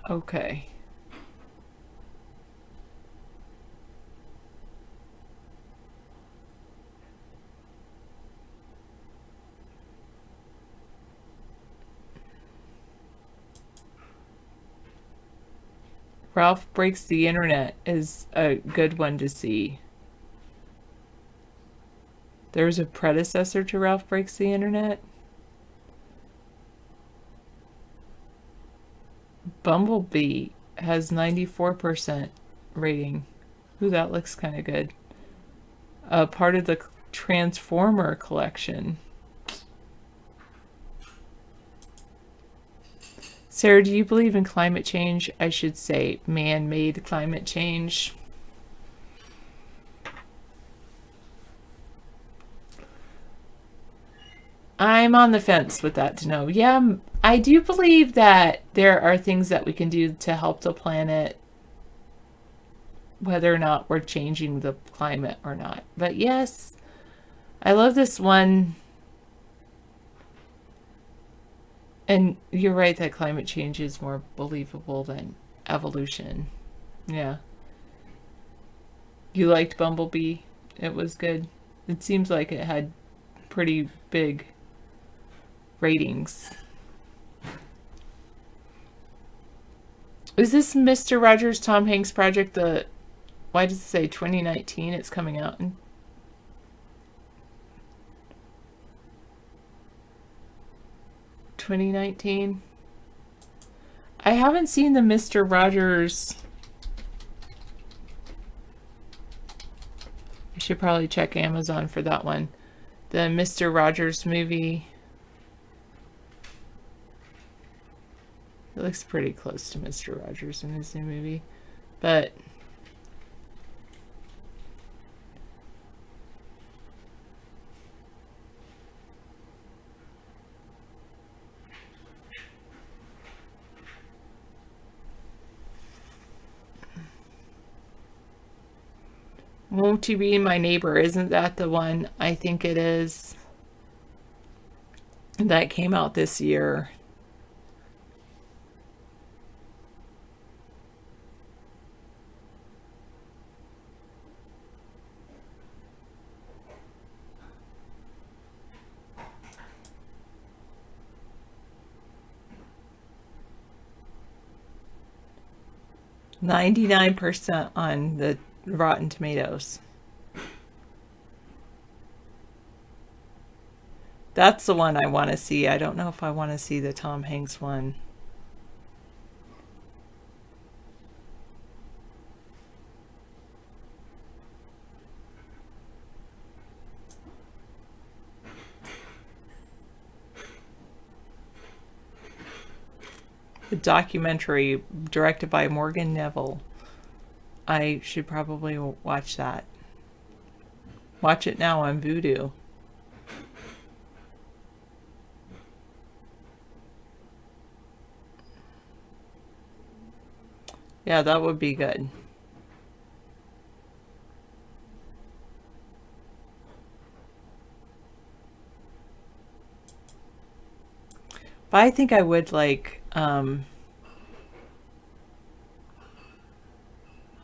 Okay. Ralph Breaks the Internet is a good one to see. There's a predecessor to Ralph Breaks the Internet. Bumblebee has 94% rating. Ooh, that looks kind of good. Part of the Transformer collection. Sarah, do you believe in climate change? I should say man-made climate change. I'm on the fence with that to know. Yeah, I do believe that there are things that we can do to help the planet, whether or not we're changing the climate or not. But yes, I love this one. And you're right that climate change is more believable than evolution. Yeah. You liked Bumblebee? It was good. It seems like it had pretty big ratings. Is this Mr. Rogers Tom Hanks project why does it say 2019? It's coming out in 2019. I haven't seen the Mr. Rogers. I should probably check Amazon for that one. The Mr. Rogers movie. It looks pretty close to Mr. Rogers in his new movie. But Won't You Be My Neighbor? Isn't that the one? I think it is. That came out this year. %99 on the Rotten Tomatoes. That's the one I want to see. I don't know if I want to see the Tom Hanks one. The documentary directed by Morgan Neville. I should probably watch that. Watch it now on Vudu. Yeah, that would be good. But I think I would like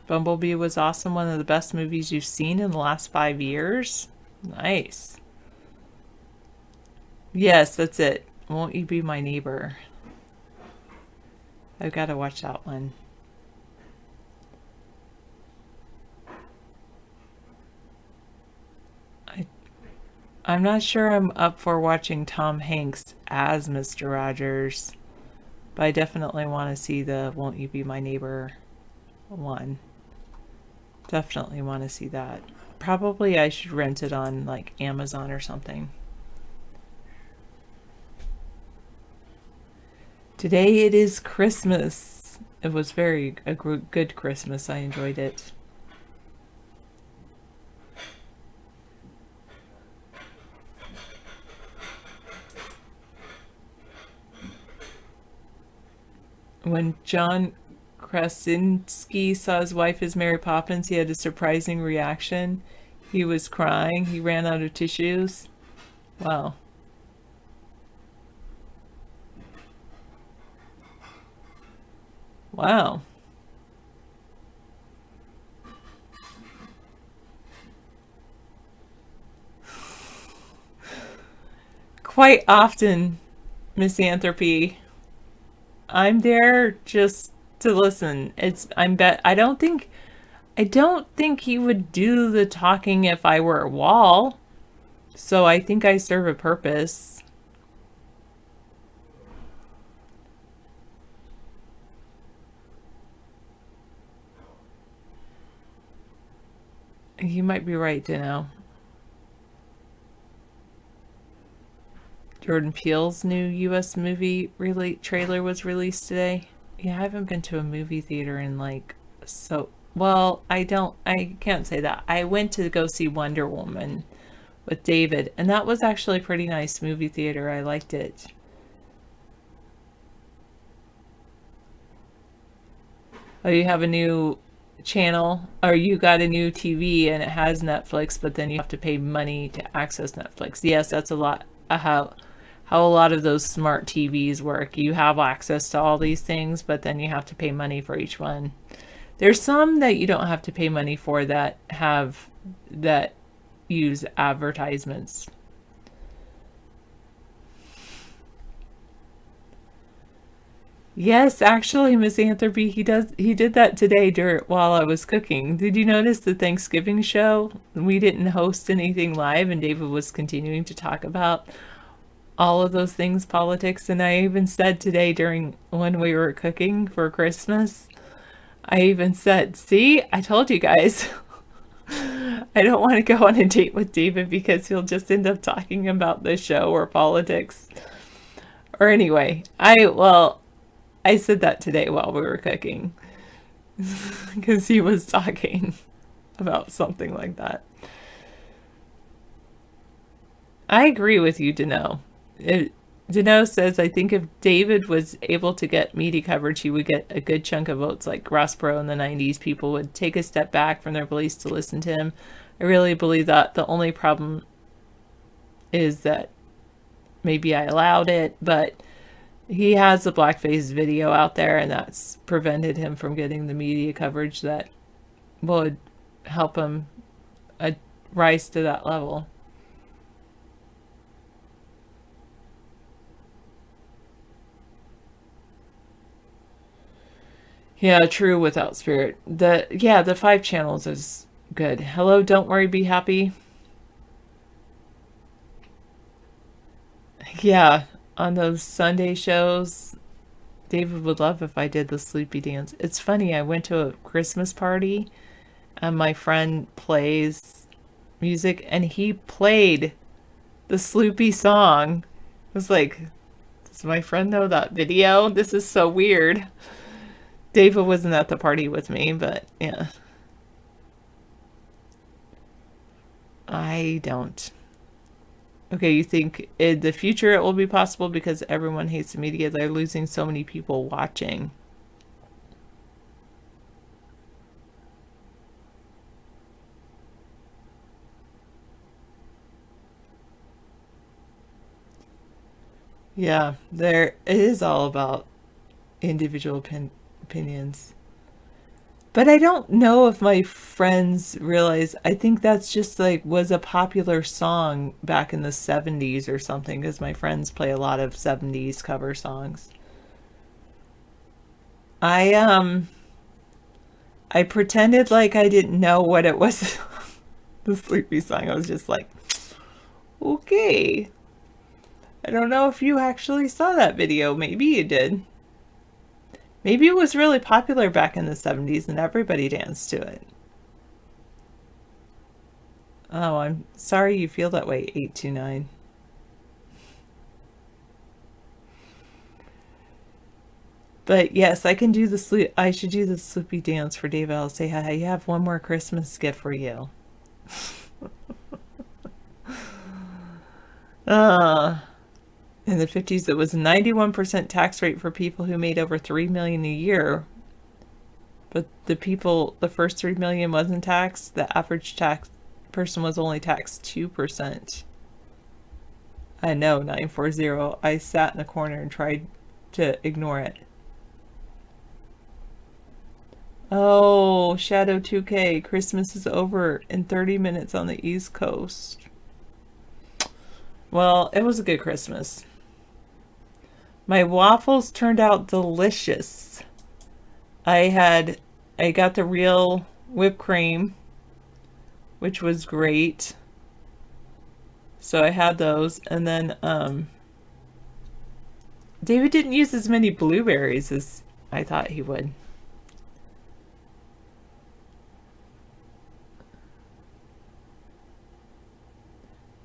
Bumblebee was awesome. One of the best movies you've seen in the last 5 years. Nice. Yes, that's it. Won't You Be My Neighbor? I've got to watch that one. I'm not sure I'm up for watching Tom Hanks as Mr. Rogers, but I definitely want to see the Won't You Be My Neighbor one. Definitely want to see that. Probably I should rent it on like Amazon or something. Today it is Christmas. It was a good Christmas. I enjoyed it. When John Krasinski saw his wife as Mary Poppins, he had a surprising reaction. He was crying. He ran out of tissues. Wow. Wow. Quite often, Misanthropy, I'm there just to listen. I don't think he would do the talking if I were a wall. So I think I serve a purpose. You might be right, Dino. Jordan Peele's new U.S. movie trailer was released today. Yeah, I haven't been to a movie theater in well, I can't say that. I went to go see Wonder Woman with David, and that was actually a pretty nice movie theater. I liked it. Oh, you have a new channel, or you got a new TV and it has Netflix, but then you have to pay money to access Netflix. Yes, that's a lot how a lot of those smart TVs work. You have access to all these things, but then you have to pay money for each one. There's some that you don't have to pay money for that use advertisements. Yes, actually, Misanthropy, he did that today while I was cooking. Did you notice the Thanksgiving show? We didn't host anything live, and David was continuing to talk about all of those things, politics, and I even said today when we were cooking for Christmas, I even said, see, I told you guys. I don't want to go on a date with David because he'll just end up talking about the show or politics. Or anyway, I said that today while we were cooking because he was talking about something like that. I agree with you, Dano. Dano says, I think if David was able to get media coverage, he would get a good chunk of votes like Ross Perot in the 90s. People would take a step back from their beliefs to listen to him. I really believe that. The only problem is that maybe I allowed it, but he has a blackface video out there, and that's prevented him from getting the media coverage that would help him rise to that level. Yeah, true without spirit. The 5 channels is good. Hello, Don't Worry, Be Happy. Yeah, on those Sunday shows, David would love if I did the sleepy dance. It's funny, I went to a Christmas party and my friend plays music and he played the Sloopy song. I was like, does my friend know that video? This is so weird. David wasn't at the party with me, but yeah. I don't. Okay, you think in the future it will be possible because everyone hates the media? They're losing so many people watching. Yeah, it is all about individual opinions. But I don't know if my friends realize, I think that's just like was a popular song back in the 70s or something, because my friends play a lot of 70s cover songs. I pretended like I didn't know what it was. The Sleepy song. I was just like, okay. I don't know if you actually saw that video. Maybe you did. Maybe it was really popular back in the 70s and everybody danced to it. Oh, I'm sorry you feel that way, 829. But yes, I can do the I should do the Sleepy dance for David. I'll say, I have one more Christmas gift for you. In the 50s, it was a 91% tax rate for people who made over $3 million a year. But the first $3 million wasn't taxed. The average tax person was only taxed 2%. I know, 940. I sat in a corner and tried to ignore it. Oh, Shadow 2K. Christmas is over in 30 minutes on the East Coast. Well, it was a good Christmas. My waffles turned out delicious. I got the real whipped cream, which was great. So I had those, and then David didn't use as many blueberries as I thought he would.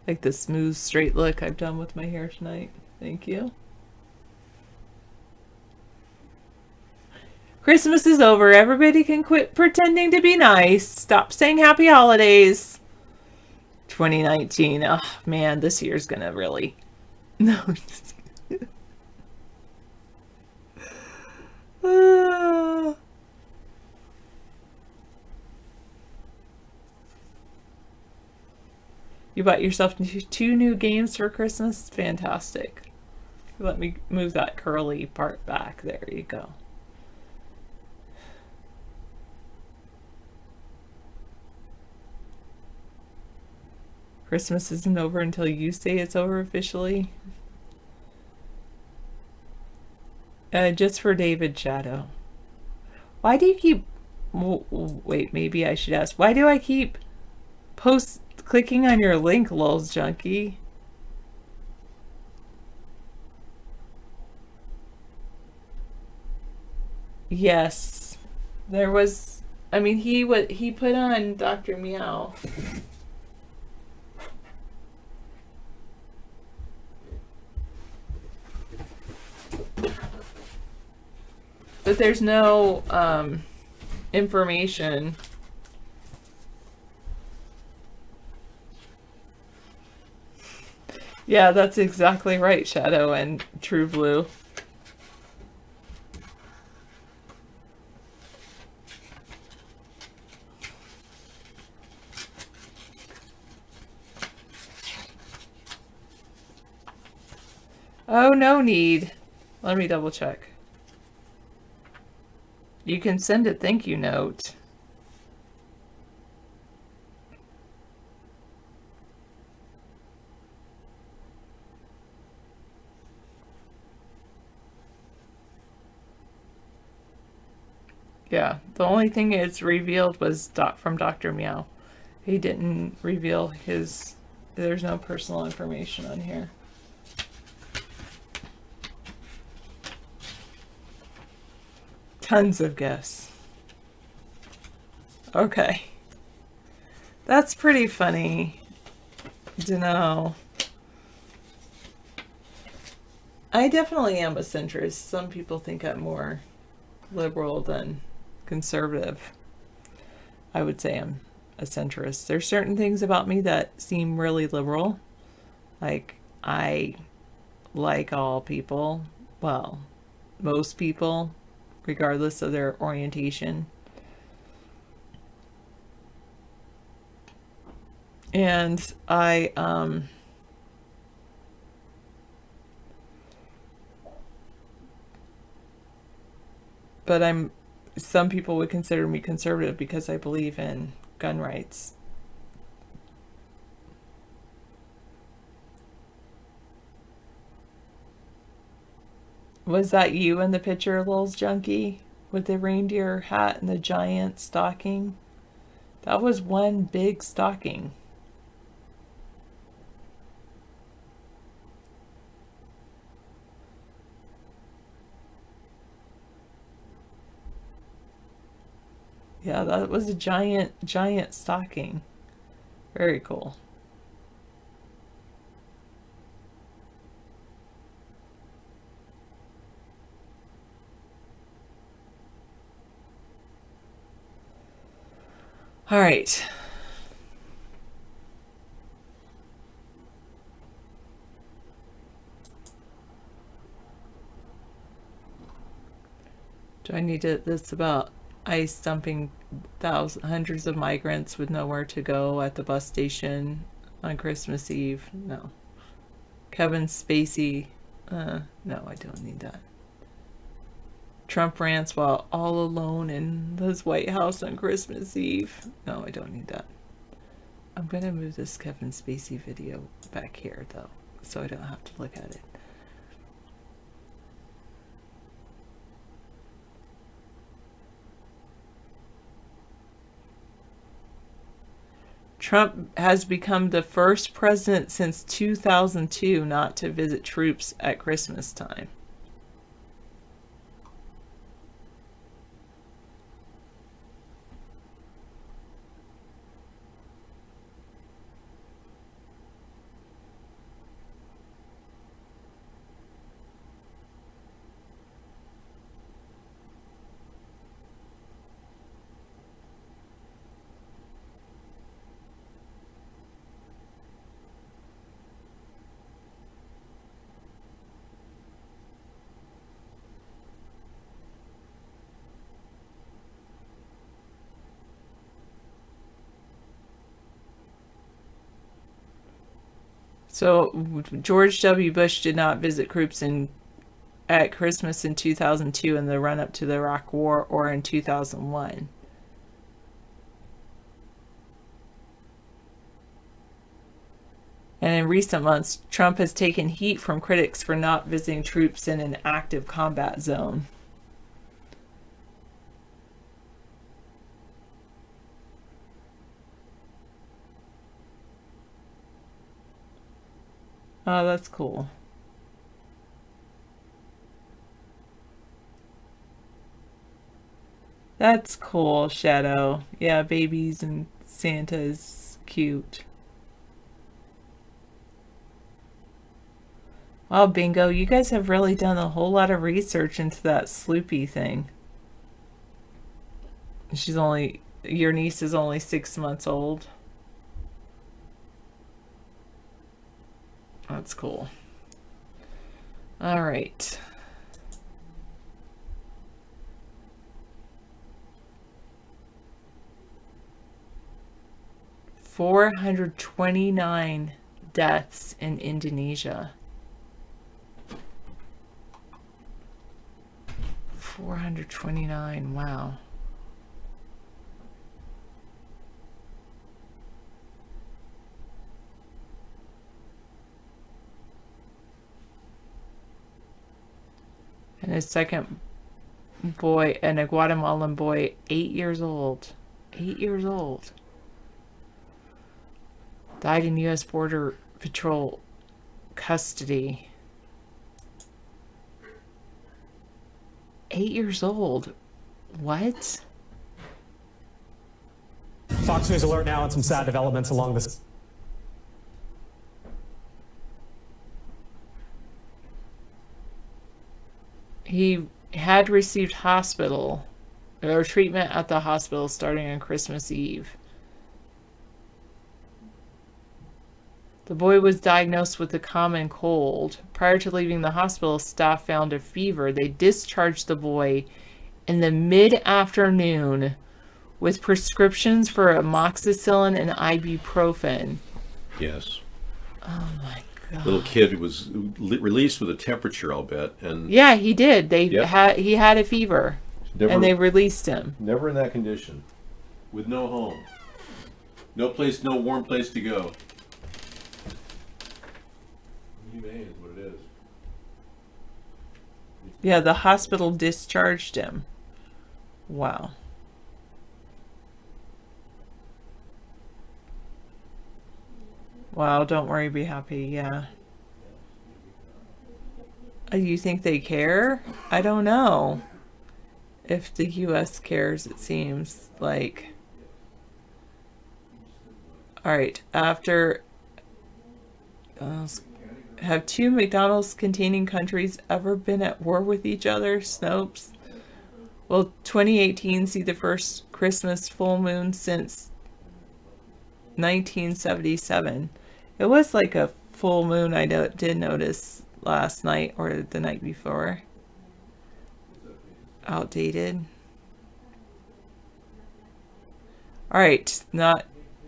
Like the smooth, straight look I've done with my hair tonight. Thank you. Christmas is over. Everybody can quit pretending to be nice. Stop saying happy holidays. 2019. Oh, man, this year's gonna really... No. You bought yourself 2 new games for Christmas? Fantastic. Let me move that curly part back. There you go. Christmas isn't over until you say it's over officially. Just for David Shadow. Why do you keep... Wait, maybe I should ask. Why do I keep clicking on your link, Lulz Junkie? Yes. There was... I mean, he put on Dr. Meow. But there's no information. Yeah, that's exactly right, Shadow and True Blue. Oh, no need. Let me double check. You can send a thank you note. Yeah, the only thing it's revealed was from Dr. Meow. He didn't reveal his... There's no personal information on here. Tons of gifts. Okay. That's pretty funny to know. I definitely am a centrist. Some people think I'm more liberal than conservative. I would say I'm a centrist. There's certain things about me that seem really liberal. Like, I like all people. Well, most people, regardless of their orientation. And but some people would consider me conservative because I believe in gun rights. Was that you in the picture, Lil's Junkie, with the reindeer hat and the giant stocking? That was one big stocking. Yeah, that was a giant stocking. Very cool. All right. Do I need to, this about ICE dumping hundreds of migrants with nowhere to go at the bus station on Christmas Eve? No. Kevin Spacey, no, I don't need that. Trump rants while all alone in his White House on Christmas Eve. No, I don't need that. I'm going to move this Kevin Spacey video back here, though, so I don't have to look at it. Trump has become the first president since 2002 not to visit troops at Christmas time. So George W. Bush did not visit troops at Christmas in 2002 in the run-up to the Iraq War or in 2001. And in recent months, Trump has taken heat from critics for not visiting troops in an active combat zone. Oh, that's cool. That's cool, Shadow. Yeah, babies and Santa's cute. Wow, Bingo, you guys have really done a whole lot of research into that Sloopy thing. Your niece is only 6 months old. That's cool. All right. $429 deaths in Indonesia. 429, wow. And his second boy, and a Guatemalan boy, 8 years old. 8 years old. Died in U.S. Border Patrol custody. 8 years old. What? Fox News alert now on some sad developments along this. He had received treatment at the hospital starting on Christmas Eve. The boy was diagnosed with a common cold. Prior to leaving the hospital, staff found a fever. They discharged the boy in the mid-afternoon with prescriptions for amoxicillin and ibuprofen. Yes. Oh my God. Little kid was released with a temperature, I'll bet. And yeah, he did. He had a fever. Never, and they released him. never in that condition, with no home, no place, no warm place to go. Humane is what it is. Yeah, the hospital discharged him. Wow. Wow, don't worry, be happy. Yeah. You think they care? I don't know if the U.S. cares, it seems like. All right, after... have two McDonald's containing countries ever been at war with each other? Snopes. Will 2018 see the first Christmas full moon since 1977? It was like a full moon, I did notice last night or the night before. Outdated. All right, not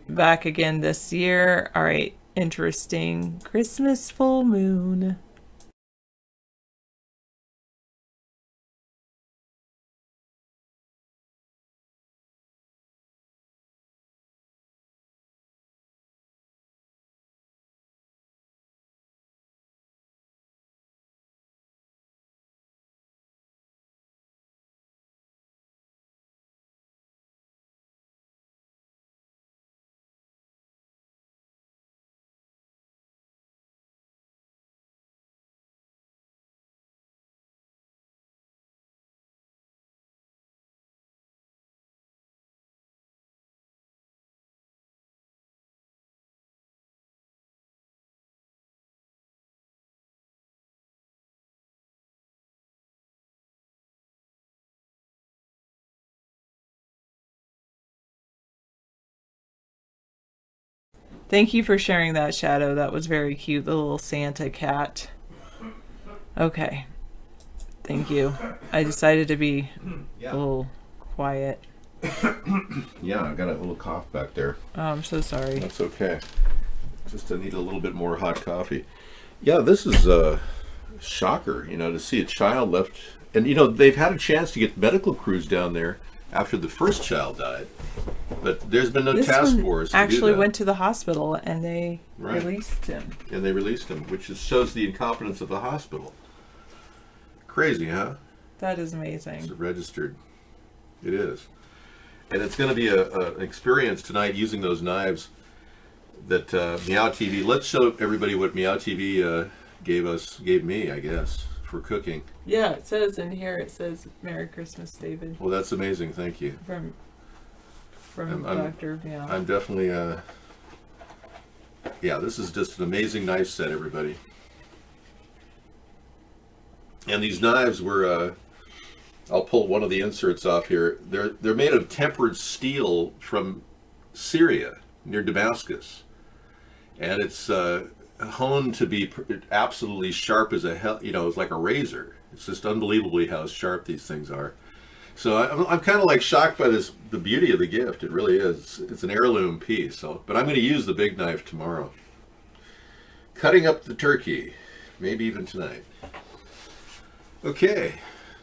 back again this year. All right, interesting. Christmas full moon. Thank you for sharing that, Shadow. That was very cute. The little Santa cat. Okay. Thank you. I decided to be a little quiet. Yeah, I got a little cough back there. Oh, I'm so sorry. That's okay. Just need a little bit more hot coffee. Yeah, this is a shocker, to see a child left. And, they've had a chance to get medical crews down there after the first child died. But there's been no This task one force to actually do that. went to the hospital and they Right. released him. And they released him, which shows the incompetence of the hospital. Crazy, huh? That is amazing. It's registered. It is. And it's going to be an experience tonight using those knives that Meow TV. Let's show everybody what Meow TV gave me, I guess, for cooking. Yeah, it says in here, it says Merry Christmas, David. Well, that's amazing. Thank you. From I'm Dr. Meow. I'm definitely, yeah, this is just an amazing knife set, everybody. And these knives were, I'll pull one of the inserts off here. They're made of tempered steel from Syria, near Damascus. And it's honed to be absolutely sharp as it's like a razor. It's just unbelievably how sharp these things are. So I'm kind of like shocked by the beauty of the gift. It really is. It's an heirloom piece. But I'm going to use the big knife tomorrow. Cutting up the turkey, maybe even tonight. Okay.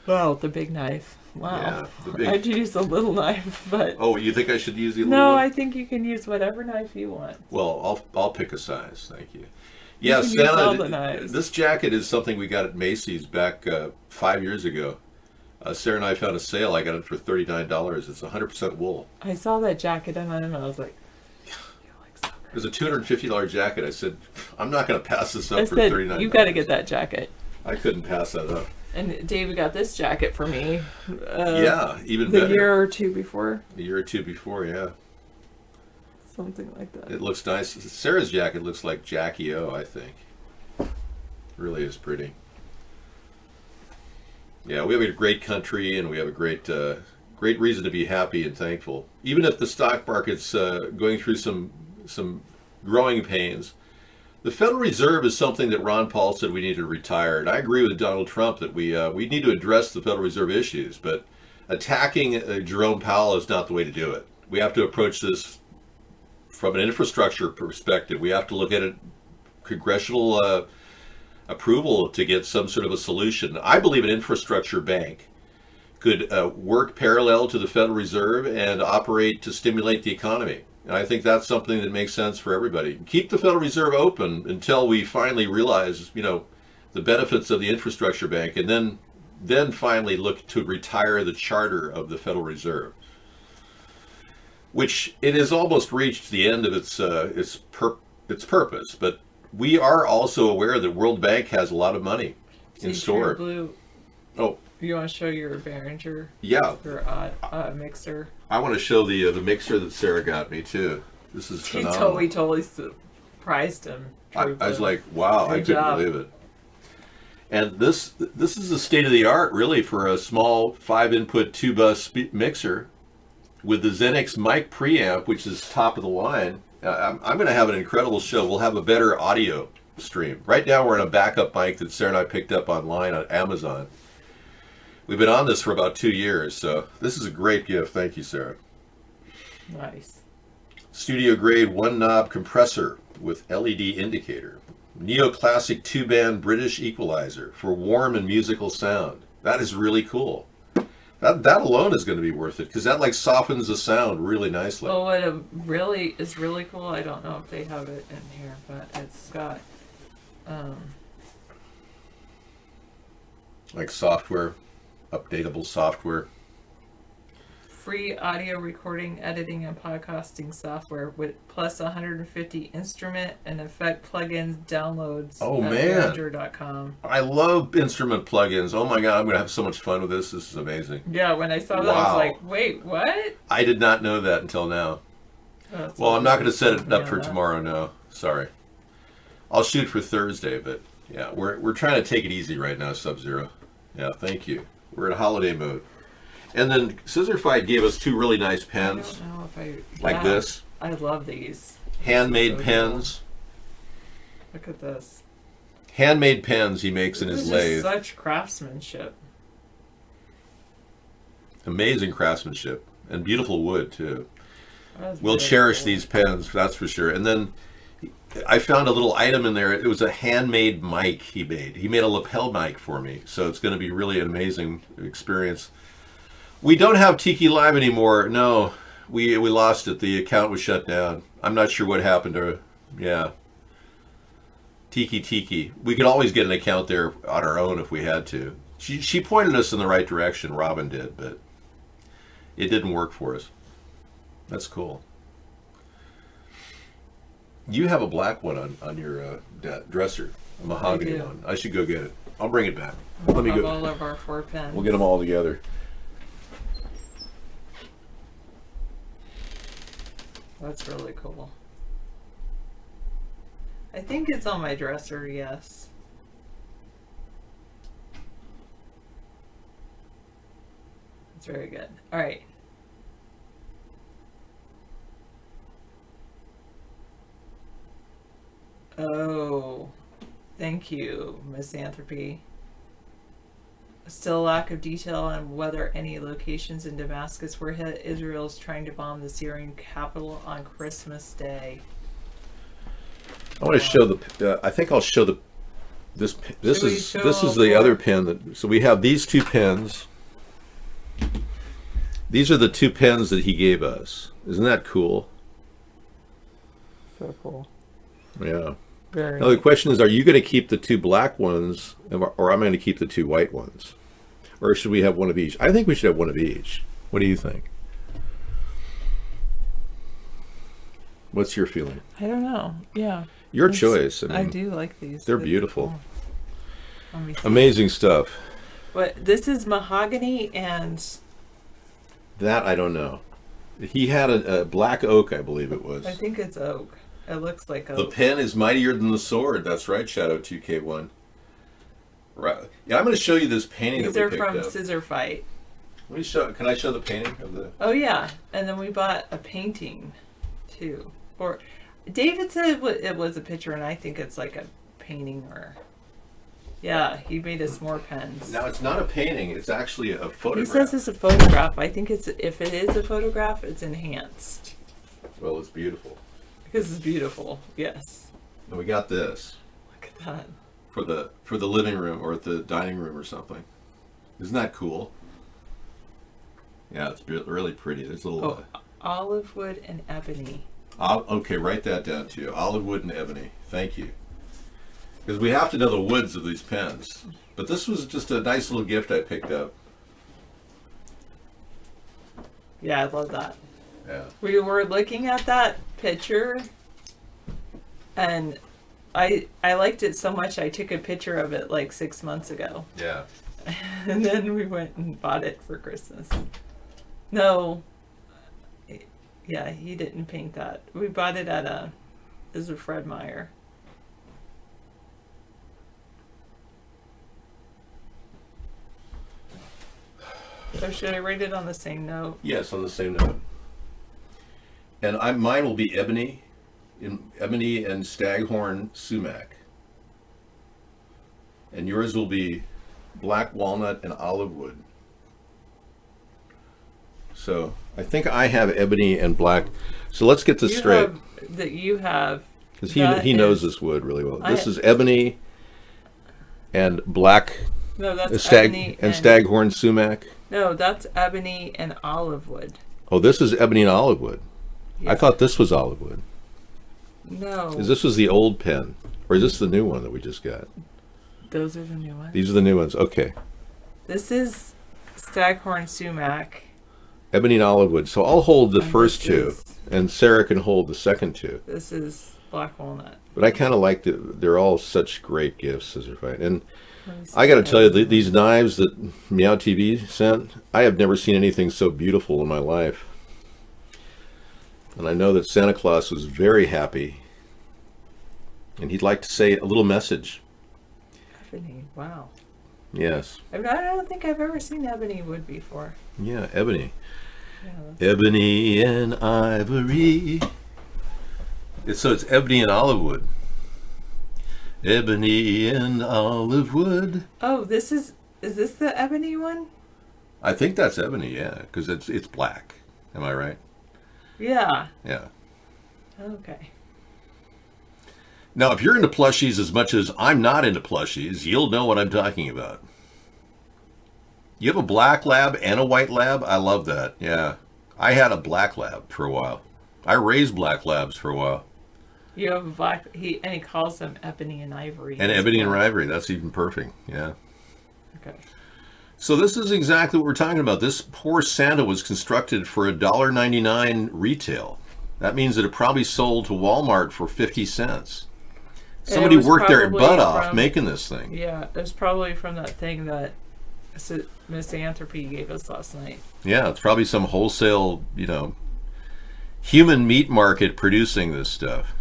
Wow, the big knife. Wow. Yeah, the big... I'd use the little knife, but... Oh, you think I should use the little No, one? I think you can use whatever knife you want. Well, I'll pick a size. Thank you. Yeah, You can use all Santa, the knives. this jacket is something we got at Macy's back 5 years ago. Sarah and I found a sale. I got it for $39. It's 100% wool. I saw that jacket on him and I was like... It was a $250 jacket. I said, I'm not going to pass this up I for said, $39. you got to get that jacket. I couldn't pass that up. And David got this jacket for me. Yeah, even the better. year or two before. A year or two before, yeah. Something like that. It looks nice. Sarah's jacket looks like Jackie O, I think. Really is pretty. Yeah, we have a great country and we have a great reason to be happy and thankful. Even if the stock market's going through some growing pains, the Federal Reserve is something that Ron Paul said we need to retire. And I agree with Donald Trump that we need to address the Federal Reserve issues, but attacking Jerome Powell is not the way to do it. We have to approach this from an infrastructure perspective. We have to look at it, congressional approval to get some sort of a solution. I believe an infrastructure bank could work parallel to the Federal Reserve and operate to stimulate the economy. And I think that's something that makes sense for everybody. Keep the Federal Reserve open until we finally realize, the benefits of the infrastructure bank, and then finally look to retire the charter of the Federal Reserve, which it has almost reached the end of its purpose. But we are also aware that World Bank has a lot of money in store. Blue. Oh, you want to show your Behringer? Yeah. Your mixer. I want to show the mixer that Sarah got me too. This is phenomenal. We totally surprised him. I was like, wow, I couldn't believe it. And this is the state of the art, really, for a small 5-input 2-bus mixer with the Xenix mic preamp, which is top of the line. I'm going to have an incredible show. We'll have a better audio stream. Right now, we're on a backup mic that Sarah and I picked up online on Amazon. We've been on this for about 2 years, so this is a great gift. Thank you, Sarah. Nice. Studio grade 1-knob compressor with LED indicator. Neoclassic 2-band British equalizer for warm and musical sound. That is really cool. That alone is going to be worth it, because that softens the sound really nicely. Well, what is really cool, I don't know if they have it in here, but it's got software, updatable software. Free audio recording, editing, and podcasting software with plus 150 instrument and effect plugins downloads. Oh, at man. Behringer.com. I love instrument plugins. Oh my God, I'm going to have so much fun with this. This is amazing. Yeah, when I saw that, I was like, wait, what? I did not know that until now. Well, I'm not going to set it up for tomorrow, no. Sorry. I'll shoot for Thursday, but yeah, we're trying to take it easy right now, Sub-Zero. Yeah, thank you. We're in holiday mode. And then Scissor Fight gave us 2 really nice pens. I don't know if like this. I love these. Handmade So pens. cool. Look at this. Handmade pens he makes in his This is lathe. such craftsmanship. Amazing craftsmanship. And beautiful wood, too. That's We'll very cherish cool. these pens, that's for sure. And then I found a little item in there. It was a handmade mic he made. He made a lapel mic for me. So it's going to be really an amazing experience. We don't have Tiki Live anymore. No, we lost it. The account was shut down. I'm not sure what happened to, yeah. Tiki. We could always get an account there on our own if we had to. She pointed us in the right direction, Robin did, but it didn't work for us. That's cool. You have a black one on your dresser, a mahogany one. I should go get it. I'll bring it back. Let me go. All of our 4 pens. We'll get them all together. That's really cool. I think it's on my dresser, yes. It's very good. All right. Oh, thank you, Misanthropy. Still lack of detail on whether any locations in Damascus were hit. Israel is trying to bomb the Syrian capital on Christmas Day. I want to show the. I think I'll show the. This is the other pen that. So we have these 2 pens. These are the 2 pens that he gave us. Isn't that cool? So cool. Yeah. Very Now the question is, are you going to keep the 2 black ones, or I'm going to keep the 2 white ones? Or should we have one of each? I think we should have one of each. What do you think? What's your feeling? I don't know. Yeah. Your choice. I do like these. They're beautiful. Let me see. Amazing stuff. But this is mahogany and... That I don't know. He had a black oak, I believe it was. I think it's oak. It looks like oak. The pen is mightier than the sword. That's right, Shadow 2K1. Right. Yeah, I'm going to show you this painting These that we are picked from up. Scissor Fight. Let me show. Can I show the painting of the? Oh yeah, and then we bought a painting, too. Or David said it was a picture, and I think it's like a painting or. Yeah, he made us more pens. Now it's not a painting; it's actually a photograph. He says it's a photograph. I think if it is a photograph, it's enhanced. Well, it's beautiful. Because it's beautiful. Yes. And we got this. Look at that. For the living room or the dining room or something. Isn't that cool? Yeah, it's really pretty. There's a little... olive wood and ebony. Okay, write that down too. Olive wood and ebony. Thank you. Because we have to know the woods of these pens. But this was just a nice little gift I picked up. Yeah, I love that. Yeah. We were looking at that picture, and I liked it so much I took a picture of it like 6 months ago. Yeah. And then we went and bought it for Christmas. No. Yeah, he didn't paint that. We bought it at a Fred Meyer. So should I rate it on the same note? Yes, on the same note. And mine will be ebony and staghorn sumac. And yours will be black walnut and olive wood. So I think I have ebony and black. So let's get this straight. You have. Because he knows this wood really well. This is ebony and black. No, that's ebony and staghorn sumac. No, that's ebony and olive wood. Oh, this is ebony and olive wood. Yeah. I thought this was olive wood. No. This was the old pen, or is this the new one that we just got? Those are the new ones. These are the new ones. Okay. This is staghorn sumac. Ebony and olive wood. So I'll hold the first two, and Sarah can hold the second two. This is black walnut. But I kind of like they're all such great gifts as they're fine. And I got to tell you, these knives that Meow TV sent, I have never seen anything so beautiful in my life. And I know that Santa Claus was very happy, and he'd like to say a little message. Ebony, wow. Yes. I don't think I've ever seen ebony wood before. Yeah, ebony. Yeah, ebony and ivory. So it's ebony and olive wood. Ebony and olive wood. Oh, is this the ebony one? I think that's ebony, yeah, because it's black. Am I right? Yeah. Yeah. Okay. Now, if you're into plushies as much as I'm not into plushies, you'll know what I'm talking about. You have a black lab and a white lab? I love that. Yeah. I had a black lab for a while. I raised black labs for a while. You have a black, he calls them ebony and ivory. And ebony and ivory, that's even perfect. Yeah. Okay. So this is exactly what we're talking about. This poor Santa was constructed for $1.99 retail. That means that it probably sold to Walmart for 50 cents. Somebody worked their butt off making this thing. Yeah, it was probably from that thing that Misanthropy gave us last night. Yeah, it's probably some wholesale, human meat market producing this stuff.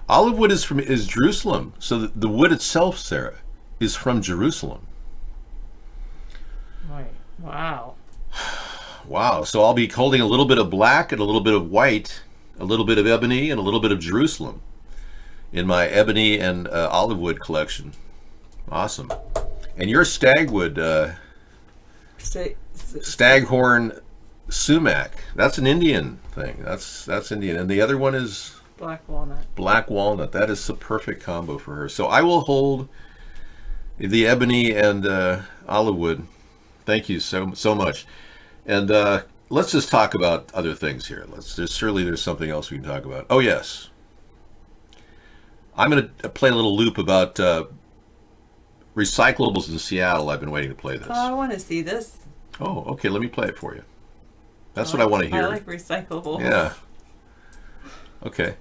Olive wood is Jerusalem, so the wood itself, Sarah, is from Jerusalem. Right. Wow. Wow. So I'll be holding a little bit of black and a little bit of white, a little bit of ebony and a little bit of Jerusalem in my ebony and olive wood collection. Awesome. And your stagwood, staghorn sumac. That's an Indian thing. That's Indian. And the other one is black walnut. Black walnut. That is the perfect combo for her. So I will hold the ebony and olive wood. Thank you so much. And let's just talk about other things here. Surely there's something else we can talk about. Oh yes. I'm going to play a little loop about recyclables in Seattle. I've been waiting to play this. Oh, I want to see this. Oh, okay. Let me play it for you. That's what I want to hear. I like recyclables. Yeah. Okay.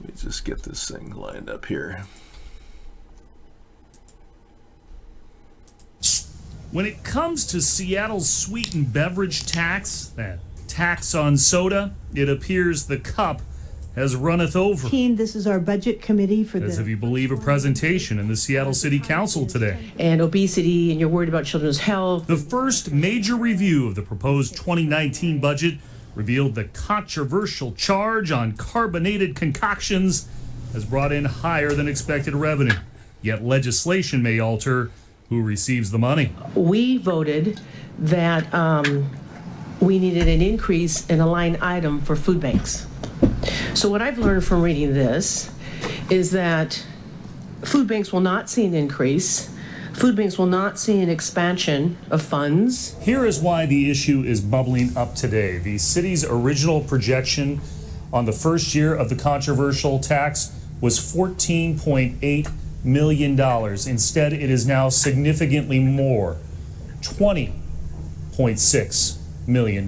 Let me just get this thing lined up here. When it comes to Seattle's sweetened beverage tax, that tax on soda, it appears the cup has runneth over. This is our budget committee for As if you believe a presentation in the Seattle City Council today. And obesity, and you're worried about children's health. The first major review of the proposed 2019 budget revealed the controversial charge on carbonated concoctions has brought in higher than expected revenue. Yet legislation may alter who receives the money. We voted that we needed an increase in a line item for food banks. So what I've learned from reading this is that food banks will not see an increase. Food banks will not see an expansion of funds. Here is why the issue is bubbling up today. The city's original projection on the first year of the controversial tax was $14.8 million. Instead, it is now significantly more, $20.6 million.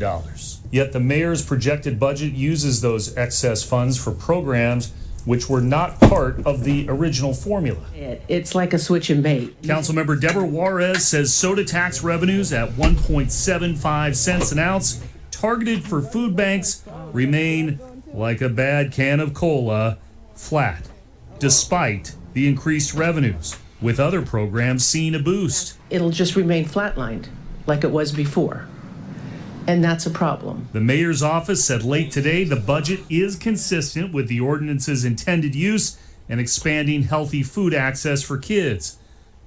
Yet the mayor's projected budget uses those excess funds for programs which were not part of the original formula. It's like a switch and bait. Councilmember Deborah Juarez says soda tax revenues at 1.75 cents an ounce targeted for food banks remain like a bad can of cola, flat, despite the increased revenues, with other programs seeing a boost. It'll just remain flatlined like it was before. And that's a problem. The mayor's office said late today the budget is consistent with the ordinance's intended use and expanding healthy food access for kids.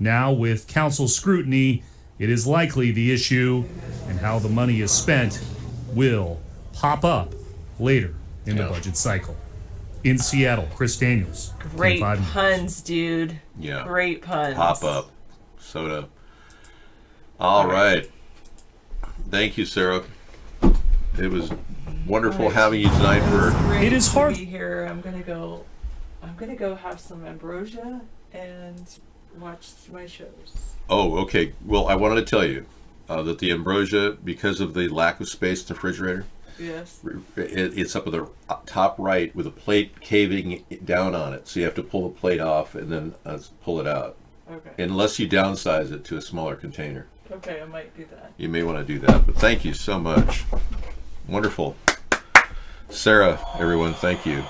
Now, with council scrutiny, it is likely the issue and how the money is spent will pop up later in the budget cycle. In Seattle, Chris Daniels. Great 25 News. puns, dude. Yeah. Great puns. Pop up. Soda. All right. Thank you, Sarah. It was wonderful having you tonight. Great It is hard to be here. I'm gonna go have some ambrosia and watch my shows. Oh, okay. Well, I wanted to tell you that the ambrosia, because of the lack of space in the refrigerator, Yes. it's up at the top right with a plate caving down on it. So you have to pull the plate off and then pull it out. Okay. Unless you downsize it to a smaller container. Okay, I might do that. You may want to do that. But thank you so much. Wonderful. Sarah, everyone, thank you.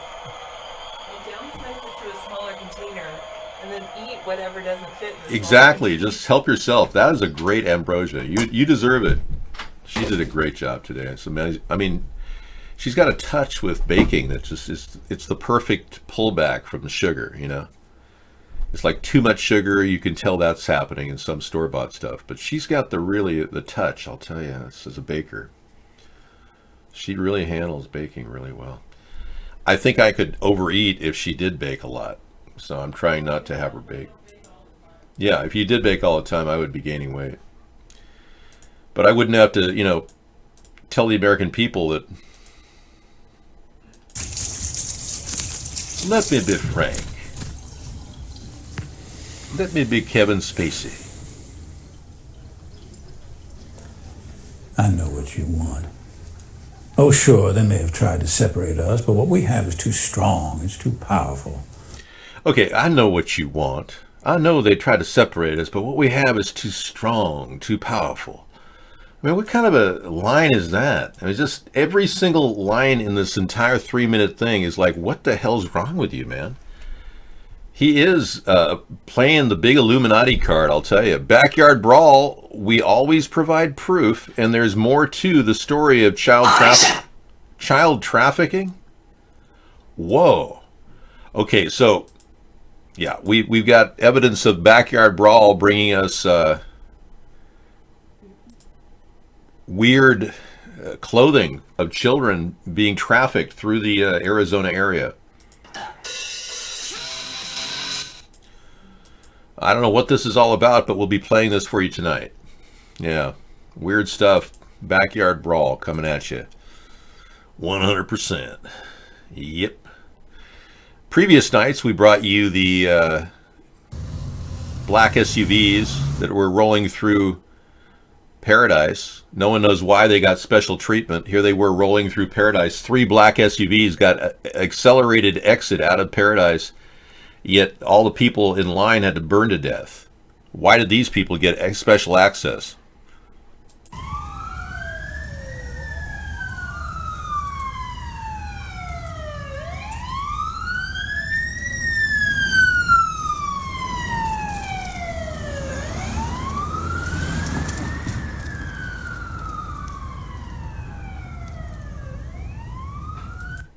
Downsize it to a smaller container and then eat whatever doesn't fit. In the Exactly. Just help yourself. That is a great ambrosia. You deserve it. She did a great job today. It's amazing. I mean, she's got a touch with baking that just is. It's the perfect pullback from the sugar. You know, it's like too much sugar. You can tell that's happening in some store-bought stuff. But she's got the touch. I'll tell you, as a baker, she really handles baking really well. I think I could overeat if she did bake a lot. So I'm trying not to have her bake. Yeah, if you did bake all the time, I would be gaining weight. But I wouldn't have to, tell the American people that. Let me be frank. Let me be Kevin Spacey. I know what you want. Oh, sure, they may have tried to separate us, but what we have is too strong, it's too powerful. Okay, I know what you want. I know they tried to separate us, but what we have is too strong, too powerful. I mean, what kind of a line is that? I mean, just every single line in this entire 3-minute thing is like, what the hell's wrong with you, man? He is playing the big Illuminati card, I'll tell you. Backyard Brawl, we always provide proof, and there's more to the story of child trafficking. Whoa. Okay, so, yeah, we've got evidence of Backyard Brawl bringing us weird clothing of children being trafficked through the Arizona area. I don't know what this is all about, but we'll be playing this for you tonight. Yeah, weird stuff. Backyard Brawl coming at you. 100%. Yep. Previous nights, we brought you the black SUVs that were rolling through Paradise. No one knows why they got special treatment. Here they were rolling through Paradise. 3 black SUVs got accelerated exit out of Paradise, yet all the people in line had to burn to death. Why did these people get special access?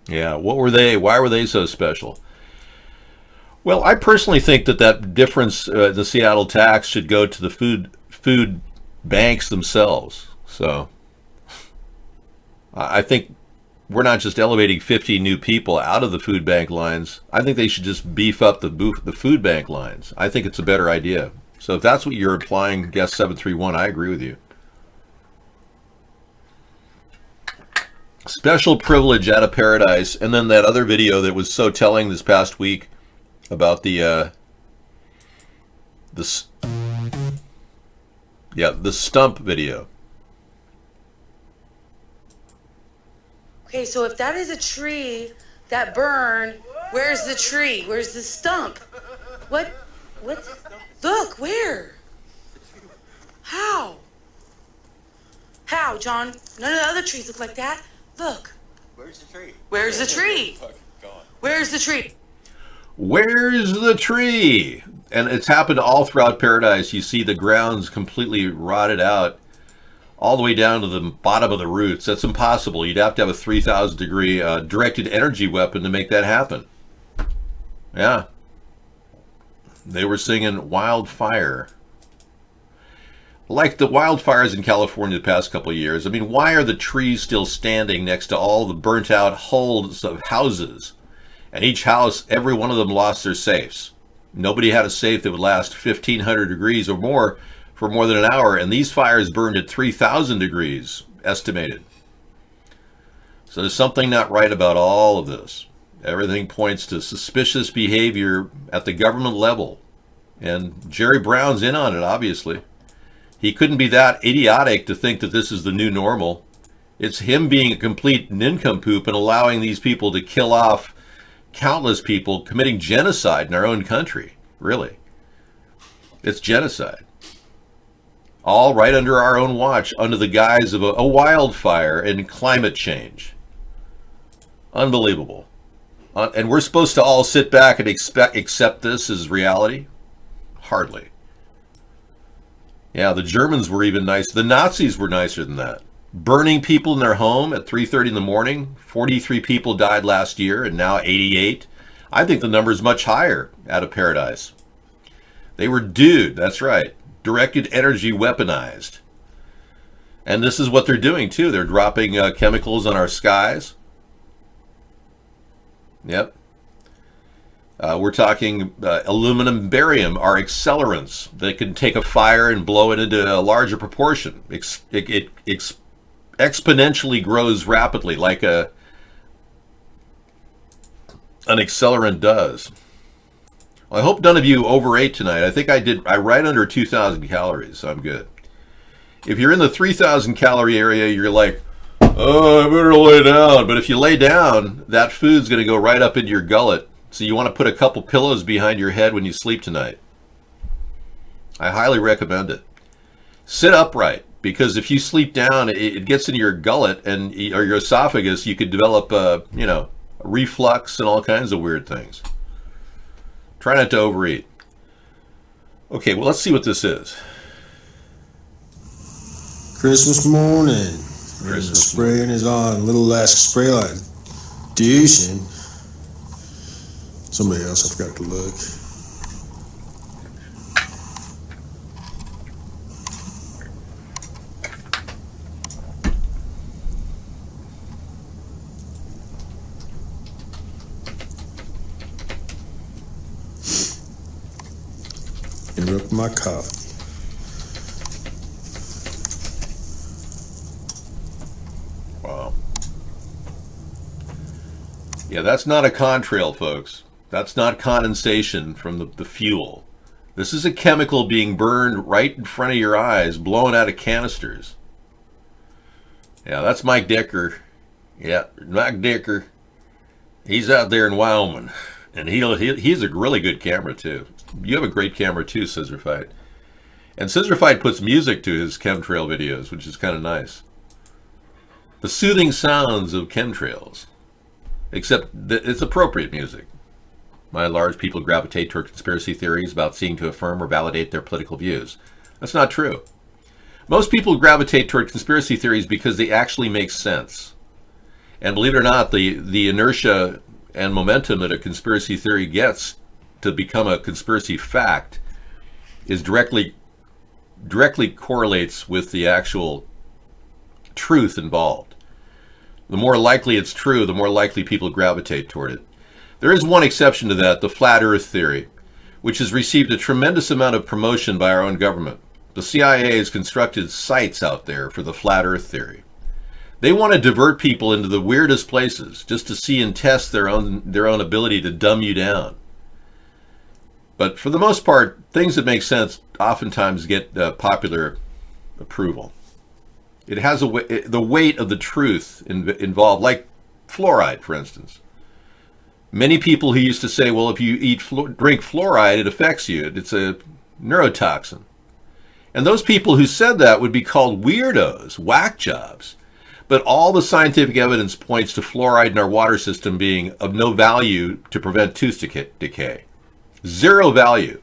Yeah, what were they? Why were they so special? Well, I personally think that difference, the Seattle tax, should go to the food banks themselves. So I think we're not just elevating 50 new people out of the food bank lines. I think they should just beef up the food bank lines. I think it's a better idea. So if that's what you're implying, guest 731, I agree with you. Special privilege out of paradise. And then that other video that was so telling this past week about the stump video. Okay, so if that is a tree that burned, where's the tree? Where's the stump? What? Look, where? How? How, John? None of the other trees look like that. Look. Where's the tree? Where's the tree? Where's the tree? Where's the tree? And it's happened all throughout paradise. You see the grounds completely rotted out all the way down to the bottom of the roots. That's impossible. You'd have to have a 3,000 degree directed energy weapon to make that happen. Yeah. They were singing Wildfire. Like the wildfires in California the past couple of years. I mean, why are the trees still standing next to all the burnt out hulls of houses? And each house, every one of them lost their safes. Nobody had a safe that would last 1,500 degrees or more for more than an hour. And these fires burned at 3,000 degrees, estimated. So there's something not right about all of this. Everything points to suspicious behavior at the government level. And Jerry Brown's in on it, obviously. He couldn't be that idiotic to think that this is the new normal. It's him being a complete nincompoop and allowing these people to kill off countless people, committing genocide in our own country. Really. It's genocide. All right under our own watch, under the guise of a wildfire and climate change. Unbelievable. And we're supposed to all sit back and accept this as reality? Hardly. Yeah, the Germans were even nice. The Nazis were nicer than that. Burning people in their home at 3:30 in the morning. 43 people died last year and now 88. I think the number is much higher out of paradise. They were that's right. Directed energy weaponized. And this is what they're doing too. They're dropping chemicals on our skies. Yep. We're talking aluminum and barium are accelerants that can take a fire and blow it into a larger proportion. It exponentially grows rapidly like an accelerant does. Well, I hope none of you overate tonight. I think I right under 2,000 calories, so I'm good. If you're in the 3,000 calorie area, you're like, oh, I better lay down. But if you lay down, that food's going to go right up into your gullet. So you want to put a couple pillows behind your head when you sleep tonight. I highly recommend it. Sit upright, because if you sleep down, it gets into your gullet and or your esophagus. You could develop, reflux and all kinds of weird things. Try not to overeat. Okay, well, let's see what this is. Christmas morning. Christmas spraying is on. Little Alaska spray line. Douching. Somebody else, I forgot to look. Interrupt my coffee. Wow. Yeah, that's not a contrail, folks. That's not condensation from the fuel. This is a chemical being burned right in front of your eyes, blowing out of canisters. Yeah, that's Mike Dicker. Yeah, Mike Dicker. He's out there in Wyoming. And he's a really good camera, too. You have a great camera, too, Scissor Fight. And Scissor Fight puts music to his chemtrail videos, which is kind of nice. The soothing sounds of chemtrails. Except that it's appropriate music. By and large, people gravitate toward conspiracy theories about seeking to affirm or validate their political views. That's not true. Most people gravitate toward conspiracy theories because they actually make sense. And believe it or not, the inertia and momentum that a conspiracy theory gets to become a conspiracy fact is directly correlates with the actual truth involved. The more likely it's true, the more likely people gravitate toward it. There is one exception to that, the flat earth theory, which has received a tremendous amount of promotion by our own government. The CIA has constructed sites out there for the flat earth theory. They want to divert people into the weirdest places just to see and test their own ability to dumb you down. But for the most part, things that make sense oftentimes get popular approval. It has the weight of the truth involved, like fluoride, for instance. Many people who used to say, well, if you drink fluoride, it affects you. It's a neurotoxin. And those people who said that would be called weirdos, whack jobs. But all the scientific evidence points to fluoride in our water system being of no value to prevent tooth decay. Zero value.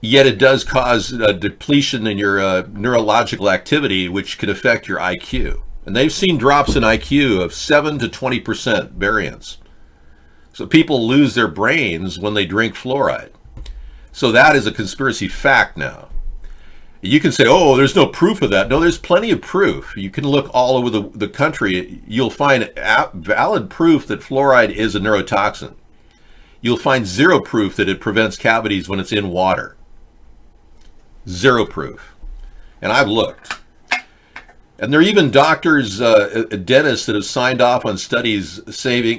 Yet it does cause a depletion in your neurological activity, which can affect your IQ. And they've seen drops in IQ of 7 to 20% variance. So people lose their brains when they drink fluoride. So that is a conspiracy fact now. You can say, oh, there's no proof of that. No, there's plenty of proof. You can look all over the country. You'll find valid proof that fluoride is a neurotoxin. You'll find zero proof that it prevents cavities when it's in water. Zero proof. And I've looked. And there are even doctors, dentists that have signed off on studies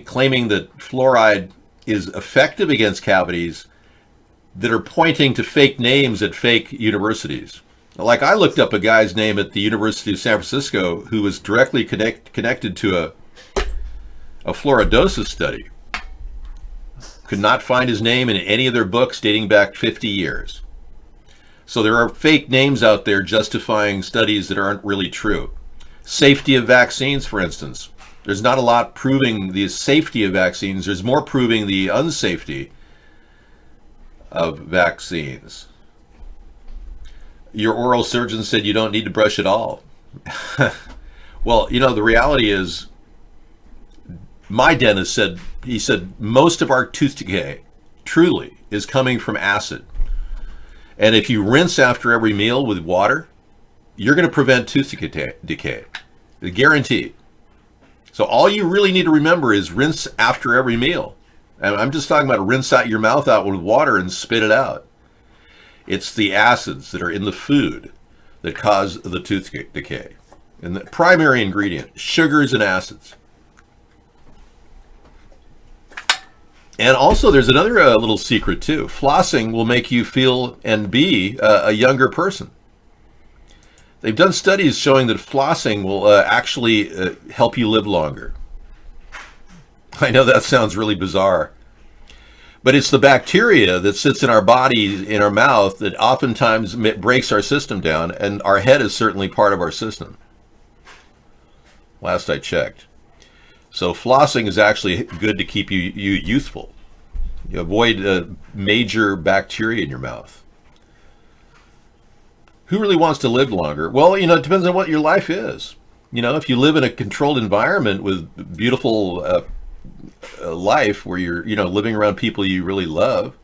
claiming that fluoride is effective against cavities that are pointing to fake names at fake universities. Like I looked up a guy's name at the University of San Francisco who was directly connected to a fluoridosis study. Could not find his name in any of their books dating back 50 years. So there are fake names out there justifying studies that aren't really true. Safety of vaccines, for instance. There's not a lot proving the safety of vaccines. There's more proving the unsafety of vaccines. Your oral surgeon said you don't need to brush at all. Well, you know, the reality is, my dentist said, he said, most of our tooth decay truly is coming from acid. And if you rinse after every meal with water, you're going to prevent tooth decay. Guaranteed. So all you really need to remember is rinse after every meal. And I'm just talking about rinse out your mouth out with water and spit it out. It's the acids that are in the food that cause the tooth decay. And the primary ingredient, sugars and acids. And also there's another little secret too. Flossing will make you feel and be a younger person. They've done studies showing that flossing will actually help you live longer. I know that sounds really bizarre. But it's the bacteria that sits in our body, in our mouth, that oftentimes breaks our system down, and our head is certainly part of our system. Last I checked. So flossing is actually good to keep you youthful. You avoid major bacteria in your mouth. Who really wants to live longer? Well, you know, it depends on what your life is. You know, if you live in a controlled environment with beautiful life where you're, you know, living around people you really love,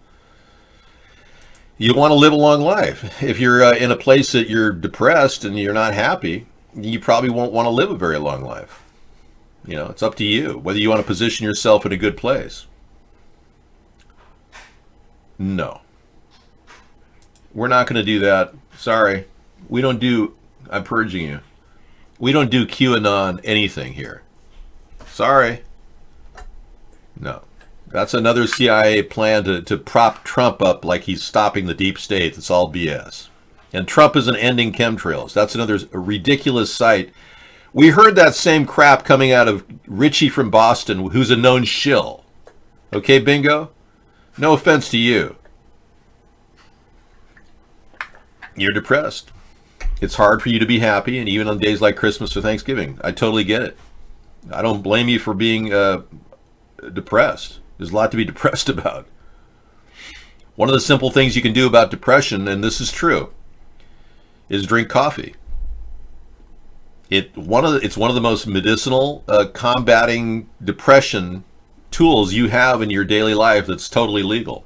you want to live a long life. If you're in a place that you're depressed and you're not happy, you probably won't want to live a very long life. You know, it's up to you whether you want to position yourself in a good place. No. We're not going to do that. Sorry. We don't do, I'm purging you. We don't do QAnon anything here. Sorry. No. That's another CIA plan to prop Trump up like he's stopping the deep state. It's all BS. And Trump isn't ending chemtrails. That's another ridiculous site. We heard that same crap coming out of Richie from Boston, who's a known shill. Okay, bingo? No offense to you. You're depressed. It's hard for you to be happy, and even on days like Christmas or Thanksgiving. I totally get it. I don't blame you for being depressed. There's a lot to be depressed about. One of the simple things you can do about depression, and this is true, is drink coffee. It's one of the most medicinal combating depression tools you have in your daily life that's totally legal.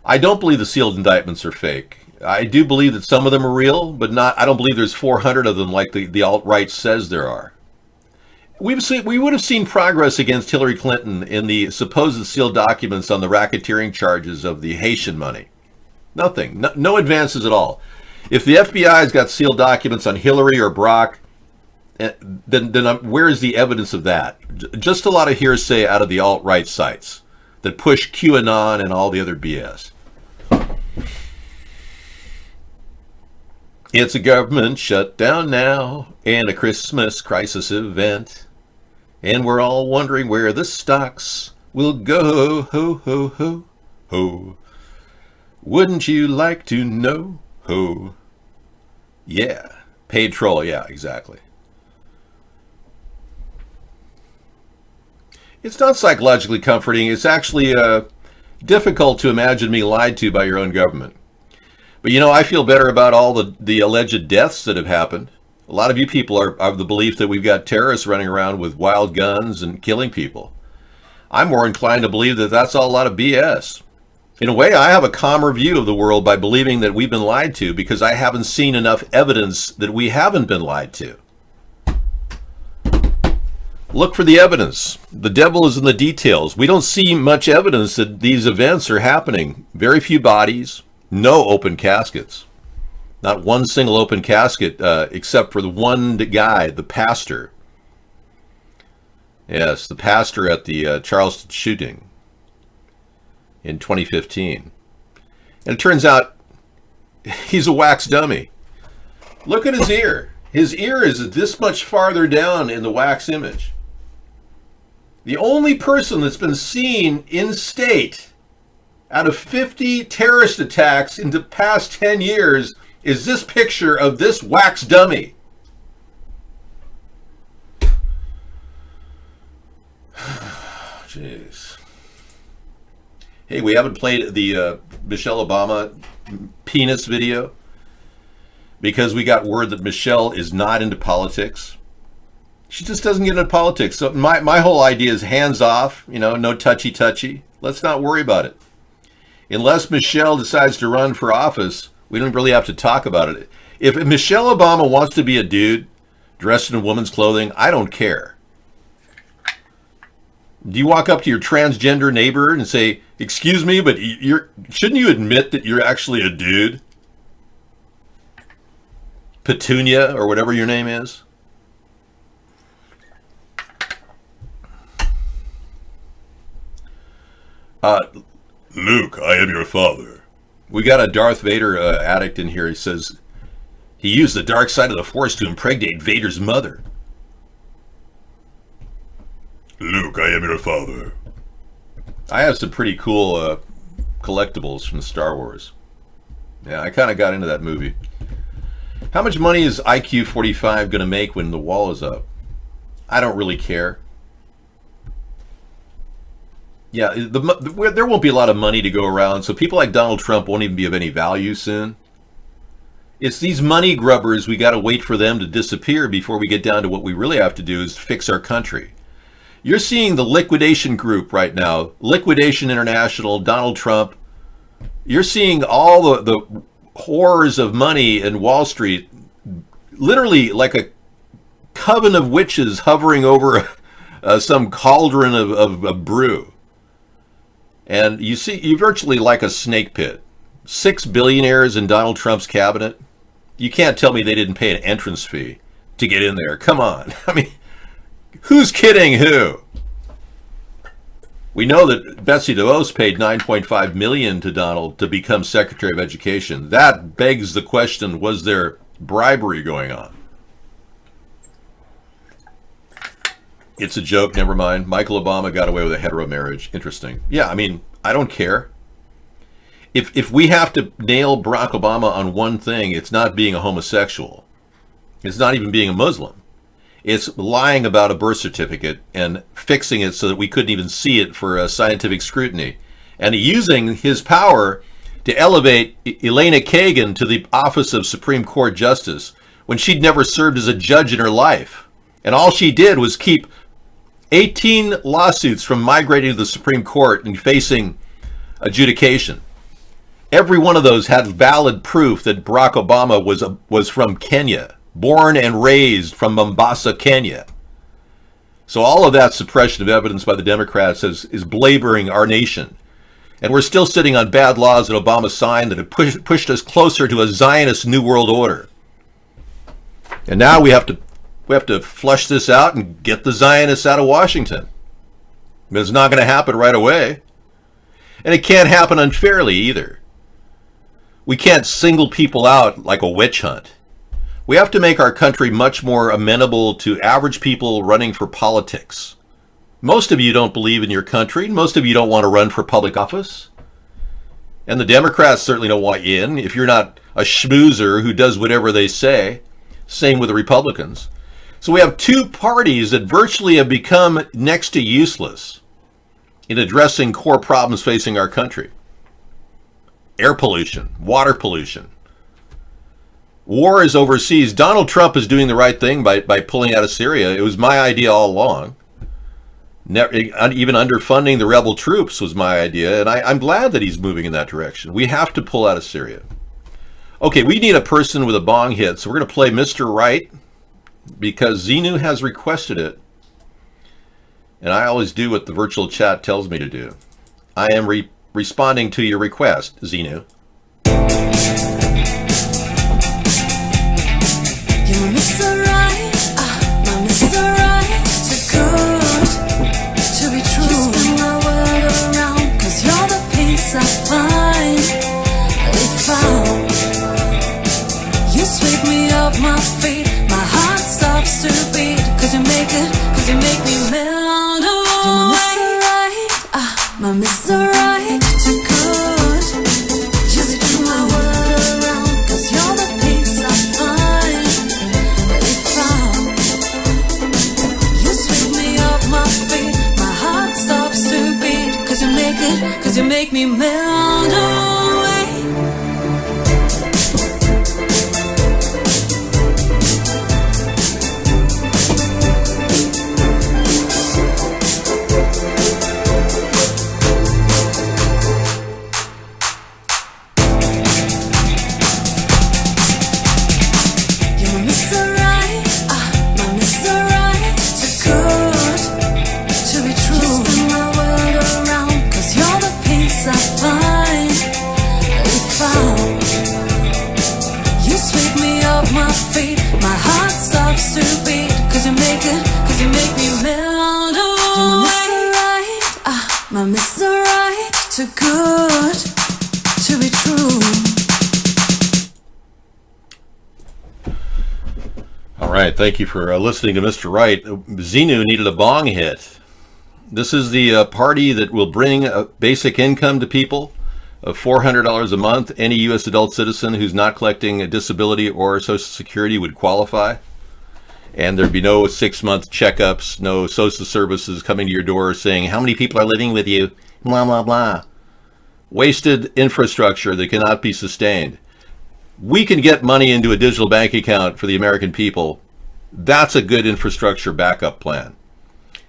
I don't believe the sealed indictments are fake. I do believe that some of them are real, but not. I don't believe there's 400 of them like the alt-right says there are. we would have seen progress against Hillary Clinton in the supposed sealed documents on the racketeering charges of the Haitian money. Nothing. No advances at all. If the FBI's got sealed documents on Hillary or Brock, then where is the evidence of that? Just a lot of hearsay out of the alt-right sites that push QAnon and all the other BS. It's a government shutdown now and a Christmas crisis event. And we're all wondering where the stocks will go. Ho, ho, ho, ho. Wouldn't you like to know? Ho. Yeah. Paid troll. Yeah, exactly. It's not psychologically comforting. It's actually difficult to imagine being lied to by your own government. But, I feel better about all the alleged deaths that have happened. A lot of you people are of the belief that we've got terrorists running around with wild guns and killing people. I'm more inclined to believe that that's all a lot of BS. In a way, I have a calmer view of the world by believing that we've been lied to because I haven't seen enough evidence that we haven't been lied to. Look for the evidence. The devil is in the details. We don't see much evidence that these events are happening. Very few bodies, no open caskets. Not one single open casket except for the one guy, the pastor. Yes, the pastor at the Charleston shooting in 2015. And it turns out he's a wax dummy. Look at his ear. His ear is this much farther down in the wax image. The only person that's been seen in state out of 50 terrorist attacks in the past 10 years is this picture of this wax dummy. Jeez. Hey, we haven't played the Michelle Obama penis video because we got word that Michelle is not into politics. She just doesn't get into politics. So my whole idea is hands off, no touchy-touchy. Let's not worry about it. Unless Michelle decides to run for office, we don't really have to talk about it. If Michelle Obama wants to be a dude dressed in a woman's clothing, I don't care. Do you walk up to your transgender neighbor and say, "Excuse me, but shouldn't you admit that you're actually a dude?" Petunia, or whatever your name is. Luke, I am your father. We got a Darth Vader addict in here. He says he used the dark side of the Force to impregnate Vader's mother. Luke, I am your father. I have some pretty cool collectibles from Star Wars. Yeah, I kind of got into that movie. How much money is IQ 45 going to make when the wall is up? I don't really care. Yeah, there won't be a lot of money to go around, so people like Donald Trump won't even be of any value soon. It's these money grubbers, we got to wait for them to disappear before we get down to what we really have to do is fix our country. You're seeing the liquidation group right now, Liquidation International, Donald Trump. You're seeing all the horrors of money in Wall Street, literally like a coven of witches hovering over some cauldron of brew. And you're virtually like a snake pit. 6 billionaires in Donald Trump's cabinet. You can't tell me they didn't pay an entrance fee to get in there. Come on. I mean, who's kidding who? We know that Betsy DeVos paid $9.5 million to Donald to become Secretary of Education. That begs the question, was there bribery going on? It's a joke, never mind. Michael Obama got away with a hetero marriage. Interesting. Yeah, I mean, I don't care. If we have to nail Barack Obama on one thing, it's not being a homosexual. It's not even being a Muslim. It's lying about a birth certificate and fixing it so that we couldn't even see it for scientific scrutiny. And using his power to elevate Elena Kagan to the office of Supreme Court Justice when she'd never served as a judge in her life. And all she did was keep 18 lawsuits from migrating to the Supreme Court and facing adjudication. Every one of those had valid proof that Barack Obama was from Kenya, born and raised from Mombasa, Kenya. So all of that suppression of evidence by the Democrats is belaboring our nation. And we're still sitting on bad laws that Obama signed that have pushed us closer to a Zionist New World Order. And now we have to flush this out and get the Zionists out of Washington. But it's not going to happen right away. And it can't happen unfairly either. We can't single people out like a witch hunt. We have to make our country much more amenable to average people running for politics. Most of you don't believe in your country. Most of you don't want to run for public office. And the Democrats certainly don't want you in if you're not a schmoozer who does whatever they say. Same with the Republicans. So we have two parties that virtually have become next to useless in addressing core problems facing our country. Air pollution, water pollution. War is overseas. Donald Trump is doing the right thing by pulling out of Syria. It was my idea all along. Even underfunding the rebel troops was my idea, and I'm glad that he's moving in that direction. We have to pull out of Syria. Okay, we need a person with a bong hit, so we're going to play Mr. Right because Xenu has requested it, and I always do what the virtual chat tells me to do. I am responding to your request, Xenu. You're Mr. Right, my Mr. Right, too good to be true. You spin my world around, 'cause you're the peace I find. They found. You sweep me off my feet, my heart stops to beat, 'cause you make me melt away. You're my Mr. Right, too good. Just spin my world around, 'cause you're the peace I find. They found. You sweep me off my feet, my heart stops to beat, 'cause you make me melt away. My Mr. Right, too good to be true. All right, thank you for listening to Mr. Right. Xenu needed a bong hit. This is the party that will bring a basic income to people of $400 a month. Any U.S. adult citizen who's not collecting a disability or Social Security would qualify. And there'd be no 6-month checkups, no social services coming to your door saying, how many people are living with you? Blah, blah, blah. Wasted infrastructure that cannot be sustained. We can get money into a digital bank account for the American people. That's a good infrastructure backup plan.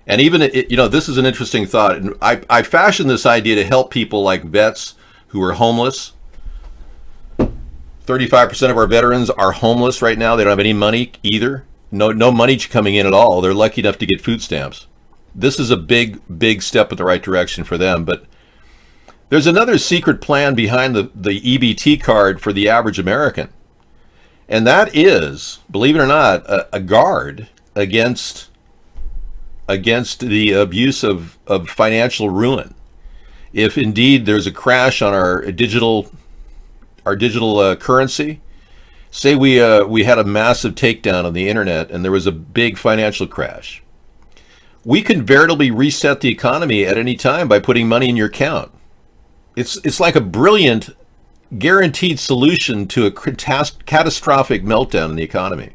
And even, this is an interesting thought. And I fashioned this idea to help people like vets who are homeless. 35% of our veterans are homeless right now. They don't have any money either. No money coming in at all. They're lucky enough to get food stamps. This is a big step in the right direction for them. But there's another secret plan behind the EBT card for the average American. And that is, believe it or not, a guard against the abuse of financial ruin. If indeed there's a crash on our digital currency, say we had a massive takedown on the internet and there was a big financial crash. We can veritably reset the economy at any time by putting money in your account. It's like a brilliant, guaranteed solution to a catastrophic meltdown in the economy.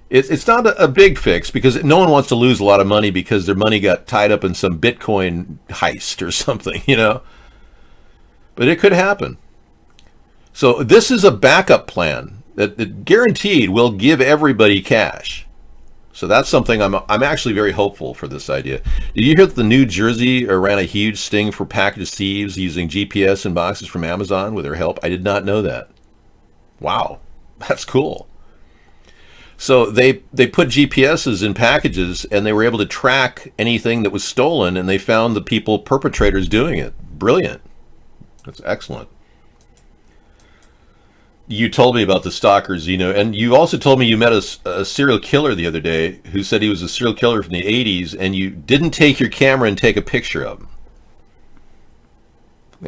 It's not a big fix because no one wants to lose a lot of money because their money got tied up in some Bitcoin heist or something, But it could happen. So this is a backup plan that guaranteed will give everybody cash. So that's something I'm actually very hopeful for this idea. Did you hear that the New Jersey ran a huge sting for package thieves using GPS and boxes from Amazon with their help? I did not know that. Wow, that's cool. So they put GPSs in packages, and they were able to track anything that was stolen, and they found the perpetrators doing it. Brilliant. That's excellent. You told me about the stalker, Zeno, and you also told me you met a serial killer the other day who said he was a serial killer from the 80s, and you didn't take your camera and take a picture of him.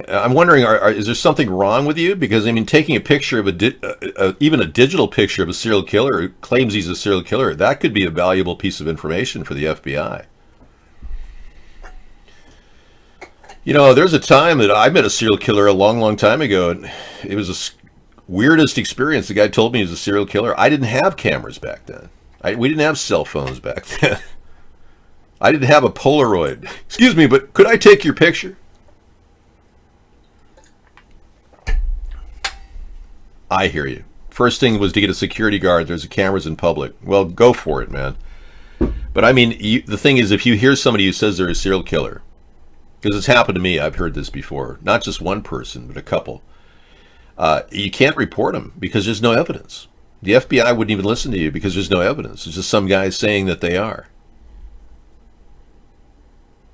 I'm wondering, is there something wrong with you? Because, I mean, taking a picture of even a digital picture of a serial killer who claims he's a serial killer, that could be a valuable piece of information for the FBI. You know, there's a time that I met a serial killer a long, long time ago, and it was the weirdest experience. The guy told me he was a serial killer. I didn't have cameras back then. We didn't have cell phones back then. I didn't have a Polaroid. Excuse me, but could I take your picture? I hear you. First thing was to get a security guard. There's cameras in public. Well, go for it, man. But I mean, the thing is, if you hear somebody who says they're a serial killer, because it's happened to me, I've heard this before, not just one person, but a couple, you can't report them because there's no evidence. The FBI wouldn't even listen to you because there's no evidence. It's just some guy saying that they are.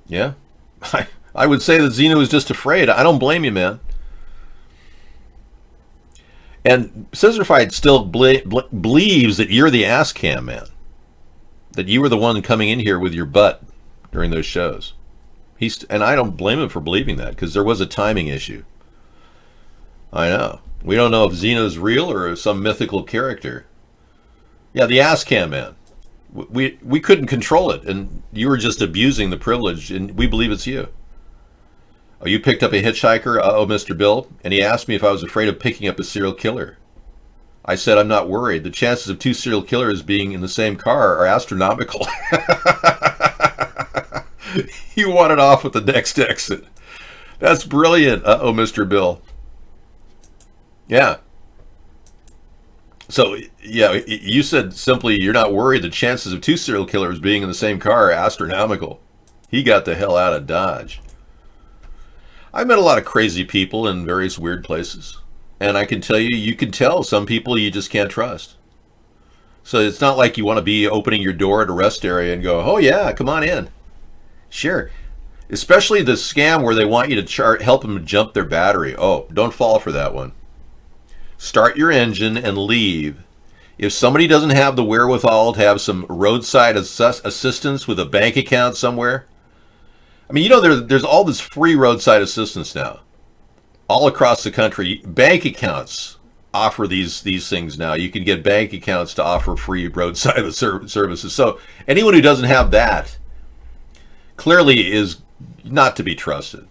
Yeah? I would say that Zeno is just afraid. I don't blame you, man. And Scissorfied still believes that you're the ass cam man. That you were the one coming in here with your butt during those shows. And I don't blame him for believing that, because there was a timing issue. I know. We don't know if Zeno's real or some mythical character. Yeah, the ass cam man. We couldn't control it, and you were just abusing the privilege, and we believe it's you. Oh, you picked up a hitchhiker? Uh-oh, Mr. Bill. And he asked me if I was afraid of picking up a serial killer. I said, I'm not worried. The chances of two serial killers being in the same car are astronomical. You wanted off with the next exit. That's brilliant. Uh-oh, Mr. Bill. Yeah. So, yeah, you said simply you're not worried. The chances of two serial killers being in the same car are astronomical. He got the hell out of Dodge. I met a lot of crazy people in various weird places. And I can tell you, you can tell some people you just can't trust. So it's not like you want to be opening your door at a rest area and go, oh yeah, come on in. Sure. Especially the scam where they want you to help them jump their battery. Oh, don't fall for that one. Start your engine and leave. If somebody doesn't have the wherewithal to have some roadside assistance with a bank account somewhere, I mean, you know, there's all this free roadside assistance now, all across the country. Bank accounts offer these things now. You can get bank accounts to offer free roadside services. So anyone who doesn't have that clearly is not to be trusted.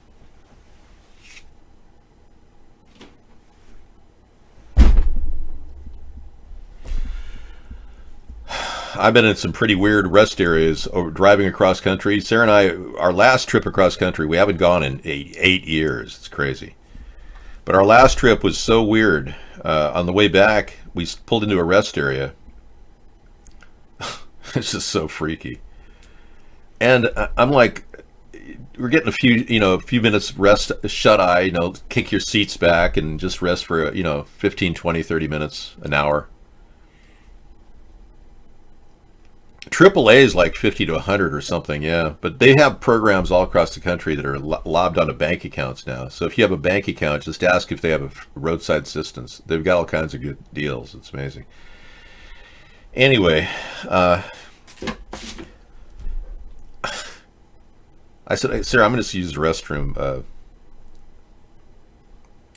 I've been in some pretty weird rest areas driving across country. Sarah and I, our last trip across country, we haven't gone in 8 years. It's crazy. But our last trip was so weird. On the way back, we pulled into a rest area. It's just so freaky. And I'm like, we're getting a few minutes rest, shut eye, kick your seats back and just rest for, 15, 20, 30 minutes, an hour. AAA is like 50 to 100 or something, yeah. But they have programs all across the country that are lobbed onto bank accounts now. So if you have a bank account, just ask if they have a roadside assistance. They've got all kinds of good deals. It's amazing. Anyway, I said, Sarah, I'm going to use the restroom.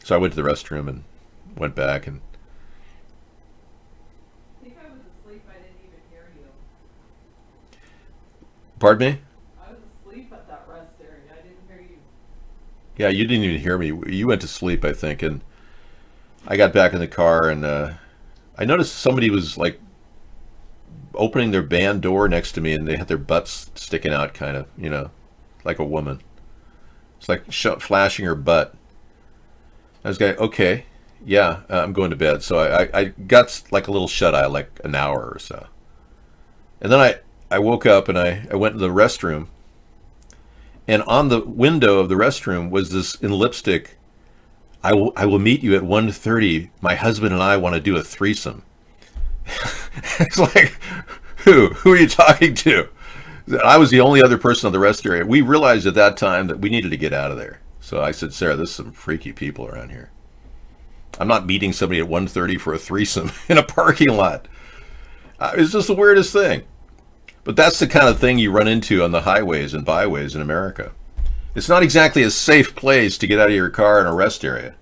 So I went to the restroom and went back and... Pardon me? I was asleep at that rest area. I didn't hear you. Yeah, you didn't even hear me. You went to sleep, I think, and I got back in the car, and I noticed somebody was, like, opening their van door next to me, and they had their butts sticking out, kind of, like a woman. It's like flashing her butt. I was going, okay, yeah, I'm going to bed. So I got, like, a little shut-eye, like an hour or so. And then I woke up and I went to the restroom, and on the window of the restroom was this in lipstick, I will meet you at 1:30. My husband and I want to do a threesome. It's like, who are you talking to? I was the only other person on the rest area. We realized at that time that we needed to get out of there. So I said, Sarah, there's some freaky people around here. I'm not meeting somebody at 1:30 for a threesome in a parking lot. It's just the weirdest thing. But that's the kind of thing you run into on the highways and byways in America. It's not exactly a safe place to get out of your car in a rest area.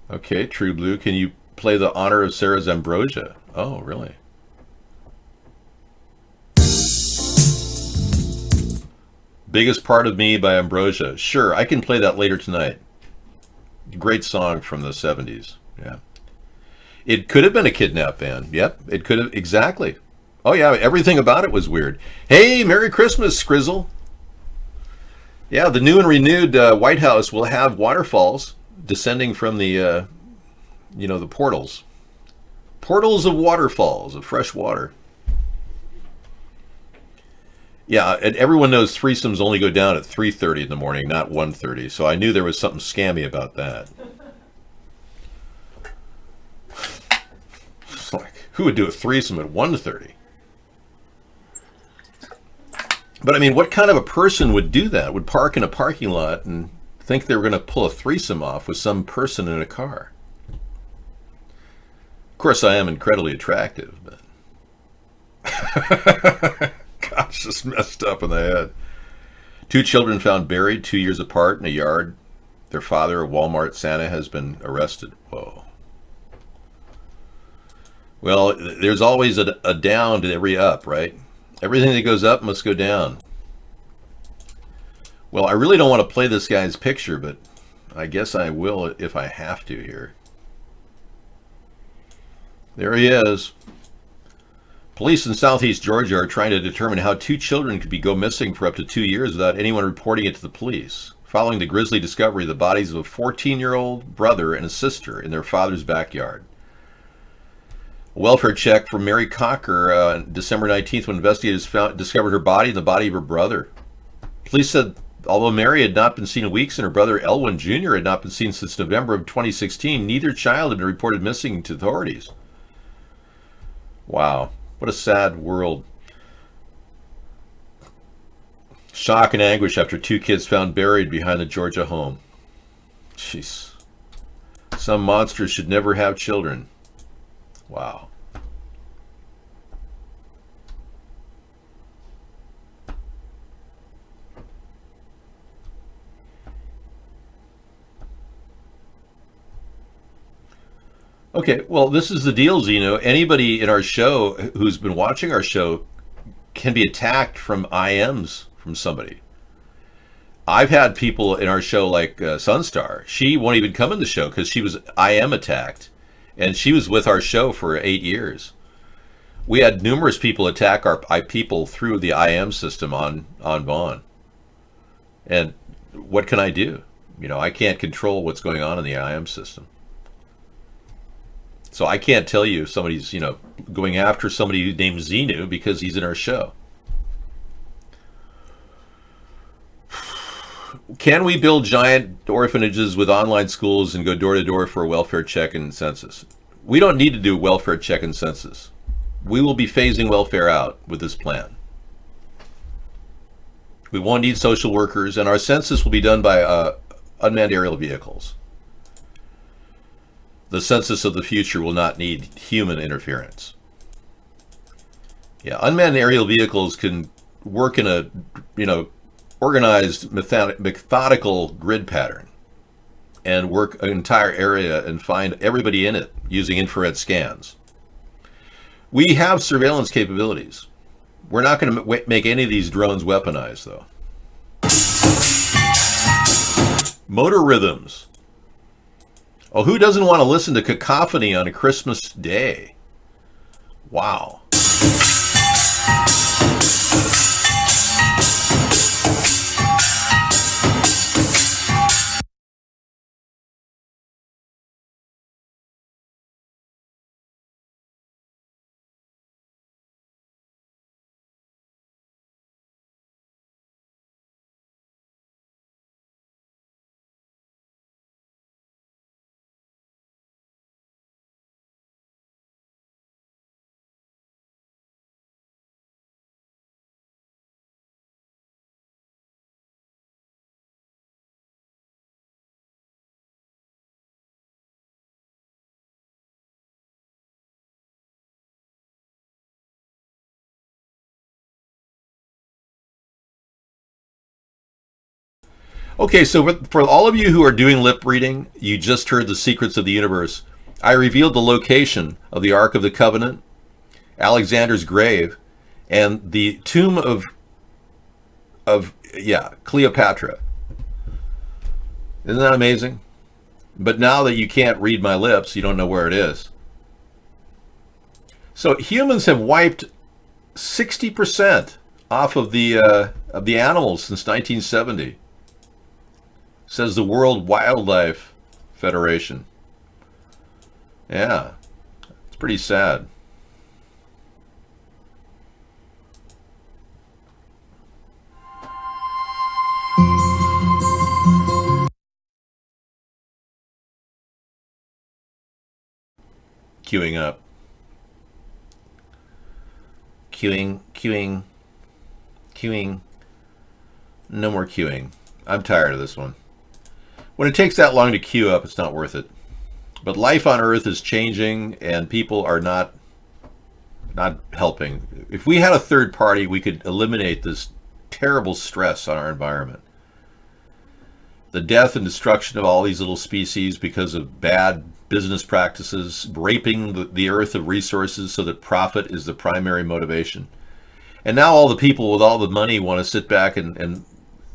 Okay, True Blue, can you play the Honor of Sarah's Ambrosia? Oh, really? Biggest Part of Me by Ambrosia. Sure, I can play that later tonight. Great song from the 70s. Yeah. It could have been a kidnap band. Yep, it could have. Exactly. Oh, yeah, everything about it was weird. Hey, Merry Christmas, Skrizzle. Yeah, the new and renewed White House will have waterfalls descending from the, the portals. Portals of waterfalls, of fresh water. Yeah, and everyone knows threesomes only go down at 3:30 in the morning, not 1:30. So I knew there was something scammy about that. It's like, who would do a threesome at 1:30? But I mean, what kind of a person would do that? Would park in a parking lot and think they were going to pull a threesome off with some person in a car? Of course, I am incredibly attractive, but gosh, just messed up in the head. 2 children found buried 2 years apart in a yard. Their father, a Walmart Santa, has been arrested. Whoa. Well, there's always a down to every up, right? Everything that goes up must go down. Well, I really don't want to play this guy's picture, but I guess I will if I have to here. There he is. Police in southeast Georgia are trying to determine how 2 children could go missing for up to 2 years without anyone reporting it to the police, following the grisly discovery of the bodies of a 14-year-old brother and a sister in their father's backyard. A welfare check from Mary Cocker on December 19th when investigators discovered her body and the body of her brother. Police said although Mary had not been seen in weeks and her brother Elwin Jr. had not been seen since November of 2016, neither child had been reported missing to authorities. Wow. What a sad world. Shock and anguish after 2 kids found buried behind the Georgia home. Jeez. Some monsters should never have children. Wow. Okay, well, this is the deal, Zeno. Anybody in our show who's been watching our show can be attacked from IMs from somebody. I've had people in our show like Sunstar. She won't even come in the show because she was IM attacked. And she was with our show for 8 years. We had numerous people attack our people through the IM system on Vaughn. And what can I do? I can't control what's going on in the IM system. So I can't tell you if somebody's, going after somebody named Xenu because he's in our show. Can we build giant orphanages with online schools and go door to door for a welfare check and census? We don't need to do a welfare check and census. We will be phasing welfare out with this plan. We won't need social workers, and our census will be done by unmanned aerial vehicles. The census of the future will not need human interference. Yeah, unmanned aerial vehicles can work in a, organized, methodical grid pattern and work an entire area and find everybody in it using infrared scans. We have surveillance capabilities. We're not going to make any of these drones weaponized, though. Motor rhythms. Oh, who doesn't want to listen to cacophony on a Christmas day? Wow. Okay, so for all of you who are doing lip reading, you just heard the secrets of the universe. I revealed the location of the Ark of the Covenant, Alexander's grave, and the tomb of Cleopatra. Isn't that amazing? But now that you can't read my lips, you don't know where it is. So humans have wiped 60% off of the animals since 1970, says the World Wildlife Federation. Yeah, it's pretty sad. Queuing up. Queuing. No more queuing. I'm tired of this one. When it takes that long to queue up, it's not worth it. But life on Earth is changing, and people are not helping. If we had a third party, we could eliminate this terrible stress on our environment. The death and destruction of all these little species because of bad business practices, raping the earth of resources so that profit is the primary motivation. And now all the people with all the money want to sit back and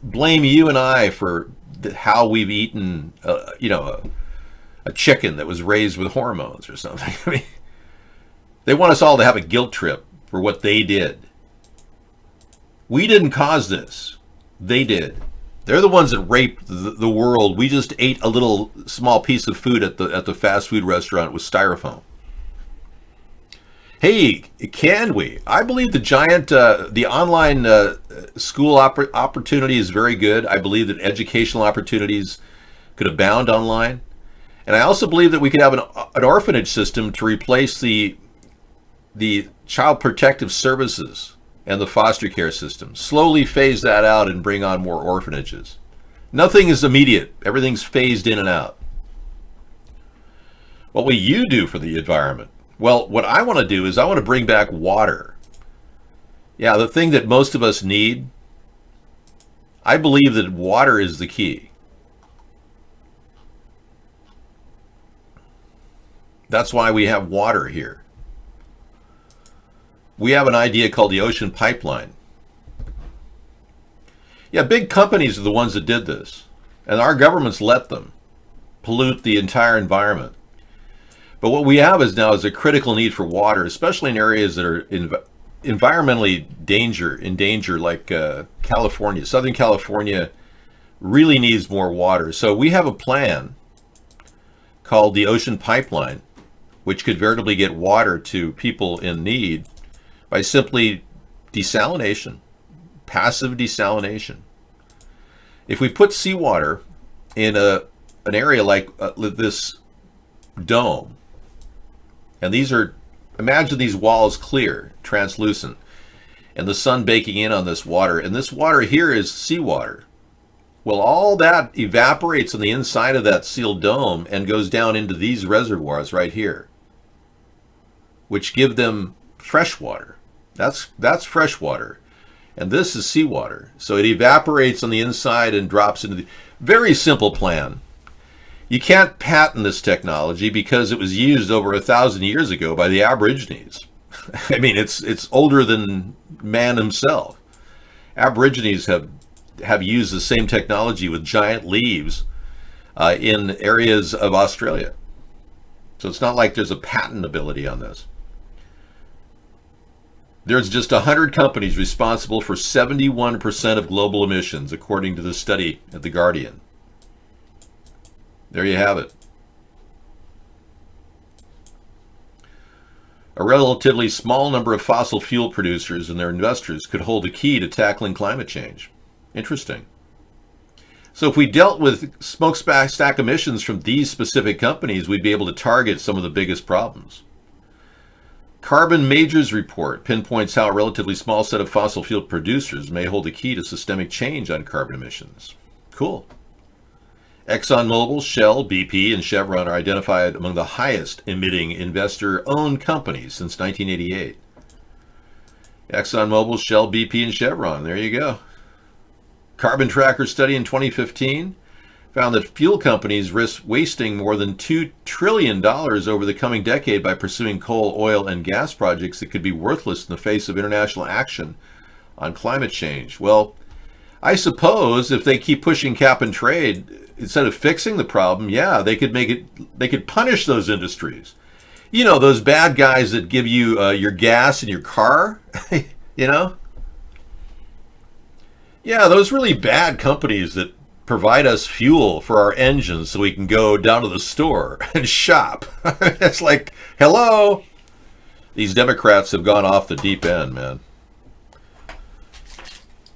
blame you and I for how we've eaten, a chicken that was raised with hormones or something. I mean, they want us all to have a guilt trip for what they did. We didn't cause this. They did. They're the ones that raped the world. We just ate a little small piece of food at the fast food restaurant with styrofoam. Hey, can we? I believe the online school opportunity is very good. I believe that educational opportunities could abound online. And I also believe that we could have an orphanage system to replace the child protective services and the foster care system. Slowly phase that out and bring on more orphanages. Nothing is immediate. Everything's phased in and out. What will you do for the environment? Well, what I want to do is I want to bring back water. Yeah, the thing that most of us need. I believe that water is the key. That's why we have water here. We have an idea called the ocean pipeline. Yeah, big companies are the ones that did this, and our governments let them pollute the entire environment. But what we have is a critical need for water, especially in areas that are environmentally in danger, like California. Southern California really needs more water. So we have a plan called the ocean pipeline, which could veritably get water to people in need by simply desalination, passive desalination. If we put seawater in an area like this dome, and imagine these walls clear, translucent, and the sun baking in on this water, and this water here is seawater. Well, all that evaporates on the inside of that sealed dome and goes down into these reservoirs right here, which give them fresh water. That's fresh water, and this is seawater. So it evaporates on the inside and drops into the very simple plan. You can't patent this technology because it was used over 1,000 years ago by the Aborigines. I mean, it's older than man himself. Aborigines have used the same technology with giant leaves in areas of Australia. So it's not like there's a patentability on this. There's just 100 companies responsible for 71% of global emissions, according to the study at The Guardian. There you have it. A relatively small number of fossil fuel producers and their investors could hold the key to tackling climate change. Interesting. So if we dealt with smokestack emissions from these specific companies, we'd be able to target some of the biggest problems. Carbon Majors report pinpoints how a relatively small set of fossil fuel producers may hold the key to systemic change on carbon emissions. Cool. ExxonMobil, Shell, BP, and Chevron are identified among the highest emitting investor-owned companies since 1988. ExxonMobil, Shell, BP, and Chevron. There you go. Carbon Tracker study in 2015 found that fuel companies risk wasting more than $2 trillion over the coming decade by pursuing coal, oil, and gas projects that could be worthless in the face of international action on climate change. Well, I suppose if they keep pushing cap and trade, instead of fixing the problem, yeah, they could punish those industries. You know, those bad guys that give you your gas in your car, you know? Yeah, those really bad companies that provide us fuel for our engines so we can go down to the store and shop. It's like, hello? These Democrats have gone off the deep end, man.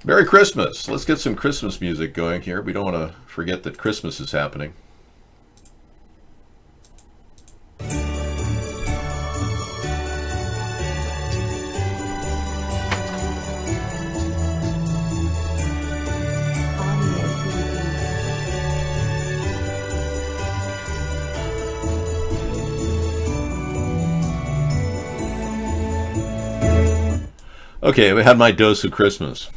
Merry Christmas. Let's get some Christmas music going here. We don't want to forget that Christmas is happening. Okay, we had my dose of Christmas.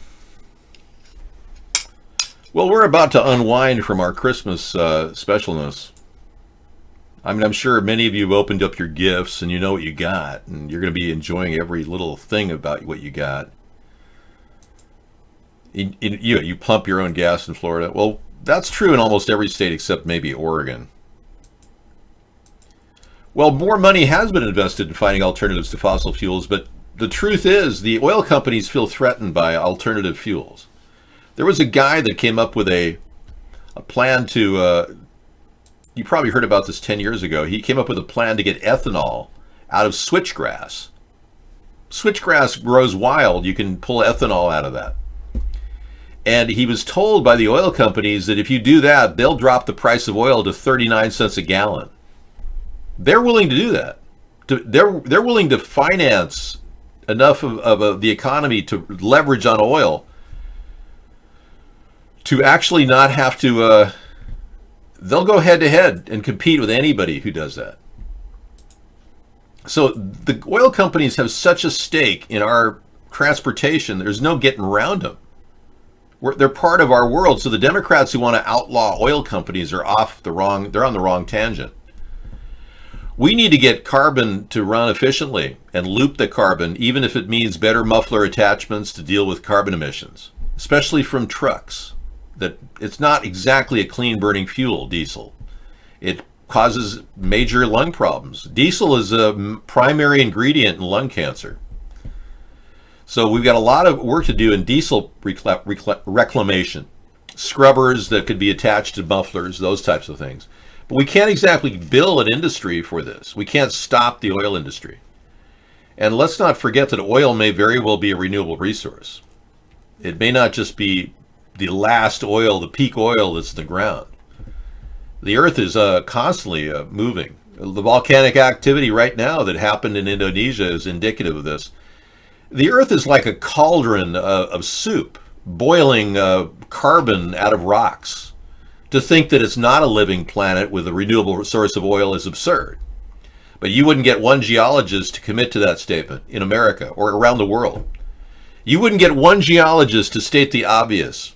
Well, we're about to unwind from our Christmas specialness. I mean, I'm sure many of you have opened up your gifts and you know what you got, and you're going to be enjoying every little thing about what you got. You pump your own gas in Florida. Well, that's true in almost every state except maybe Oregon. Well, more money has been invested in finding alternatives to fossil fuels, but the truth is the oil companies feel threatened by alternative fuels. There was a guy that came up with a plan to, you probably heard about this 10 years ago. He came up with a plan to get ethanol out of switchgrass. Switchgrass grows wild. You can pull ethanol out of that. And he was told by the oil companies that if you do that, they'll drop the price of oil to 39 cents a gallon. They're willing to do that. They're willing to finance enough of the economy to leverage on oil to actually not have to, they'll go head to head and compete with anybody who does that. So the oil companies have such a stake in our transportation, there's no getting around them. They're part of our world. So the Democrats who want to outlaw oil companies are they're on the wrong tangent. We need to get carbon to run efficiently and loop the carbon, even if it means better muffler attachments to deal with carbon emissions, especially from trucks. That it's not exactly a clean burning fuel, diesel. It causes major lung problems. Diesel is a primary ingredient in lung cancer. So we've got a lot of work to do in diesel reclamation. Scrubbers that could be attached to mufflers, those types of things. But we can't exactly build an industry for this. We can't stop the oil industry. And let's not forget that oil may very well be a renewable resource. It may not just be the last oil, the peak oil that's in the ground. The earth is constantly moving. The volcanic activity right now that happened in Indonesia is indicative of this. The earth is like a cauldron of soup, boiling carbon out of rocks. To think that it's not a living planet with a renewable source of oil is absurd. But you wouldn't get one geologist to commit to that statement in America or around the world. You wouldn't get one geologist to state the obvious.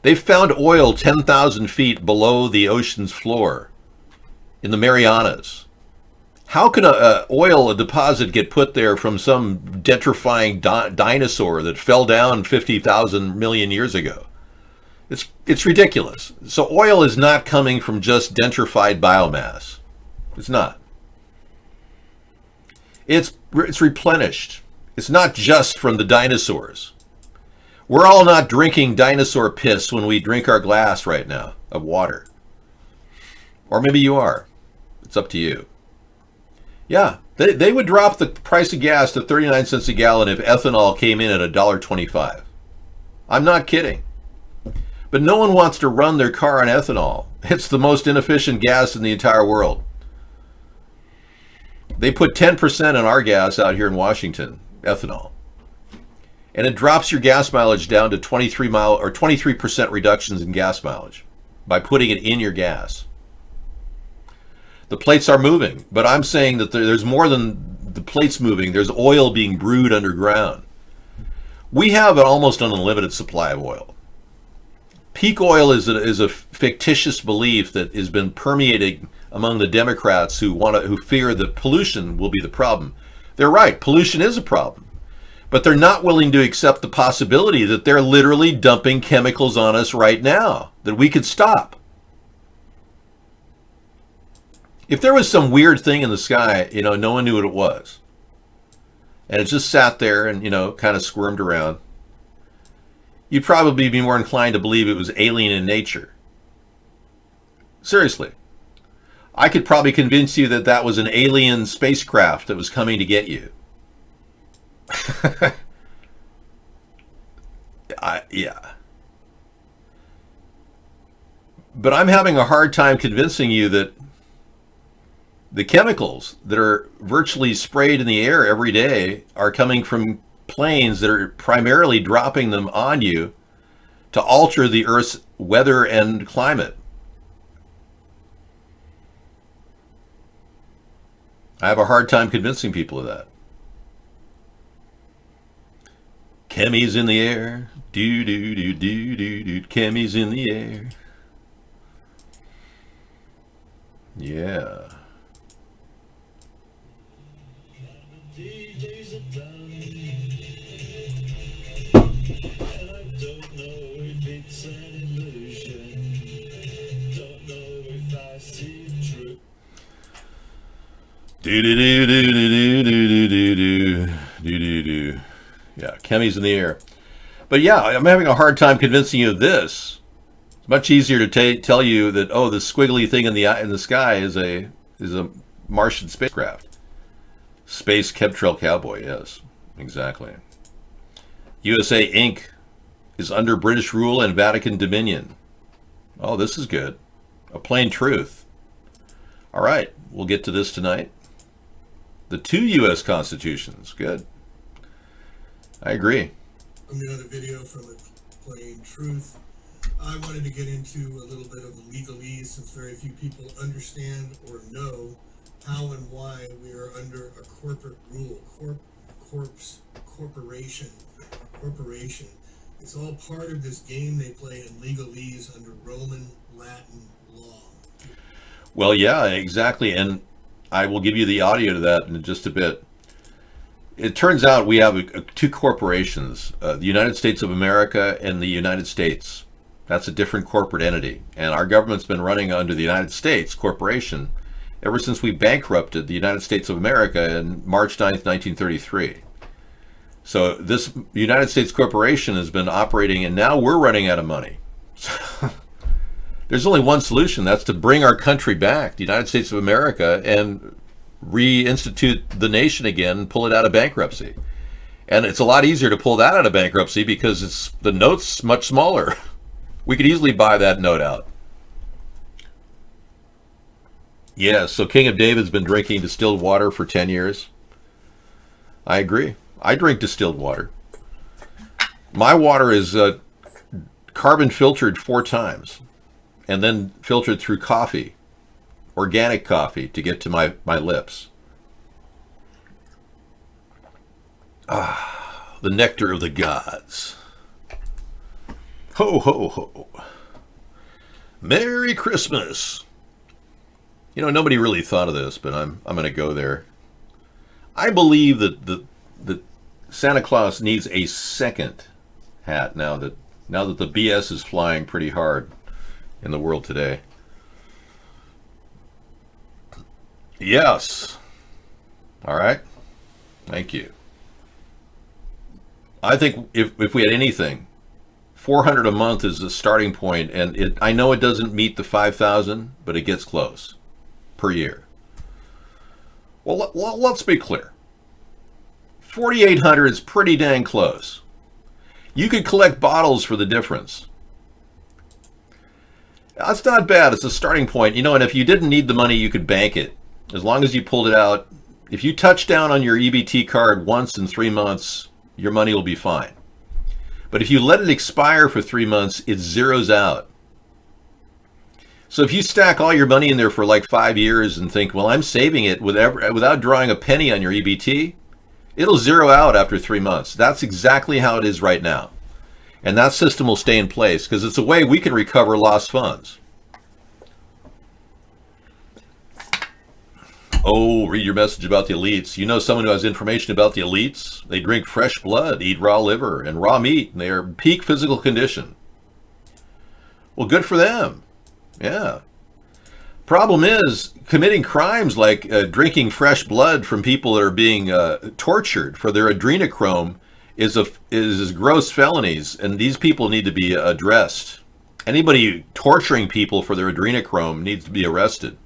They've found oil 10,000 feet below the ocean's floor in the Marianas. How can a deposit get put there from some gentrifying dinosaur that fell down 50,000 million years ago? It's ridiculous. So oil is not coming from just gentrified biomass. It's not. It's replenished. It's not just from the dinosaurs. We're all not drinking dinosaur piss when we drink our glass right now of water. Or maybe you are. It's up to you. Yeah, they would drop the price of gas to 39 cents a gallon if ethanol came in at $1.25. I'm not kidding. But no one wants to run their car on ethanol. It's the most inefficient gas in the entire world. They put 10% on our gas out here in Washington, ethanol. And it drops your gas mileage down to 23% reductions in gas mileage by putting it in your gas. The plates are moving, but I'm saying that there's more than the plates moving. There's oil being brewed underground. We have an almost unlimited supply of oil. Peak oil is a fictitious belief that has been permeating among the Democrats who fear that pollution will be the problem. They're right, pollution is a problem, but they're not willing to accept the possibility that they're literally dumping chemicals on us right now that we could stop. If there was some weird thing in the sky, no one knew what it was, and it just sat there and kind of squirmed around, you'd probably be more inclined to believe it was alien in nature. Seriously. I could probably convince you that that was an alien spacecraft that was coming to get you. Yeah. But I'm having a hard time convincing you that the chemicals that are virtually sprayed in the air every day are coming from planes that are primarily dropping them on you to alter the Earth's weather and climate. I have a hard time convincing people of that. Chemies in the air. Do do do do do do. Chemies in the air. Yeah. Do do do do do do do do do do do. Yeah, chemies in the air. But yeah, I'm having a hard time convincing you of this. It's much easier to tell you that the squiggly thing in the sky is a Martian spacecraft. Space chemtrail cowboy. Yes, exactly. USA Inc. is under British rule and Vatican dominion. Oh, this is good. A plain truth. All right, we'll get to this tonight. The two U.S. constitutions. Good. I agree. Another video from A Plain Truth. I wanted to get into a little bit of legalese since very few people understand or know how and why we are under a corporate rule. Corporation. It's all part of this game they play in legalese under Roman Latin law. Well, yeah, exactly. And I will give you the audio to that in just a bit. It turns out we have two corporations, the United States of America and the United States. That's a different corporate entity. And our government's been running under the United States Corporation ever since we bankrupted the United States of America in March 9th, 1933. So this United States Corporation has been operating, and now we're running out of money. There's only one solution. That's to bring our country back, the United States of America, and reinstitute the nation again and pull it out of bankruptcy. And it's a lot easier to pull that out of bankruptcy because the note's much smaller. We could easily buy that note out. Yeah, so King of David's been drinking distilled water for 10 years. I agree. I drink distilled water. My water is carbon filtered 4 times and then filtered through coffee, organic coffee, to get to my lips. Ah, the nectar of the gods. Ho, ho, ho. Merry Christmas. Nobody really thought of this, but I'm going to go there. I believe that Santa Claus needs a second hat now that the BS is flying pretty hard in the world today. Yes. All right. Thank you. I think if we had anything, $400 a month is the starting point, and I know it doesn't meet the 5,000, but it gets close per year. Well, let's be clear. 4,800 is pretty dang close. You could collect bottles for the difference. That's not bad. It's a starting point. And if you didn't need the money, you could bank it. As long as you pulled it out. If you touch down on your EBT card once in 3 months, your money will be fine. But if you let it expire for 3 months, it zeroes out. So if you stack all your money in there for like 5 years and think, well, I'm saving it without drawing a penny on your EBT, it'll zero out after 3 months. That's exactly how it is right now. And that system will stay in place because it's a way we can recover lost funds. Oh, read your message about the elites. You know someone who has information about the elites? They drink fresh blood, eat raw liver and raw meat, and they are in peak physical condition. Well, good for them. Yeah. Problem is, committing crimes like drinking fresh blood from people that are being tortured for their adrenochrome is gross felonies, and these people need to be addressed. Anybody torturing people for their adrenochrome needs to be arrested.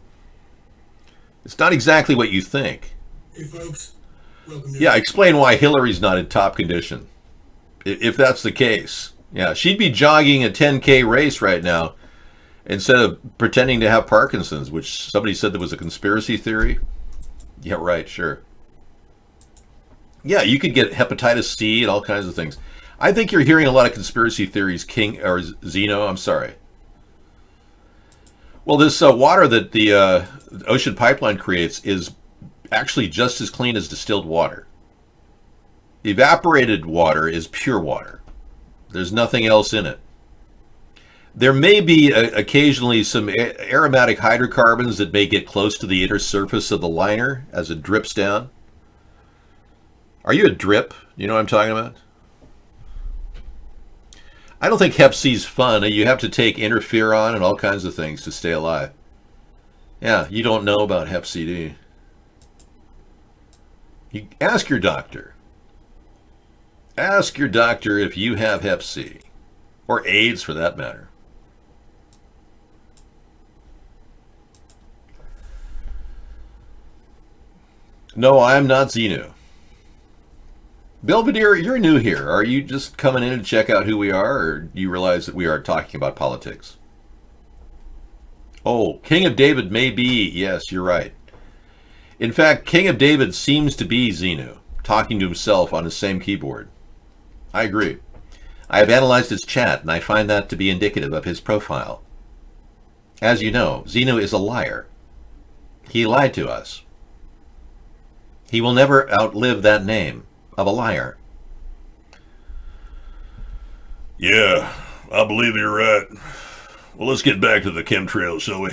It's not exactly what you think. Hey folks, welcome to Yeah, explain why Hillary's not in top condition. If that's the case. Yeah, she'd be jogging a 10K race right now instead of pretending to have Parkinson's, which somebody said there was a conspiracy theory. Yeah, right, sure. Yeah, you could get hepatitis C and all kinds of things. I think you're hearing a lot of conspiracy theories, King or Zeno. I'm sorry. Well, this water that the ocean pipeline creates is actually just as clean as distilled water. Evaporated water is pure water. There's nothing else in it. There may be occasionally some aromatic hydrocarbons that may get close to the inner surface of the liner as it drips down. Are you a drip? You know what I'm talking about? I don't think Hep C's fun. You have to take interferon and all kinds of things to stay alive. Yeah, you don't know about Hep C, do you? You ask your doctor. Ask your doctor if you have Hep C, or AIDS for that matter. No, I'm not Zeno. Belvedere, you're new here. Are you just coming in to check out who we are, or do you realize that we are talking about politics? Oh, King of David may be. Yes, you're right. In fact, King of David seems to be Zeno, talking to himself on his same keyboard. I agree. I have analyzed his chat, and I find that to be indicative of his profile. As you know, Zeno is a liar. He lied to us. He will never outlive that name of a liar. Yeah, I believe you're right. Well, let's get back to the chemtrails, shall we?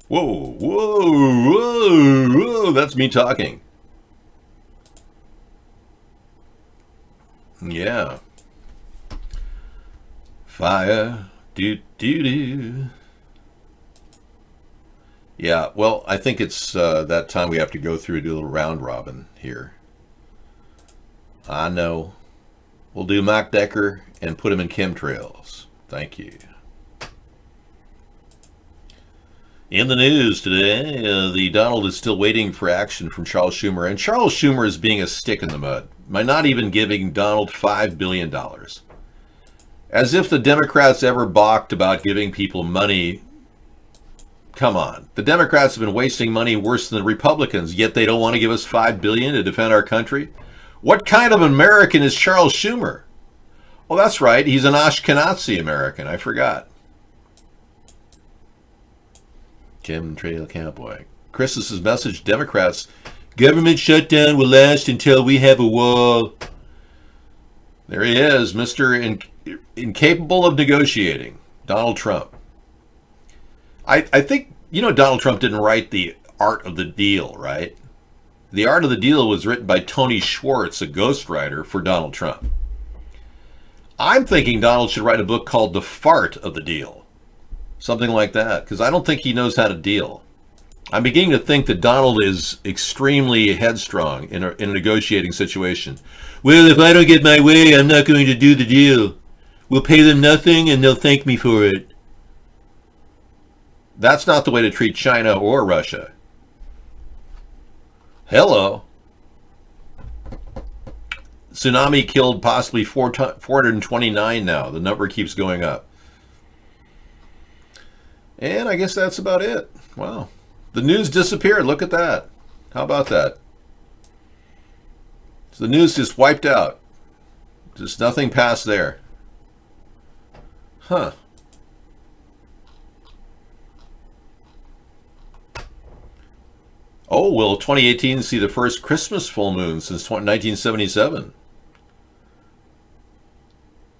Whoa, whoa, whoa, whoa, that's me talking. Yeah. Fire, do, do, do. Yeah, well, I think it's that time we have to go through and do a little round robin here. I know. We'll do Mac Decker and put him in chemtrails. Thank you. In the news today, the Donald is still waiting for action from Charles Schumer, and Charles Schumer is being a stick in the mud by not even giving Donald $5 billion. As if the Democrats ever balked about giving people money. Come on. The Democrats have been wasting money worse than the Republicans, yet they don't want to give us $5 billion to defend our country? What kind of American is Charles Schumer? Oh, that's right. He's an Ashkenazi American. I forgot. Chemtrail cowboy. Chris's message, Democrats, government shutdown will last until we have a wall. There he is, Mr. Incapable of negotiating, Donald Trump. I think, you know, Donald Trump didn't write The Art of the Deal, right? The Art of the Deal was written by Tony Schwartz, a ghostwriter for Donald Trump. I'm thinking Donald should write a book called The Fart of the Deal. Something like that, because I don't think he knows how to deal. I'm beginning to think that Donald is extremely headstrong in a negotiating situation. Well, if I don't get my way, I'm not going to do the deal. We'll pay them nothing and they'll thank me for it. That's not the way to treat China or Russia. Hello. Tsunami killed possibly 429 now. The number keeps going up. And I guess that's about it. Wow. The news disappeared. Look at that. How about that? So the news just wiped out. Just nothing past there. Huh. Oh, will 2018 see the first Christmas full moon since 1977?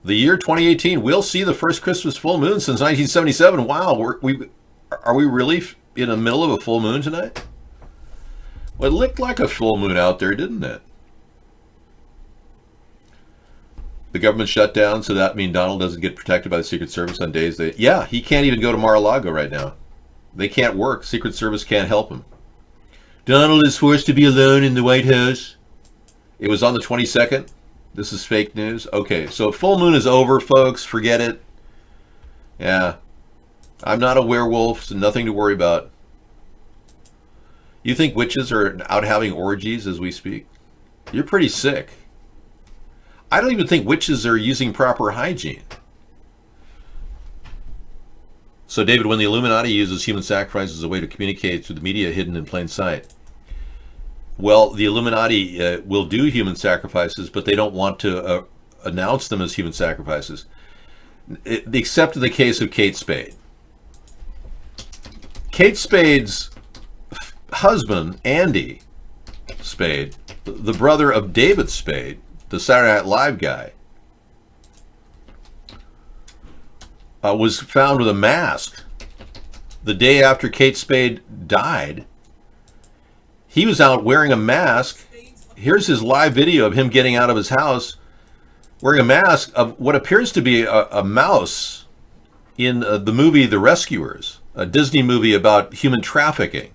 The year 2018, we'll see the first Christmas full moon since 1977. Wow, are we really in the middle of a full moon tonight? Well, it looked like a full moon out there, didn't it? The government shut down, so that means Donald doesn't get protected by the Secret Service on days that... Yeah, he can't even go to Mar-a-Lago right now. They can't work. Secret Service can't help him. Donald is forced to be alone in the White House. It was on the 22nd. This is fake news. Okay, so full moon is over, folks. Forget it. Yeah. I'm not a werewolf, so nothing to worry about. You think witches are out having orgies as we speak? You're pretty sick. I don't even think witches are using proper hygiene. So, David, when the Illuminati uses human sacrifice as a way to communicate through the media hidden in plain sight, well, the Illuminati will do human sacrifices, but they don't want to announce them as human sacrifices. Except in the case of Kate Spade. Kate Spade's husband, Andy Spade, the brother of David Spade, the Saturday Night Live guy, was found with a mask the day after Kate Spade died. He was out wearing a mask. Here's his live video of him getting out of his house wearing a mask of what appears to be a mouse in the movie The Rescuers, a Disney movie about human trafficking.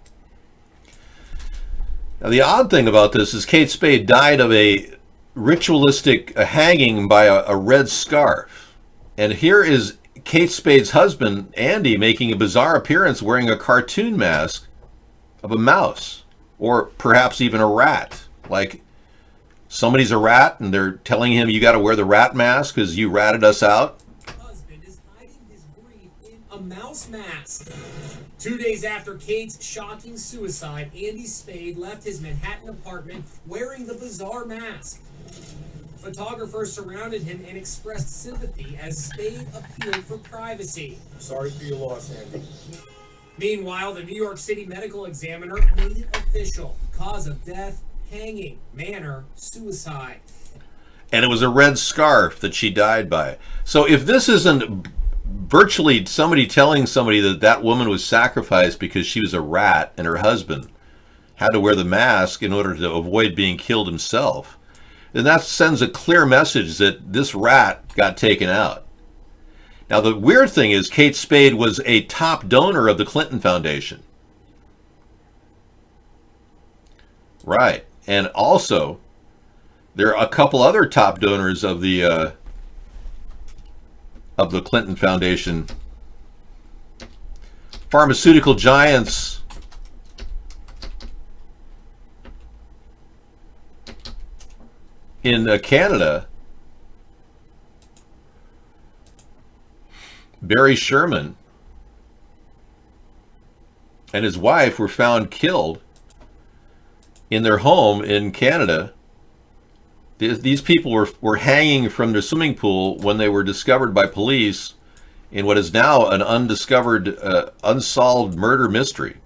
Now, the odd thing about this is Kate Spade died of a ritualistic hanging by a red scarf. And here is Kate Spade's husband, Andy, making a bizarre appearance wearing a cartoon mask of a mouse, or perhaps even a rat. Like somebody's a rat and they're telling him, you got to wear the rat mask because you ratted us out. Husband is hiding his grief in a mouse mask. 2 days after Kate's shocking suicide, Andy Spade left his Manhattan apartment wearing the bizarre mask. Photographers surrounded him and expressed sympathy as Spade appealed for privacy. Sorry for your loss, Andy. Meanwhile, the New York City Medical Examiner made it official. Cause of death, hanging. Manner, suicide. And it was a red scarf that she died by. So if this isn't virtually somebody telling somebody that that woman was sacrificed because she was a rat and her husband had to wear the mask in order to avoid being killed himself, then that sends a clear message that this rat got taken out. Now, the weird thing is Kate Spade was a top donor of the Clinton Foundation. Right. And also, there are a couple other top donors of the Clinton Foundation. Pharmaceutical giants in Canada. Barry Sherman and his wife were found killed in their home in Canada. These people were hanging from their swimming pool when they were discovered by police in what is now an undiscovered, unsolved murder mystery.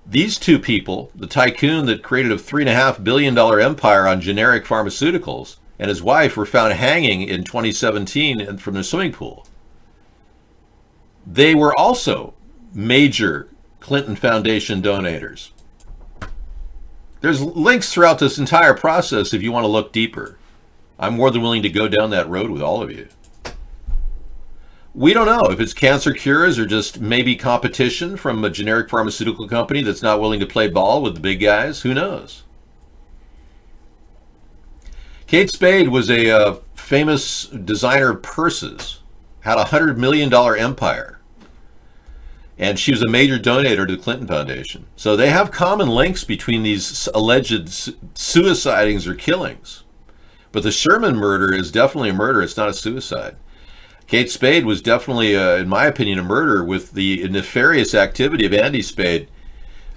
These two people, the tycoon that created a $3.5 billion empire on generic pharmaceuticals, and his wife, were found hanging in 2017 from their swimming pool. They were also major Clinton Foundation donators. There's links throughout this entire process if you want to look deeper. I'm more than willing to go down that road with all of you. We don't know if it's cancer cures or just maybe competition from a generic pharmaceutical company that's not willing to play ball with the big guys. Who knows? Kate Spade was a famous designer of purses, had a $100 million empire. And she was a major donor to the Clinton Foundation. So they have common links between these alleged suicidings or killings. But the Sherman murder is definitely a murder. It's not a suicide. Kate Spade was definitely, in my opinion, a murder with the nefarious activity of Andy Spade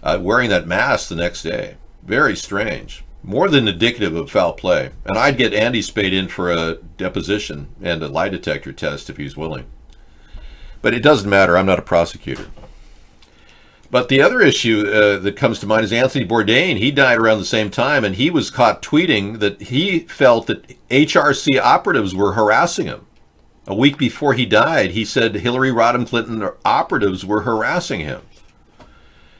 wearing that mask the next day. Very strange. More than indicative of foul play. And I'd get Andy Spade in for a deposition and a lie detector test if he's willing. But it doesn't matter. I'm not a prosecutor. But the other issue that comes to mind is Anthony Bourdain. He died around the same time, and he was caught tweeting that he felt that HRC operatives were harassing him. A week before he died, he said Hillary Rodham Clinton operatives were harassing him.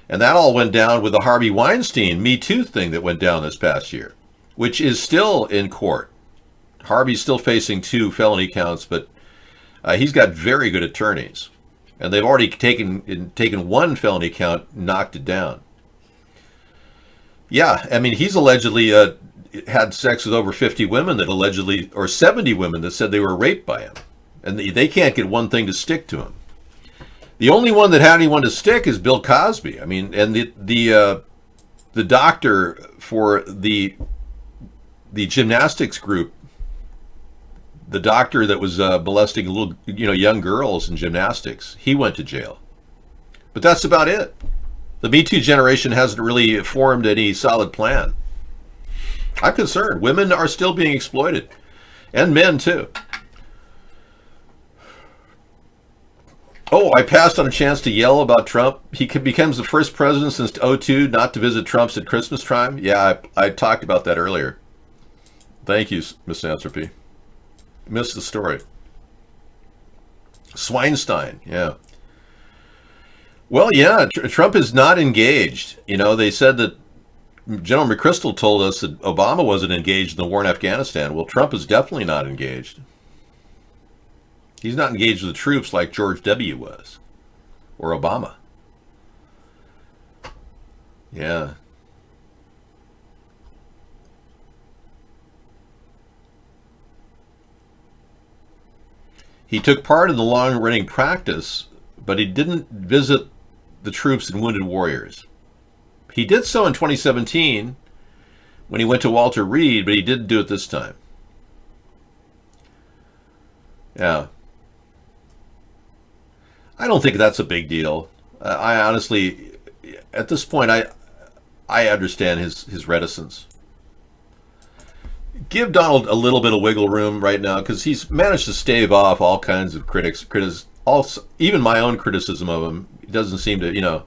And that all went down with the Harvey Weinstein Me Too thing that went down this past year, which is still in court. Harvey's still facing 2 felony counts, but he's got very good attorneys. And they've already taken 1 felony count, knocked it down. Yeah, I mean, he's allegedly had sex with over 50 women that allegedly, or 70 women that said they were raped by him. And they can't get one thing to stick to him. The only one that had anyone to stick is Bill Cosby. I mean, and the doctor for the gymnastics group, the doctor that was molesting little, young girls in gymnastics, he went to jail. But that's about it. The Me Too generation hasn't really formed any solid plan. I'm concerned. Women are still being exploited, and men too. Oh, I passed on a chance to yell about Trump. He becomes the first president since 2002 not to visit Trump's at Christmas time. Yeah, I talked about that earlier. Thank you, Miss Anthropy. Missed the story. Swinestein, yeah. Well, yeah, Trump is not engaged. They said that General McChrystal told us that Obama wasn't engaged in the war in Afghanistan. Well, Trump is definitely not engaged. He's not engaged with the troops like George W. was, or Obama. Yeah. He took part in the long-running practice, but he didn't visit the troops and wounded warriors. He did so in 2017 when he went to Walter Reed, but he didn't do it this time. Yeah. I don't think that's a big deal. I honestly, at this point, I understand his reticence. Give Donald a little bit of wiggle room right now, because he's managed to stave off all kinds of critics, even my own criticism of him. He doesn't seem to,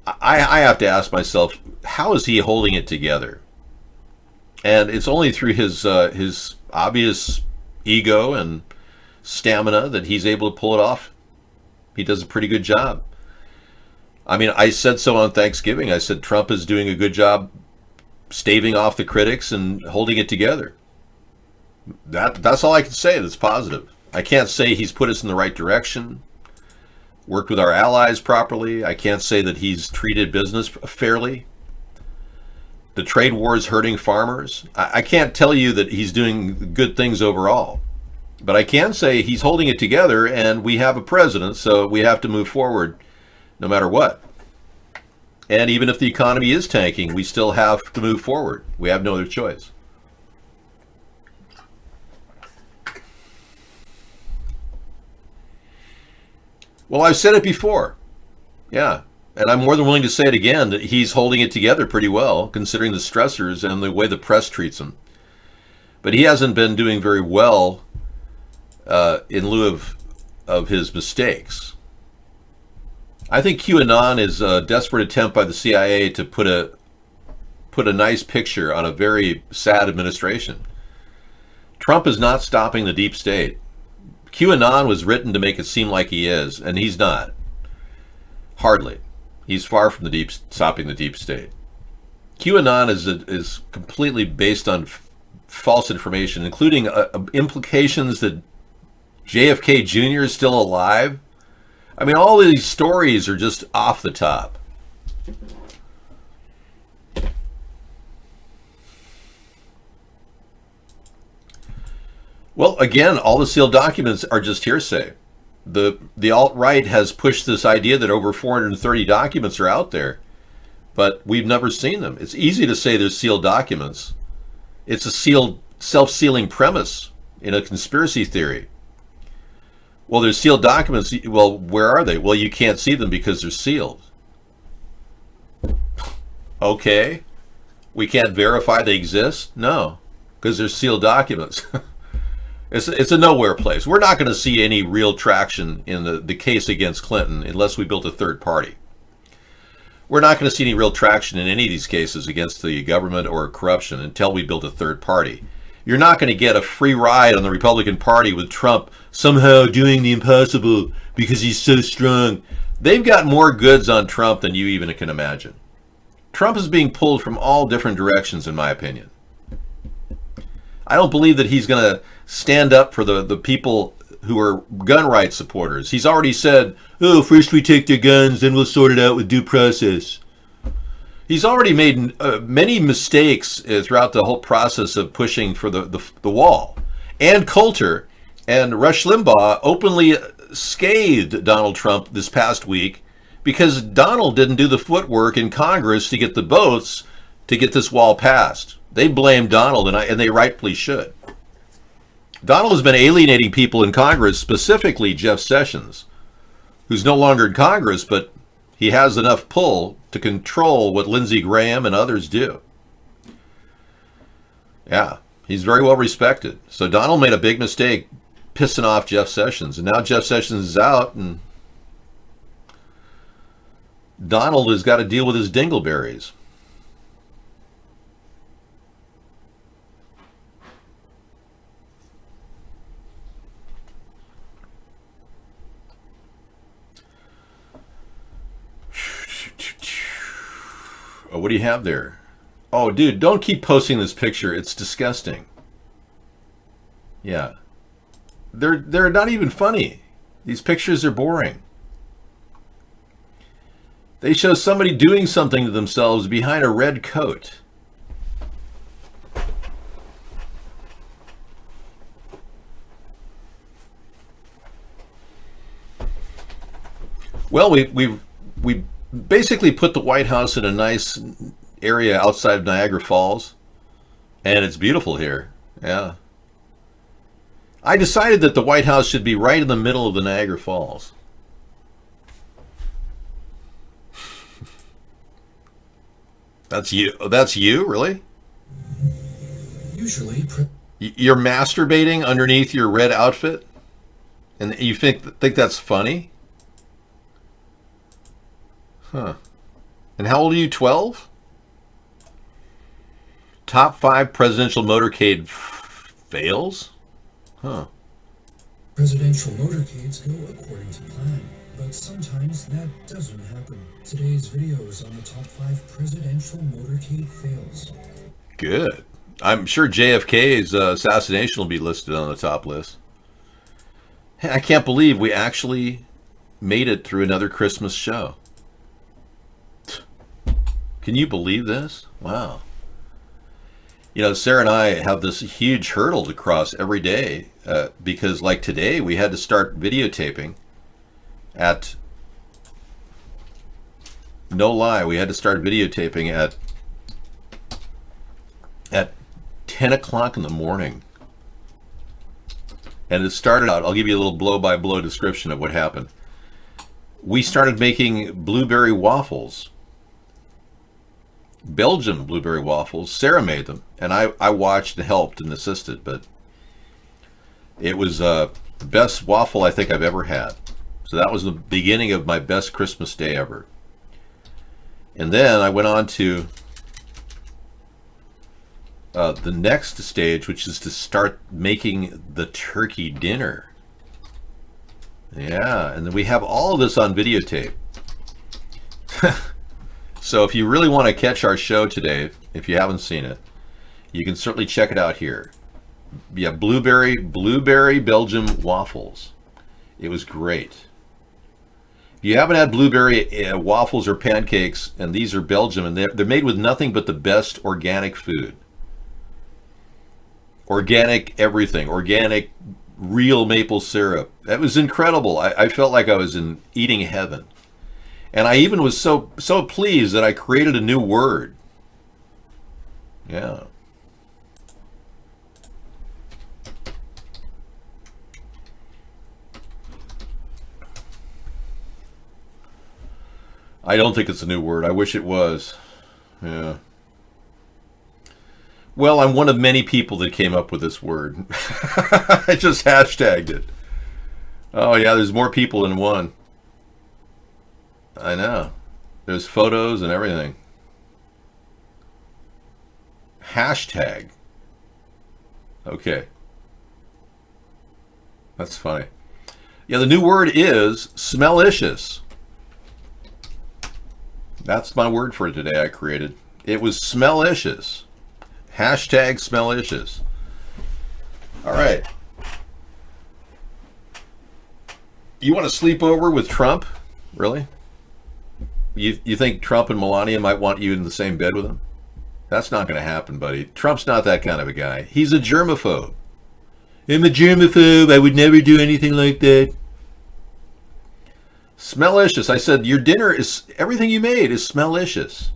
I have to ask myself, how is he holding it together? And it's only through his obvious ego and stamina that he's able to pull it off. He does a pretty good job. I mean, I said so on Thanksgiving. I said Trump is doing a good job staving off the critics and holding it together. That's all I can say that's positive. I can't say he's put us in the right direction, worked with our allies properly. I can't say that he's treated business fairly. The trade war is hurting farmers. I can't tell you that he's doing good things overall. But I can say he's holding it together, and we have a president, so we have to move forward no matter what. And even if the economy is tanking, we still have to move forward. We have no other choice. Well, I've said it before. Yeah. And I'm more than willing to say it again, that he's holding it together pretty well, considering the stressors and the way the press treats him. But he hasn't been doing very well in lieu of his mistakes. I think QAnon is a desperate attempt by the CIA to put a nice picture on a very sad administration. Trump is not stopping the deep state. QAnon was written to make it seem like he is, and he's not. Hardly. He's far from stopping the deep state. QAnon is completely based on false information, including implications that JFK Jr. is still alive. I mean, all of these stories are just off the top. Well, again, all the sealed documents are just hearsay. The alt-right has pushed this idea that over 430 documents are out there, but we've never seen them. It's easy to say there's sealed documents. It's a sealed, self-sealing premise in a conspiracy theory. Well, there's sealed documents. Well, where are they? Well, you can't see them because they're sealed. Okay. We can't verify they exist? No, because they're sealed documents. It's a nowhere place. We're not going to see any real traction in the case against Clinton unless we built a third party. we're not going to see any real traction in any of these cases against the government or corruption until we build a third party. You're not going to get a free ride on the Republican Party with Trump somehow doing the impossible because he's so strong. They've got more goods on Trump than you even can imagine. Trump is being pulled from all different directions, in my opinion. I don't believe that he's going to stand up for the people who are gun rights supporters. He's already said, oh, first we take their guns, then we'll sort it out with due process. He's already made many mistakes throughout the whole process of pushing for the wall. Ann Coulter and Rush Limbaugh openly scathed Donald Trump this past week because Donald didn't do the footwork in Congress to get the votes to get this wall passed. They blame Donald, and they rightfully should. Donald has been alienating people in Congress, specifically Jeff Sessions, who's no longer in Congress, but he has enough pull to control what Lindsey Graham and others do. Yeah, he's very well respected. So Donald made a big mistake pissing off Jeff Sessions, and now Jeff Sessions is out, and Donald has got to deal with his dingleberries. Oh, what do you have there? Oh, dude, don't keep posting this picture. It's disgusting. Yeah. They're not even funny. These pictures are boring. They show somebody doing something to themselves behind a red coat. Well, we basically put the White House in a nice area outside of Niagara Falls, and it's beautiful here. Yeah. I decided that the White House should be right in the middle of the Niagara Falls. That's you. That's you, really? Usually, you're masturbating underneath your red outfit, and you think that's funny? Huh. And how old are you, 12? Top 5 presidential motorcade fails? Huh. Presidential motorcades go according to plan, but sometimes that doesn't happen. Today's video is on the top 5 presidential motorcade fails. Good. I'm sure JFK's assassination will be listed on the top list. Hey, I can't believe we actually made it through another Christmas show. Can you believe this? Wow. You know, Sarah and I have this huge hurdle to cross every day because, like today, we had to start videotaping at, no lie, we had to start videotaping at 10 o'clock in the morning. And it started out, I'll give you a little blow-by-blow description of what happened. We started making blueberry waffles. Belgian blueberry waffles. Sarah made them, and I watched and helped and assisted, but it was the best waffle I think I've ever had. So that was the beginning of my best Christmas day ever. And then I went on to the next stage, which is to start making the turkey dinner. Yeah, and then we have all of this on videotape. So if you really want to catch our show today, if you haven't seen it, you can certainly check it out here. Yeah, blueberry Belgian waffles. It was great. If you haven't had blueberry waffles or pancakes, and these are Belgian, and they're made with nothing but the best organic food. Organic everything. Organic real maple syrup. That was incredible. I felt like I was eating heaven. And I even was so pleased that I created a new word. Yeah. I don't think it's a new word. I wish it was. Yeah. Well, I'm one of many people that came up with this word. I just hashtagged it. Oh yeah, there's more people than one. I know. There's photos and everything. Hashtag. Okay. That's funny. Yeah, the new word is smellicious. That's my word for today I created. It was smellicious. Hashtag smellicious. All right. You want to sleep over with Trump? Really? You think Trump and Melania might want you in the same bed with him? That's not going to happen, buddy. Trump's not that kind of a guy. He's a germaphobe. I'm a germaphobe. I would never do anything like that. Smellicious. I said your dinner is, everything you made is smellicious.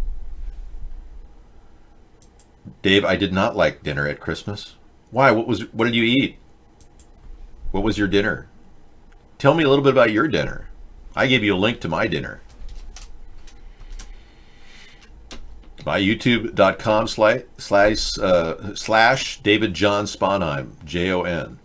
Dave, I did not like dinner at Christmas. Why? What did you eat? What was your dinner? Tell me a little bit about your dinner. I gave you a link to my dinner. myyoutube.com// David John Sponheim, Jon.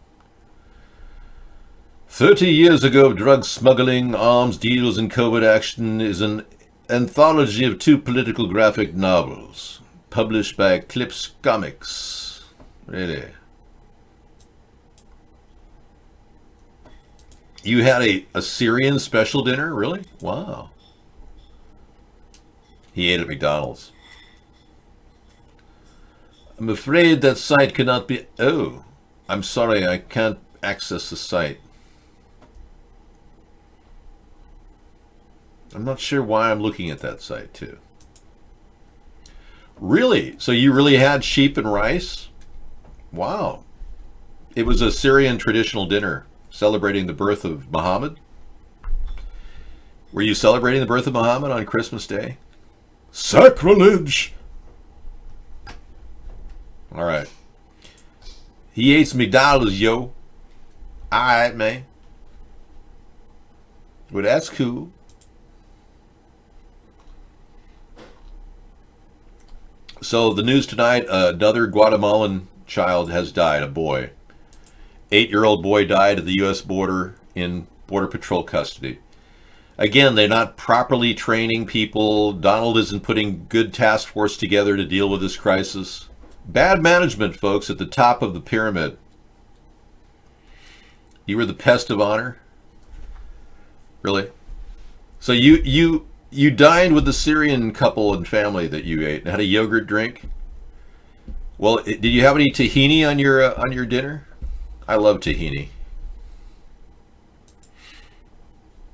30 years ago, drug smuggling, arms deals, and covert action is an anthology of 2 political graphic novels published by Eclipse Comics. Really? You had a Syrian special dinner? Really? Wow. He ate at McDonald's. I'm afraid that site cannot be... Oh, I'm sorry, I can't access the site. I'm not sure why I'm looking at that site, too. Really? So you really had sheep and rice? Wow. It was a Syrian traditional dinner celebrating the birth of Muhammad. Were you celebrating the birth of Muhammad on Christmas Day? Sacrilege! All right. He ate some McDonald's, yo. All right, man. Well, that's cool. So the news tonight, another Guatemalan child has died, a boy. 8-year-old boy died at the U.S. border in Border Patrol custody. Again, they're not properly training people. Donald isn't putting good task force together to deal with this crisis. Bad management, folks, at the top of the pyramid. You were the pest of honor? Really? So you dined with the Syrian couple and family that you ate and had a yogurt drink? Well, did you have any tahini on your dinner? I love tahini.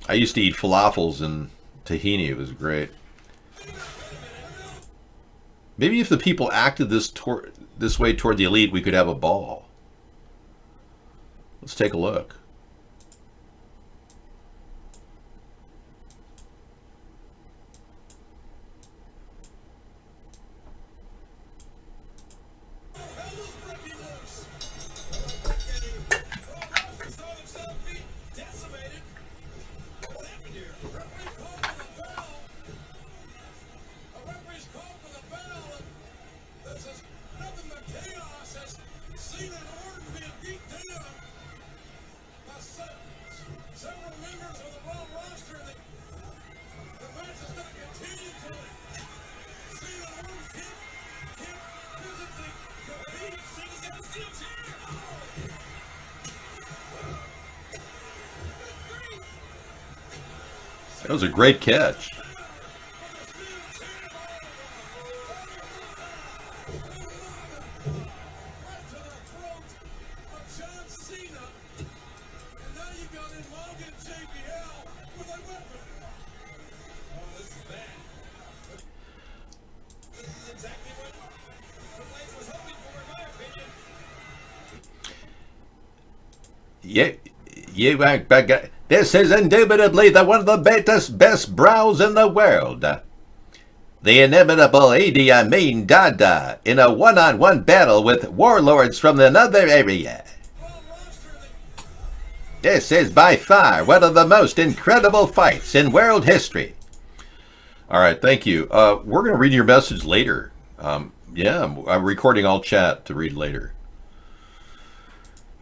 I used to eat falafels and tahini. It was great. Maybe if the people acted this way toward the elite, we could have a ball. Let's take a look. That was a great catch. This is indubitably one of the best brows in the world. The inimitable Idi Amin Dada in a one-on-one battle with warlords from another area. This is by far one of the most incredible fights in world history. All right, thank you. We're going to read your message later. Yeah, I'm recording all chat to read later.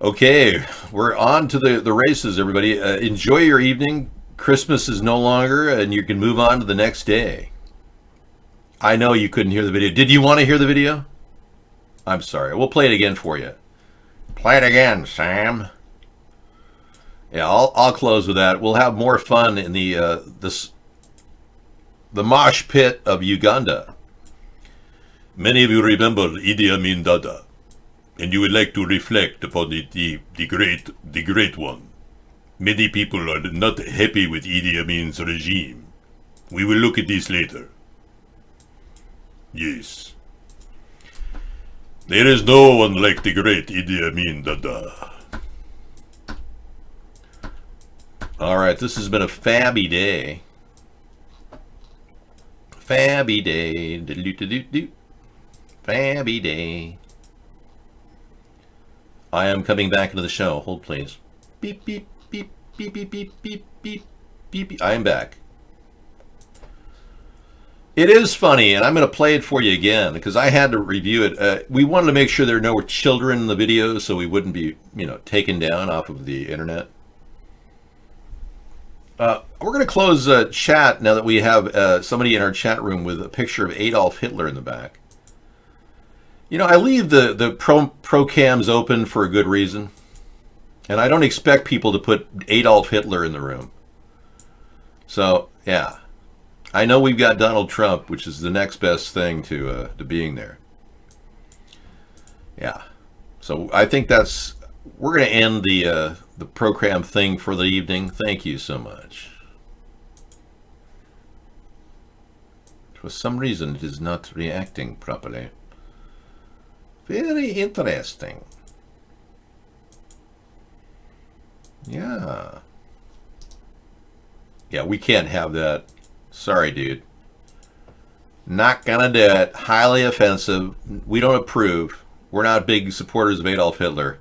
Okay, we're on to the races, everybody. Enjoy your evening. Christmas is no longer, and you can move on to the next day. I know you couldn't hear the video. Did you want to hear the video? I'm sorry. We'll play it again for you. Play it again, Sam. Yeah, I'll close with that. We'll have more fun in the mosh pit of Uganda. Many of you remember Idi Amin Dada, and you would like to reflect upon the great one. Many people are not happy with Idi Amin's regime. We will look at this later. Yes. There is no one like the great Idi Amin Dada. All right, this has been a fabby day. Fabby day. Do-do-do-do-do. Fabby day. I am coming back into the show. Hold, please. Beep, beep, beep, beep, beep, beep, beep, beep, beep, beep. I am back. It is funny, and I'm going to play it for you again because I had to review it. We wanted to make sure there were no children in the video so we wouldn't be, taken down off of the internet. We're going to close chat now that we have somebody in our chat room with a picture of Adolf Hitler in the back. I leave the pro cams open for a good reason. And I don't expect people to put Adolf Hitler in the room. So, yeah. I know we've got Donald Trump, which is the next best thing to being there. Yeah. So I think we're going to end the program thing for the evening. Thank you so much. For some reason, it is not reacting properly. Very interesting. Yeah. Yeah, we can't have that. Sorry, dude. Not gonna do it. Highly offensive. We don't approve. We're not big supporters of Adolf Hitler.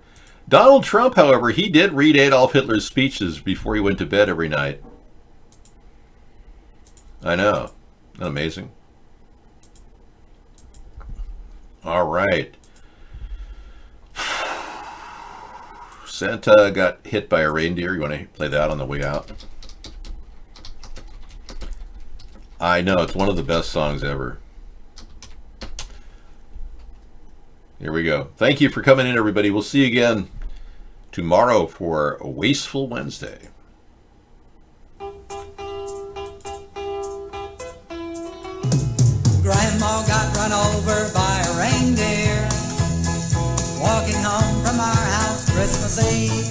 Donald Trump, however, he did read Adolf Hitler's speeches before he went to bed every night. I know. Isn't that amazing? All right. Santa got hit by a reindeer. You want to play that on the way out? I know, it's one of the best songs ever. Here we go. Thank you for coming in, everybody. We'll see you again tomorrow for a Wasteful Wednesday. Grandma got run over by a reindeer walking home from our house Christmas Eve.